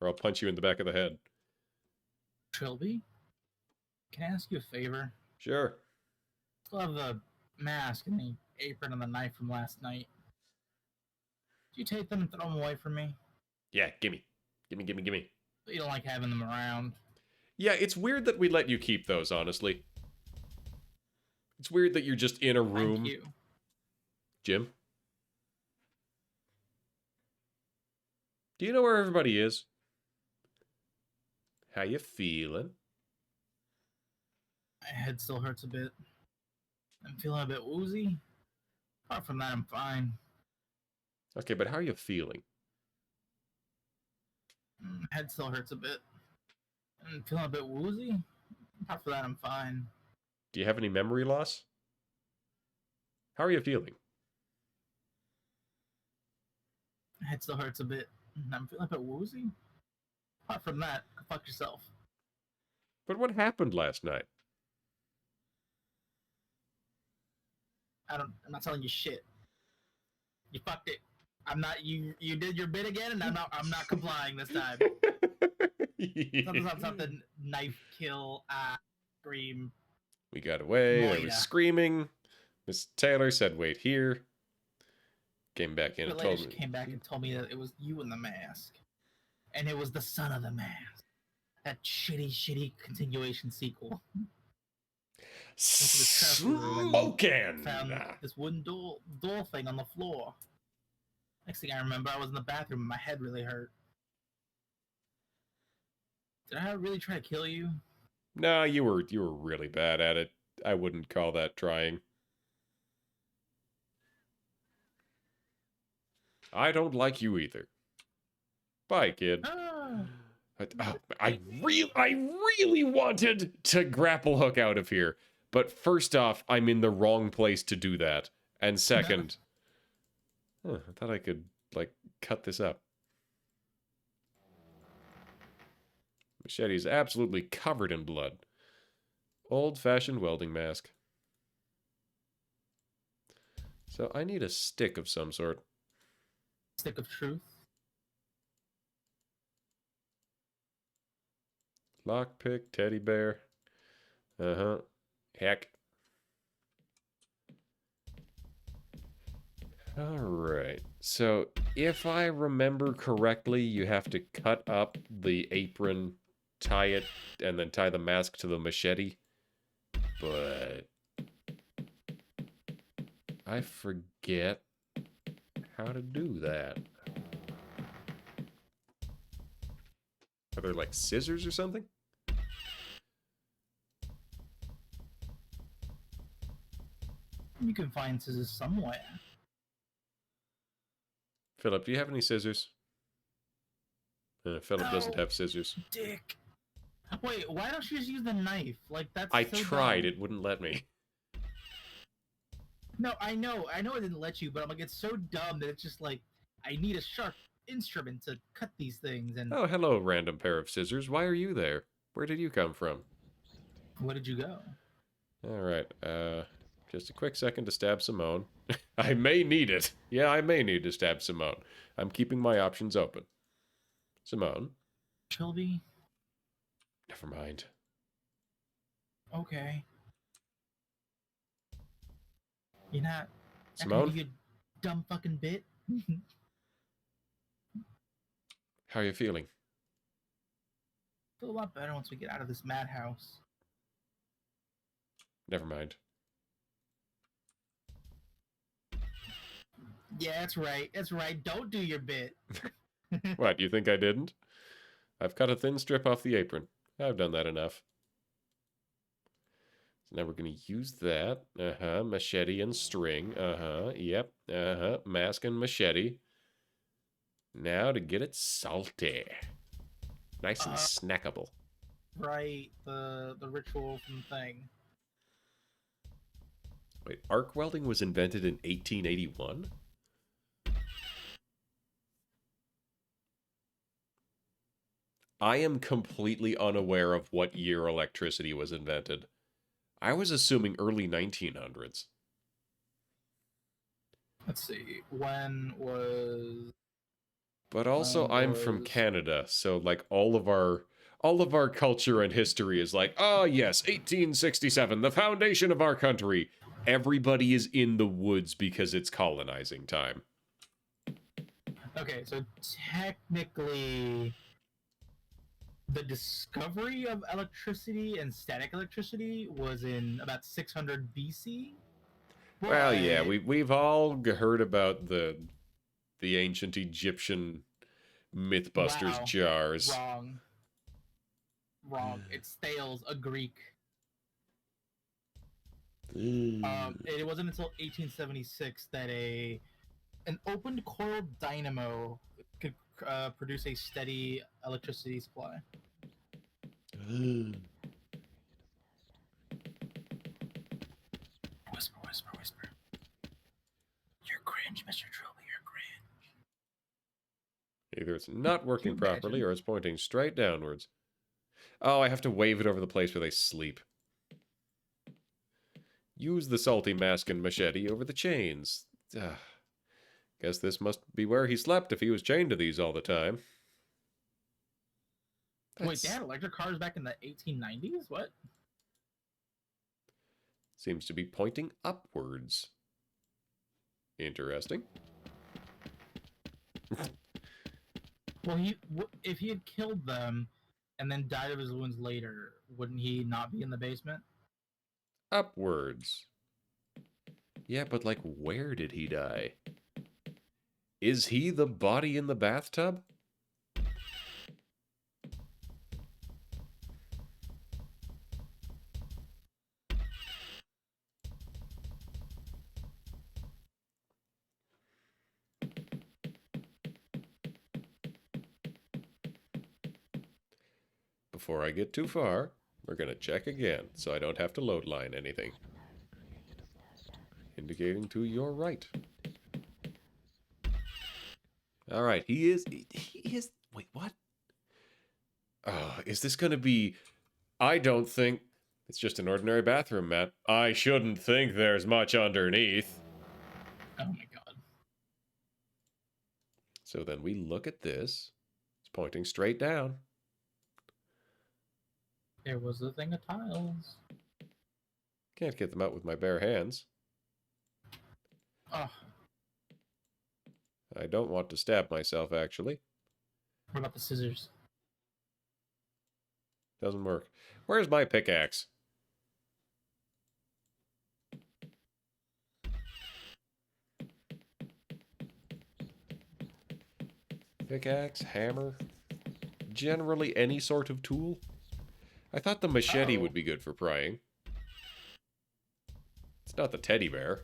Or I'll punch you in the back of the head. Trilby? Can I ask you a favor? Sure. Still have the mask and the apron and the knife from last night. Do you take them and throw them away from me? Yeah, gimme. Gimme. You don't like having them around. Yeah, it's weird that we let you keep those, honestly. It's weird that you're just in a room. Thank you. Jim? Do you know where everybody is? How you feeling? My head still hurts a bit. I'm feeling a bit woozy. Apart from that, I'm fine. Okay, but how are you feeling? My head still hurts a bit. I'm feeling a bit woozy. Apart from that, I'm fine. Do you have any memory loss? How are you feeling? My head still hurts a bit. I'm feeling a bit woozy. Apart from that, go fuck yourself. But what happened last night? I'm not telling you shit. You fucked it. I'm not. You did your bit again, and I'm not complying this time. Something. Knife kill. Scream. We got away. There Moira. was screaming. Miss Taylor said, "Wait here." Came back in and Later, told she me. came back and told me that it was you in the mask, and it was the son of the mask. That shitty continuation sequel. Smoking. Found this wooden door thing on the floor. Next thing I remember, I was in the bathroom and my head really hurt. Did I really try to kill you? No, you were really bad at it. I wouldn't call that trying. I don't like you either. Bye, kid. Ah, I really wanted to grapple hook out of here. But first off, I'm in the wrong place to do that. And second, I thought I could, like, cut this up. Machete is absolutely covered in blood. Old-fashioned welding mask. So I need a stick of some sort. Stick of truth. Lockpick, teddy bear. Uh-huh. Heck. Alright. So, if I remember correctly, you have to cut up the apron, tie it, and then tie the mask to the machete. But I forget how to do that. Are there, like, scissors or something? You can find scissors somewhere. Philip, do you have any scissors? Philip doesn't have scissors. Dick. Wait, why don't you just use the knife? Like, that's I so tried, dumb. it wouldn't let me. No, I know it didn't let you, but I'm like, it's so dumb that it's just like, I need a sharp instrument to cut these things, and... Oh, hello, random pair of scissors. Why are you there? Where did you come from? Where did you go? Alright, just a quick second to stab Simone. I may need it. Yeah, I may need to stab Simone. I'm keeping my options open. Simone? Shelby? Never mind. Okay. You're not... Simone? You dumb fucking bit? How are you feeling? Feel a lot better once we get out of this madhouse. Never mind. Yeah, that's right. That's right. Don't do your bit. What, you think I didn't? I've cut a thin strip off the apron. I've done that enough. So now we're going to use that. Machete and string. Yep. Mask and machete. Now to get it salty. Nice and snackable. Right. The ritual from the thing. Wait, arc welding was invented in 1881? I am completely unaware of what year electricity was invented. I was assuming early 1900s. Let's see. When was... But also, I'm from Canada, so like all of our culture and history is like, oh yes, 1867, the foundation of our country. Everybody is in the woods because it's colonizing time. Okay, so technically, the discovery of electricity and static electricity was in about 600 BC. Well, yeah, we've all heard about the ancient Egyptian Mythbusters Wow. jars. Wrong. It's Thales, a Greek. It wasn't until 1876 that an open coil dynamo could produce a steady electricity supply. Whisper. You're cringe, Mr. Trilby. You're cringe. Either it's not working properly or it's pointing straight downwards. Oh, I have to wave it over the place where they sleep. Use the salty mask and machete over the chains. Guess this must be where he slept if he was chained to these all the time. Wait, they had electric cars back in the 1890s? What? Seems to be pointing upwards. Interesting. Well, if he had killed them and then died of his wounds later, wouldn't he not be in the basement? Upwards. Yeah, but like, where did he die? Is he the body in the bathtub? before I get too far, we're going to check again, so I don't have to load line anything. Indicating to your right. Alright, he is... Wait, what? Is this going to be... I don't think... It's just an ordinary bathroom, Matt. I shouldn't think there's much underneath. Oh my god. So then we look at this. It's pointing straight down. There was a thing of tiles. Can't get them out with my bare hands. Oh, I don't want to stab myself, actually. what about the scissors? Doesn't work. Where's my pickaxe? Pickaxe, hammer, generally any sort of tool. I thought the machete would be good for prying. It's not the teddy bear.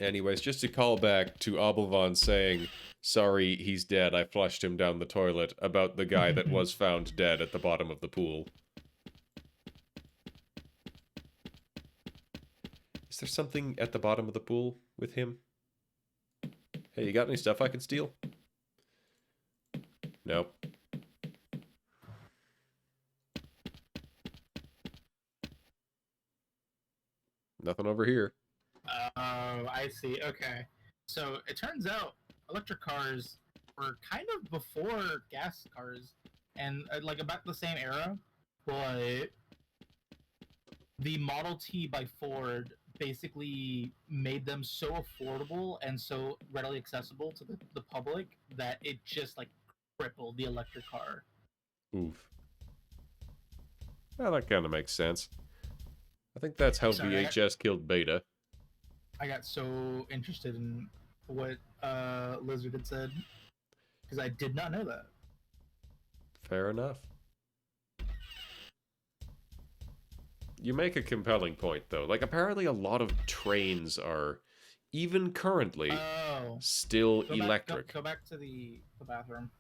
Anyways, just to call back to Oblivion saying, sorry, he's dead, I flushed him down the toilet, about the guy that was found dead at the bottom of the pool. Is there something at the bottom of the pool with him? Hey, you got any stuff I can steal? Nope. Nothing over here. Oh, I see. Okay. So it turns out electric cars were kind of before gas cars and like about the same era, but the Model T by Ford basically made them so affordable and so readily accessible to the public that it just like crippled the electric car. Oof. Well, that kind of makes sense. I think that's how Sorry, VHS killed Beta. I got so interested in what Lizard had said because I did not know that. Fair enough. You make a compelling point, though. Like, apparently a lot of trains are, even currently, still electric. Go back to the bathroom.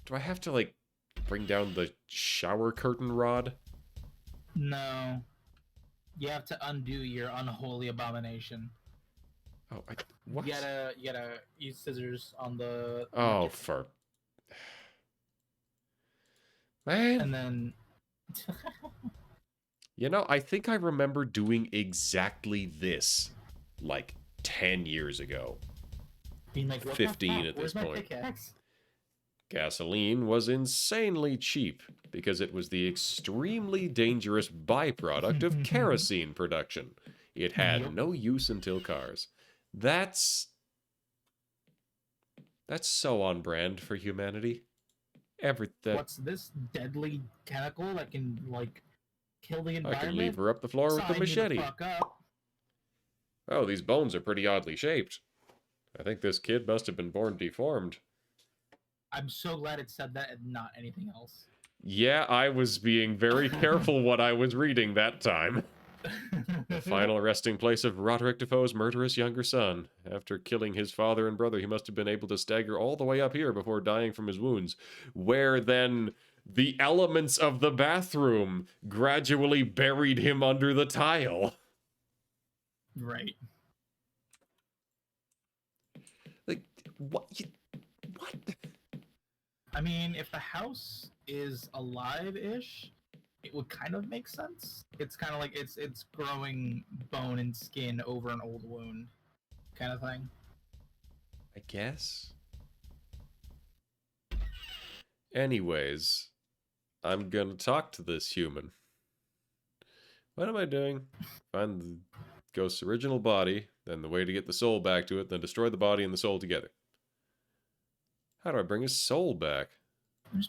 Do I have to, like, bring down the shower curtain rod? No. You have to undo your unholy abomination. Oh, what? You gotta use scissors on the... Oh, for... Man. And then... You know, I think I remember doing exactly this, like, 10 years ago. Being like, 15 at this point. Gasoline was insanely cheap, because it was the extremely dangerous byproduct of kerosene production. It had no use until cars. That's so on brand for humanity. Everything. What's this deadly chemical that can, like... kill the environment? I can lever up the floor with the machete. Oh, these bones are pretty oddly shaped. I think this kid must have been born deformed. I'm so glad it said that and not anything else. Yeah, I was being very careful what I was reading that time. The final resting place of Roderick Defoe's murderous younger son. After killing his father and brother, he must have been able to stagger all the way up here before dying from his wounds. Where then... the elements of the bathroom gradually buried him under the tile. Right. Like, what? What? I mean, if the house is alive-ish, it would kind of make sense. It's kind of like it's growing bone and skin over an old wound, kind of thing. I guess. Anyways, I'm gonna talk to this human. What am I doing? Find the ghost's original body, then the way to get the soul back to it, then destroy the body and the soul together. How do I bring his soul back?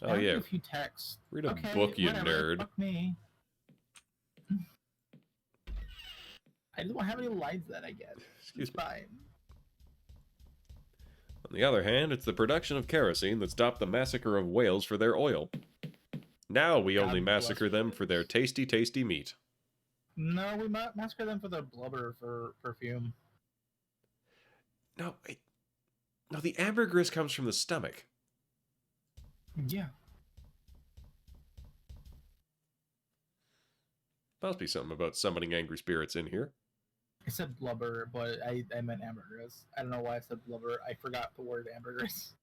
Oh yeah. A few texts. Read a book, you nerd. Fuck me. I don't have any lines that I get. Excuse me. Fine. On the other hand, it's the production of kerosene that stopped the massacre of whales for their oil. Now we only massacre them for their tasty, tasty meat. No, we massacre them for the blubber for perfume. No, no, the ambergris comes from the stomach. Yeah. Must be something about summoning angry spirits in here. I said blubber, but I meant ambergris. I don't know why I said blubber. I forgot the word ambergris.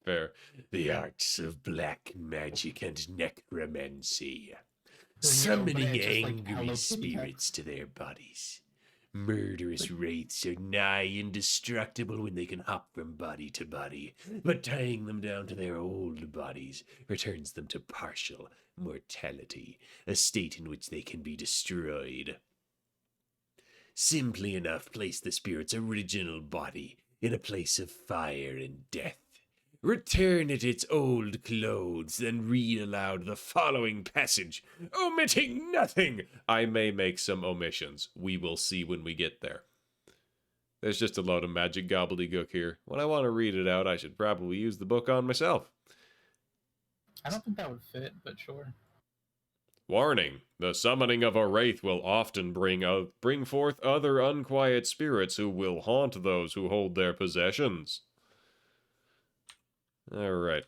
Fair. The arts of black magic and necromancy. But Summoning it's just like angry Hello Kitty spirits to their bodies. Murderous wraiths are nigh indestructible when they can hop from body to body, but tying them down to their old bodies returns them to partial mortality, a state in which they can be destroyed. Simply enough, place the spirit's original body in a place of fire and death. Return it its old clothes, then read aloud the following passage, omitting nothing. I may make some omissions. We will see when we get there. There's just a load of magic gobbledygook here. When I want to read it out, I should probably use the book on myself. I don't think that would fit, but sure. Warning, the summoning of a wraith will often bring forth other unquiet spirits who will haunt those who hold their possessions. Alright.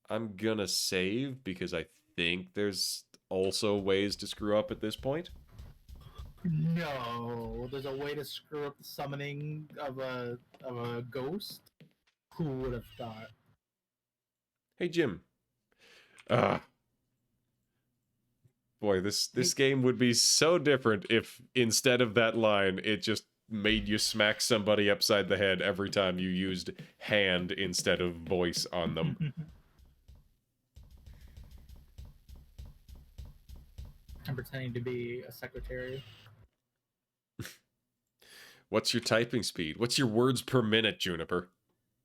I'm gonna save because I think there's also ways to screw up at this point. No, there's a way to screw up the summoning of a ghost. Who would have thought? Hey, Jim. Boy, this game would be so different if instead of that line, it just made you smack somebody upside the head every time you used hand instead of voice on them. I'm pretending to be a secretary. What's your typing speed? What's your words per minute, Juniper?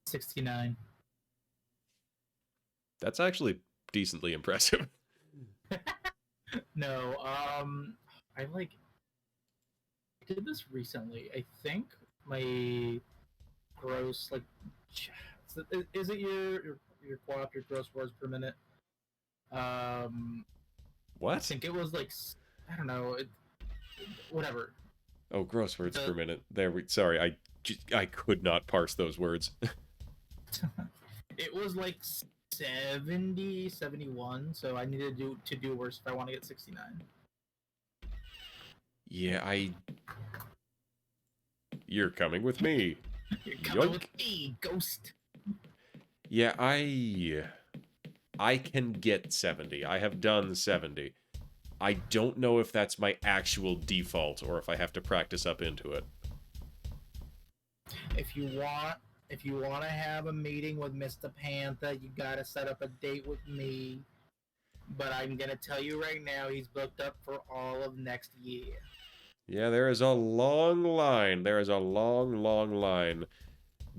69. That's actually decently impressive. No, I did this recently. I think my gross, like, is it your co-op, your gross words per minute? I What? think it was like, I don't know, whatever. Oh, gross words per minute. Sorry, I could not parse those words. It was like 70, 71, so I needed to do worse if I want to get 69. Yeah, You're coming with me. You're coming Yoink. with me, ghost. Yeah, I can get 70. I have done 70. I don't know if that's my actual default or if I have to practice up into it. If you want to have a meeting with Mr. Panther, you gotta set up a date with me. But I'm gonna tell you right now, he's booked up for all of next year. Yeah, there is a long line. There is a long, long line.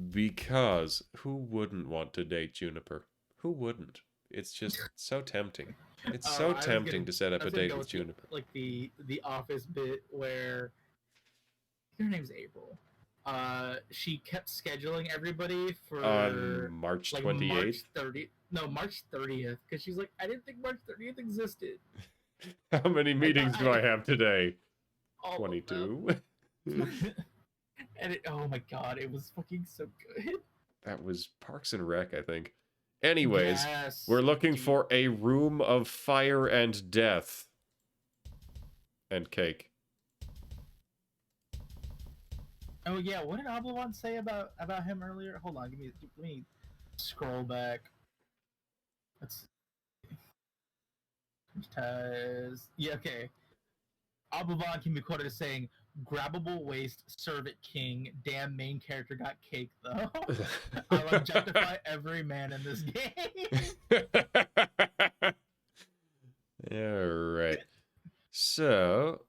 Because who wouldn't want to date Juniper? Who wouldn't? It's just so tempting. It's so tempting to set up a date with Juniper. Like the Office bit where her name's April. She kept scheduling everybody for On March 28th? March 30th. No, March 30th, because she's like, I didn't think March 30th existed. How many meetings do I have today? All 22. And oh my god, it was fucking so good. That was Parks and Rec, I think. Anyways, Yes, we're looking dude. for a room of fire and death. And cake. Oh yeah, what did Oblivion say about him earlier? Hold on, let me scroll back. Let's yeah, okay. Oblivion can be quoted as saying, "Grabbable waste, serve it king. Damn main character got cake though." I'll objectify every man in this game. Alright. So,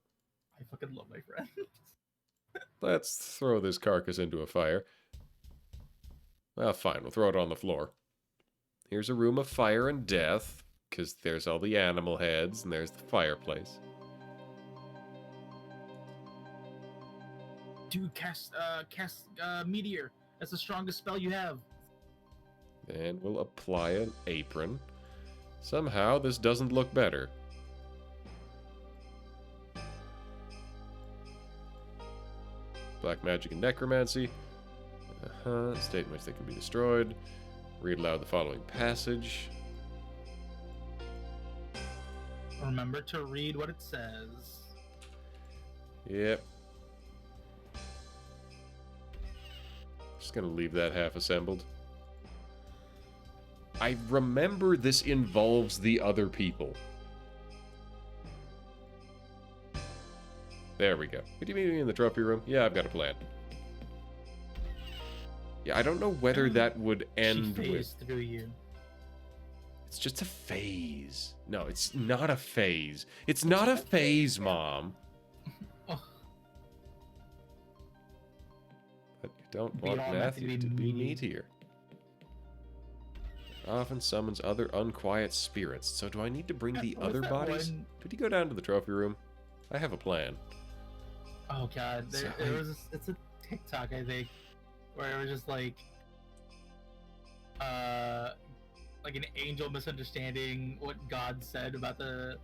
I fucking love my friend. let's throw this carcass into a fire. Well, fine, we'll throw it on the floor. Here's a room of fire and death, because there's all the animal heads, and there's the fireplace. Dude, cast meteor. That's the strongest spell you have. And we'll apply an apron. Somehow, this doesn't look better. black magic and necromancy. State in which they can be destroyed. Read aloud the following passage. Remember to read what it says. Yep. Just gonna leave that half assembled. I remember this involves the other people. There we go. Could you meet me in the trophy room? Yeah, I've got a plan. Yeah, I don't know whether that would end She with... phased through you. It's just a phase. No, it's not a phase. It's not a phase, Mom. Oh. But you don't We want all have to Matthew be to be meaty. meatier. Often summons other unquiet spirits. So do I need to bring the What was other that bodies? one- Could you go down to the trophy room? I have a plan. Oh god, So there was it's a TikTok I think where it was just like an angel misunderstanding what God said about the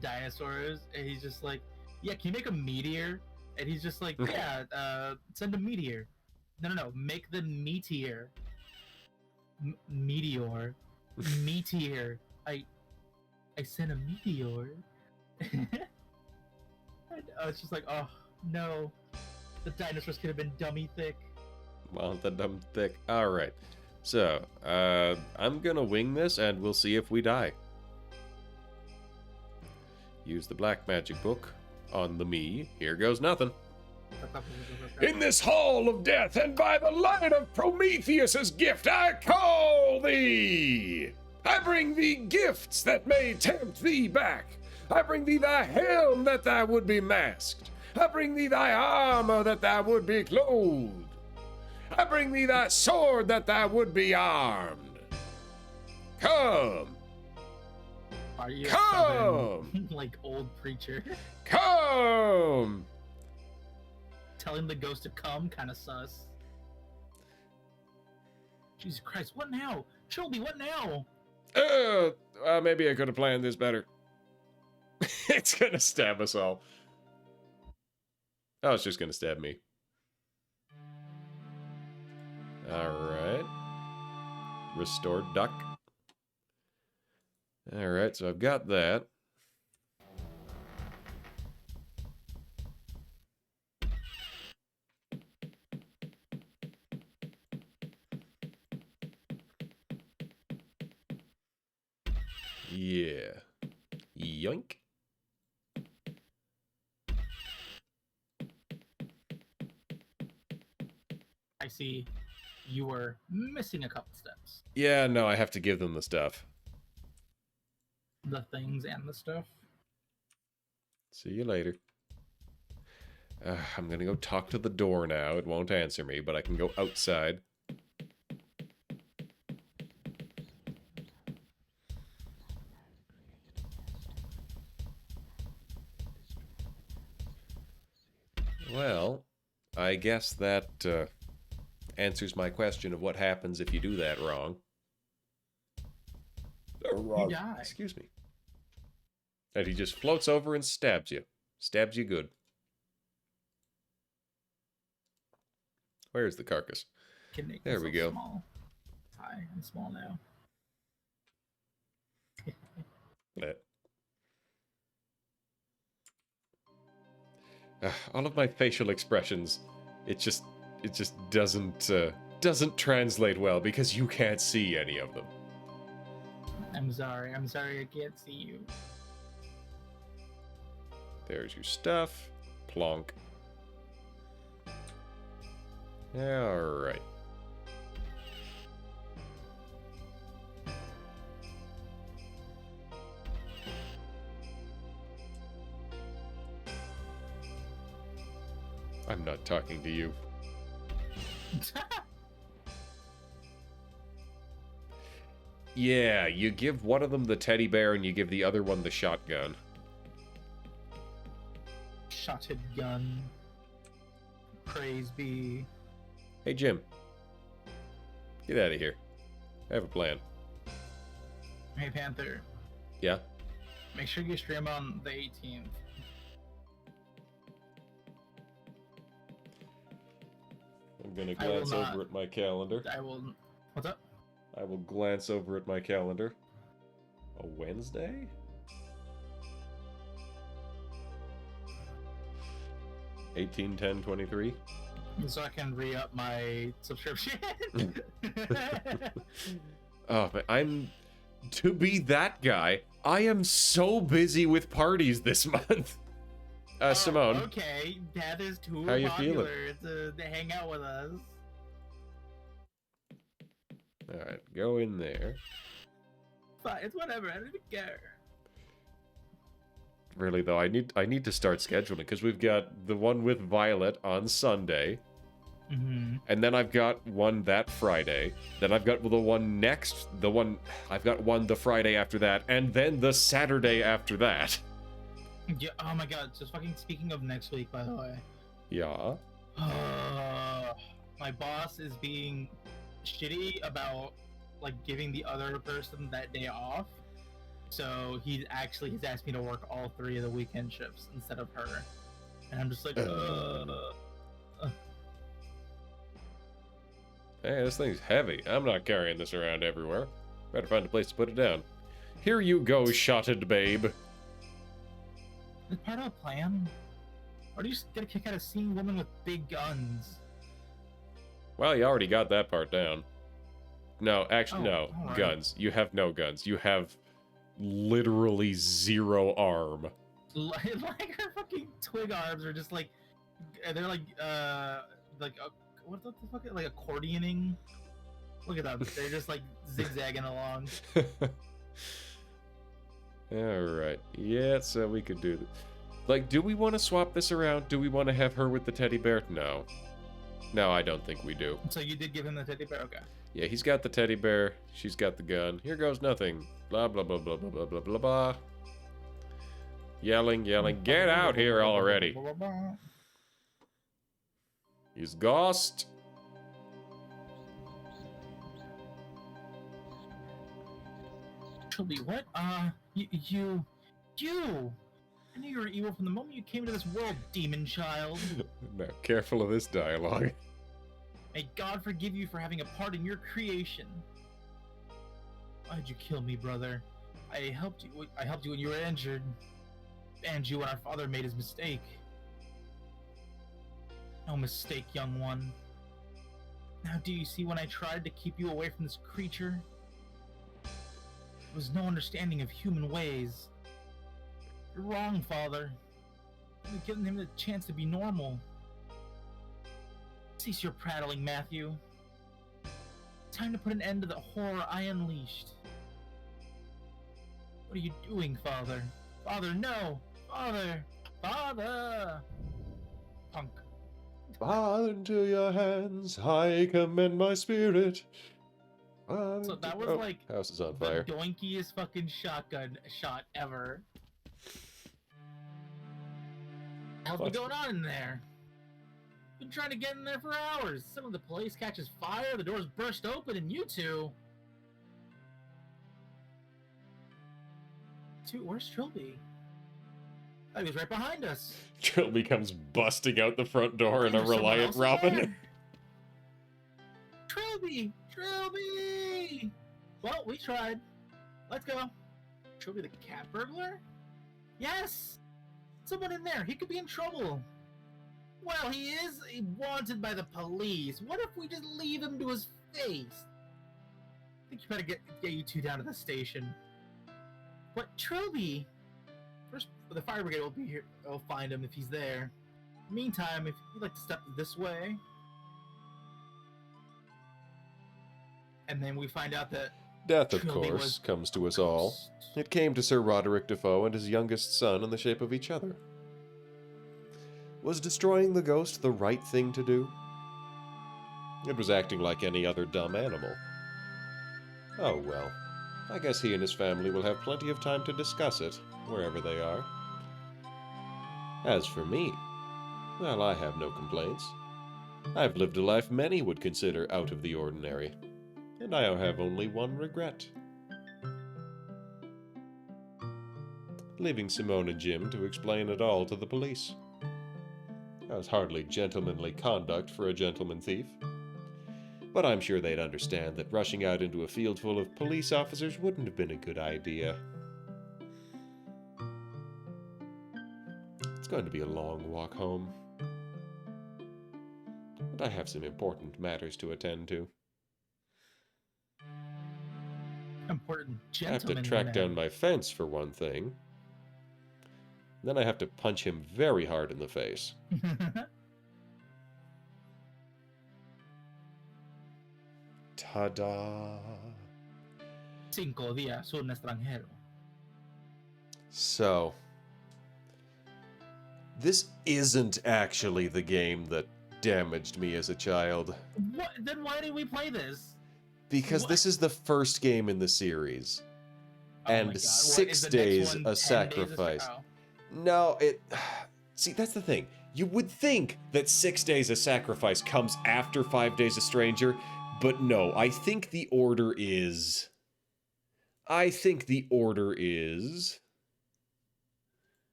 dinosaurs, and he's just like, yeah, can you make a meteor? And he's just like, yeah, send a meteor. No, make the meteor. Meteor. Meteor. I sent a meteor. And it's just like, oh no, the dinosaurs could have been dummy thick. Want the dumb thick. Alright. So, I'm gonna wing this and we'll see if we die. Use the black magic book on the me. Here goes nothing. In this hall of death, and by the light of Prometheus's gift, I call thee! I bring thee gifts that may tempt thee back. I bring thee thy helm that thou would be masked. I bring thee thy armor that thou would be clothed. I bring thee thy sword that thou would be armed. Come! Are you a Come! southern, like old preacher? Come! Telling the ghost to come, kind of sus. Jesus Christ, what now? Trilby, what now? Maybe I could have planned this better. It's gonna stab us all. Oh, it's just gonna stab me. Alright. Restored duck. Alright, so I've got that. Yeah. Yoink. I see you were missing a couple steps. Yeah, no, I have to give them the stuff. The things and the stuff. See you later. I'm gonna go talk to the door now. It won't answer me, but I can go outside. Well, I guess that answers my question of what happens if you do that wrong. You die. Excuse me. And he just floats over and stabs you. Stabs you good. Where's the carcass? Can make There we myself go. Small. Hi, I'm small now. That. All of my facial expressions, it just doesn't translate well because you can't see any of them. I'm sorry I can't see you. There's your stuff. Plonk. Alright. I'm not talking to you. Yeah, you give one of them the teddy bear and you give the other one the shotgun. Shotted gun. Praise be. Hey, Jim. Get out of here. I have a plan. Hey Panther, Yeah? make sure you stream on the 18th. I'm gonna I will glance not. over at my calendar. I will. What's up? I will glance over at my calendar. A Wednesday? $18.10.23. So I can re-up my subscription. Oh, man, to be that guy, I am so busy with parties this month. Simone. Okay, Dad is too How you popular to hang out with us. Alright, go in there. Fine, it's whatever. I don't even care. Really though, I need to start scheduling because we've got the one with Violet on Sunday. Mm-hmm. And then I've got one that Friday. Then I've got the one I've got one the Friday after that, and then the Saturday after that. Yeah, oh my god, just fucking speaking of next week, by the way. Yeah. My boss is being shitty about like giving the other person that day off. So he's asked me to work all 3 of the weekend shifts instead of her. And I'm just like, Hey, this thing's heavy. I'm not carrying this around everywhere. Better find a place to put it down. Here you go, shotted babe. Is part of a plan? Or do you just get a kick out of seeing women with big guns? Well, you already got that part down. No, actually, no. Alright. Guns. You have no guns. You have literally 0 arm. Like her fucking twig arms are just like, they're like what the fuck? Like accordioning. Look at them. They're just like zigzagging along. Alright. Yeah, so we could do this. Like, do we want to swap this around? Do we want to have her with the teddy bear? No. No, I don't think we do. So you did give him the teddy bear? Okay. Yeah, he's got the teddy bear. She's got the gun. Here goes nothing. Blah, blah, blah, blah, blah, blah, blah, blah, blah. Yelling, yelling. Get out here already. He's ghost. Trilby, what? You. I knew you were evil from the moment you came into this world, demon child. Now, careful of this dialogue. May God forgive you for having a part in your creation. Why'd you kill me, brother? I helped you when you were injured. And you when our father made his mistake. No mistake, young one. Now do you see when I tried to keep you away from this creature? There was no understanding of human ways. You're wrong, father. You've given him the chance to be normal. Cease your prattling, Matthew. Time to put an end to the horror I unleashed. What are you doing, father? Father, no! Father! Father! Punk. Father, into your hands, I commend my spirit. So that was like house is on the fire. doinkiest fucking shotgun shot ever. What's been going on in there? Been trying to get in there for hours. Some of the place catches fire, the doors burst open, and you two. Where's Trilby? Oh, he was right behind us. Trilby comes busting out the front door in a There's someone Reliant else in Robin. there. Trilby! Trilby! Well, we tried. Let's go. Trilby the cat burglar? Yes! Someone in there. He could be in trouble. Well, he is wanted by the police. What if we just leave him to his face? I think you better get you two down to the station. What, Trilby? First, the fire brigade will be here. I'll find him if he's there. Meantime, if you'd like to step this way. And then we find out that Death, of Trilby course, was comes to us all. It came to Sir Roderick Defoe and his youngest son in the shape of each other. Was destroying the ghost the right thing to do? It was acting like any other dumb animal. Oh well. I guess he and his family will have plenty of time to discuss it, wherever they are. As for me, well, I have no complaints. I've lived a life many would consider out of the ordinary, and I have only one regret. Leaving Simone and Jim to explain it all to the police. That was hardly gentlemanly conduct for a gentleman thief. But I'm sure they'd understand that rushing out into a field full of police officers wouldn't have been a good idea. It's going to be a long walk home. But I have some important matters to attend to. Important I have gentleman. to track down my fence, for one thing. Then I have to punch him very hard in the face. Ta-da! 5 días, un extranjero. So, this isn't actually the game that damaged me as a child. What? Then why did we play this? Because What? this is the first game in the series. Oh my And God. What, 6 is the next days one a 10 days sacrifice. Oh. No, it... See, that's the thing. You would think that 6 days a sacrifice comes after 5 days a stranger, but no, I think the order is...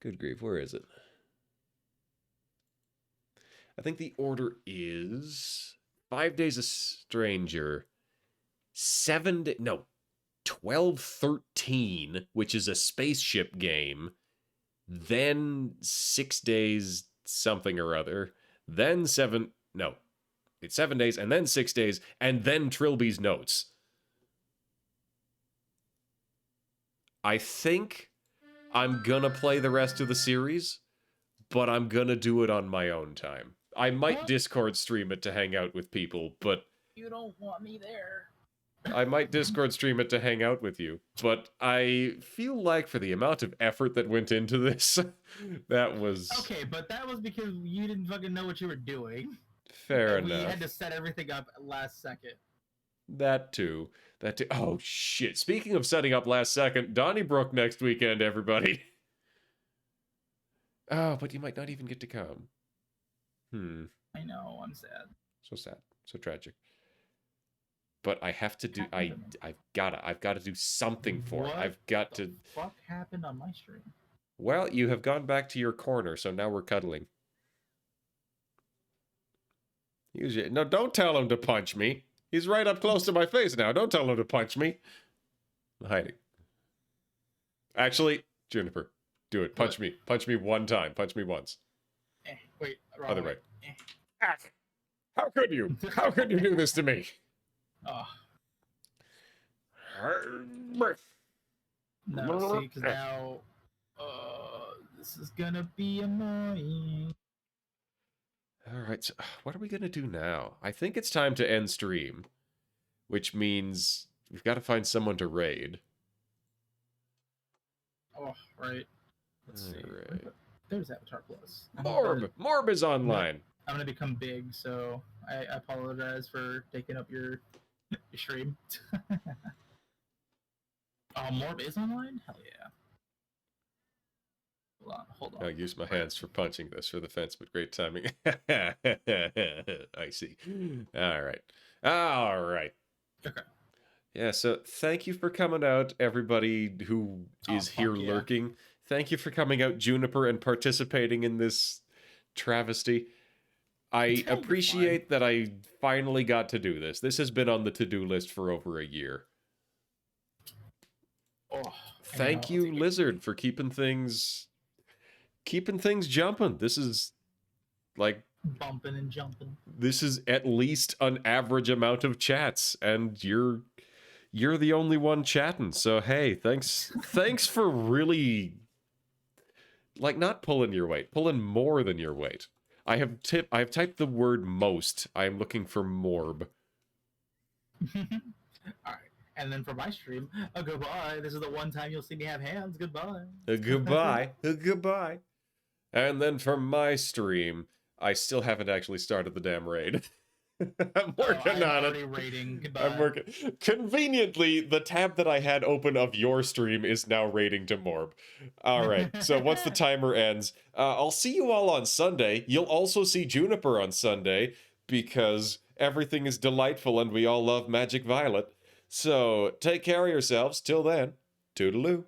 Good grief, where is it? I think the order is 5 days a stranger, 12-13, which is a spaceship game, then 6 days something or other, then it's 7 days, and then 6 days, and then Trilby's Notes. I think I'm gonna play the rest of the series, but I'm gonna do it on my own time. I might What? Discord stream it to hang out with people, but You don't want me there. I might Discord stream it to hang out with you. But I feel like for the amount of effort that went into this, that was Okay, but that was because you didn't fucking know what you were doing. fair We enough. had to set everything up last second. That too. Oh shit. Speaking of setting up last second, Donnybrook next weekend, everybody. Oh, but you might not even get to come. I know, I'm sad. So sad. So tragic. But I have to do I've got to do something for it. What I've got The to fuck happened on my stream? Well, you have gone back to your corner, so now we're cuddling. No, don't tell him to punch me. He's right up close to my face now. Don't tell him to punch me. I'm hiding. Actually, Juniper, do it. Punch me. Punch me one time. Punch me once. Wait, wrong Other way. Eh. Ah, how could you? How could you do this to me? Oh, no, see, because now, this is gonna be annoying. All right, so what are we going to do now? I think it's time to end stream, which means we've got to find someone to raid. Oh, right. Let's see. Alright. There's Avatar Plus. Morb is online. I'm gonna become big, so I apologize for taking up your stream. Oh, Morb is online? Hell yeah. Hold on. I'll use my hands for punching this for the fence, but great timing. I see. All right. Okay. Yeah, so thank you for coming out, everybody who is fuck here yeah. lurking. Thank you for coming out, Juniper, and participating in this travesty. I It's gonna be appreciate that I finally got to do this. This has been on the to-do list for over a year. Oh, Thank you, Lizard, for keeping things jumping. This is like bumping and jumping. this is at least an average amount of chats, and you're the only one chatting. So hey, thanks for really like not pulling your weight, pulling more than your weight. I have typed the word most. I am looking for Morb. Alright. And then for my stream, goodbye. This is the one time you'll see me have hands. Goodbye. Goodbye. Goodbye. And then for my stream, I still haven't actually started the damn raid. I'm working on it. Rating. Goodbye. I'm working. Conveniently, the tab that I had open of your stream is now rating to Morb. All right. So once the timer ends, I'll see you all on Sunday. You'll also see Juniper on Sunday because everything is delightful and we all love Magic Violet. So take care of yourselves. Till then, toodaloo.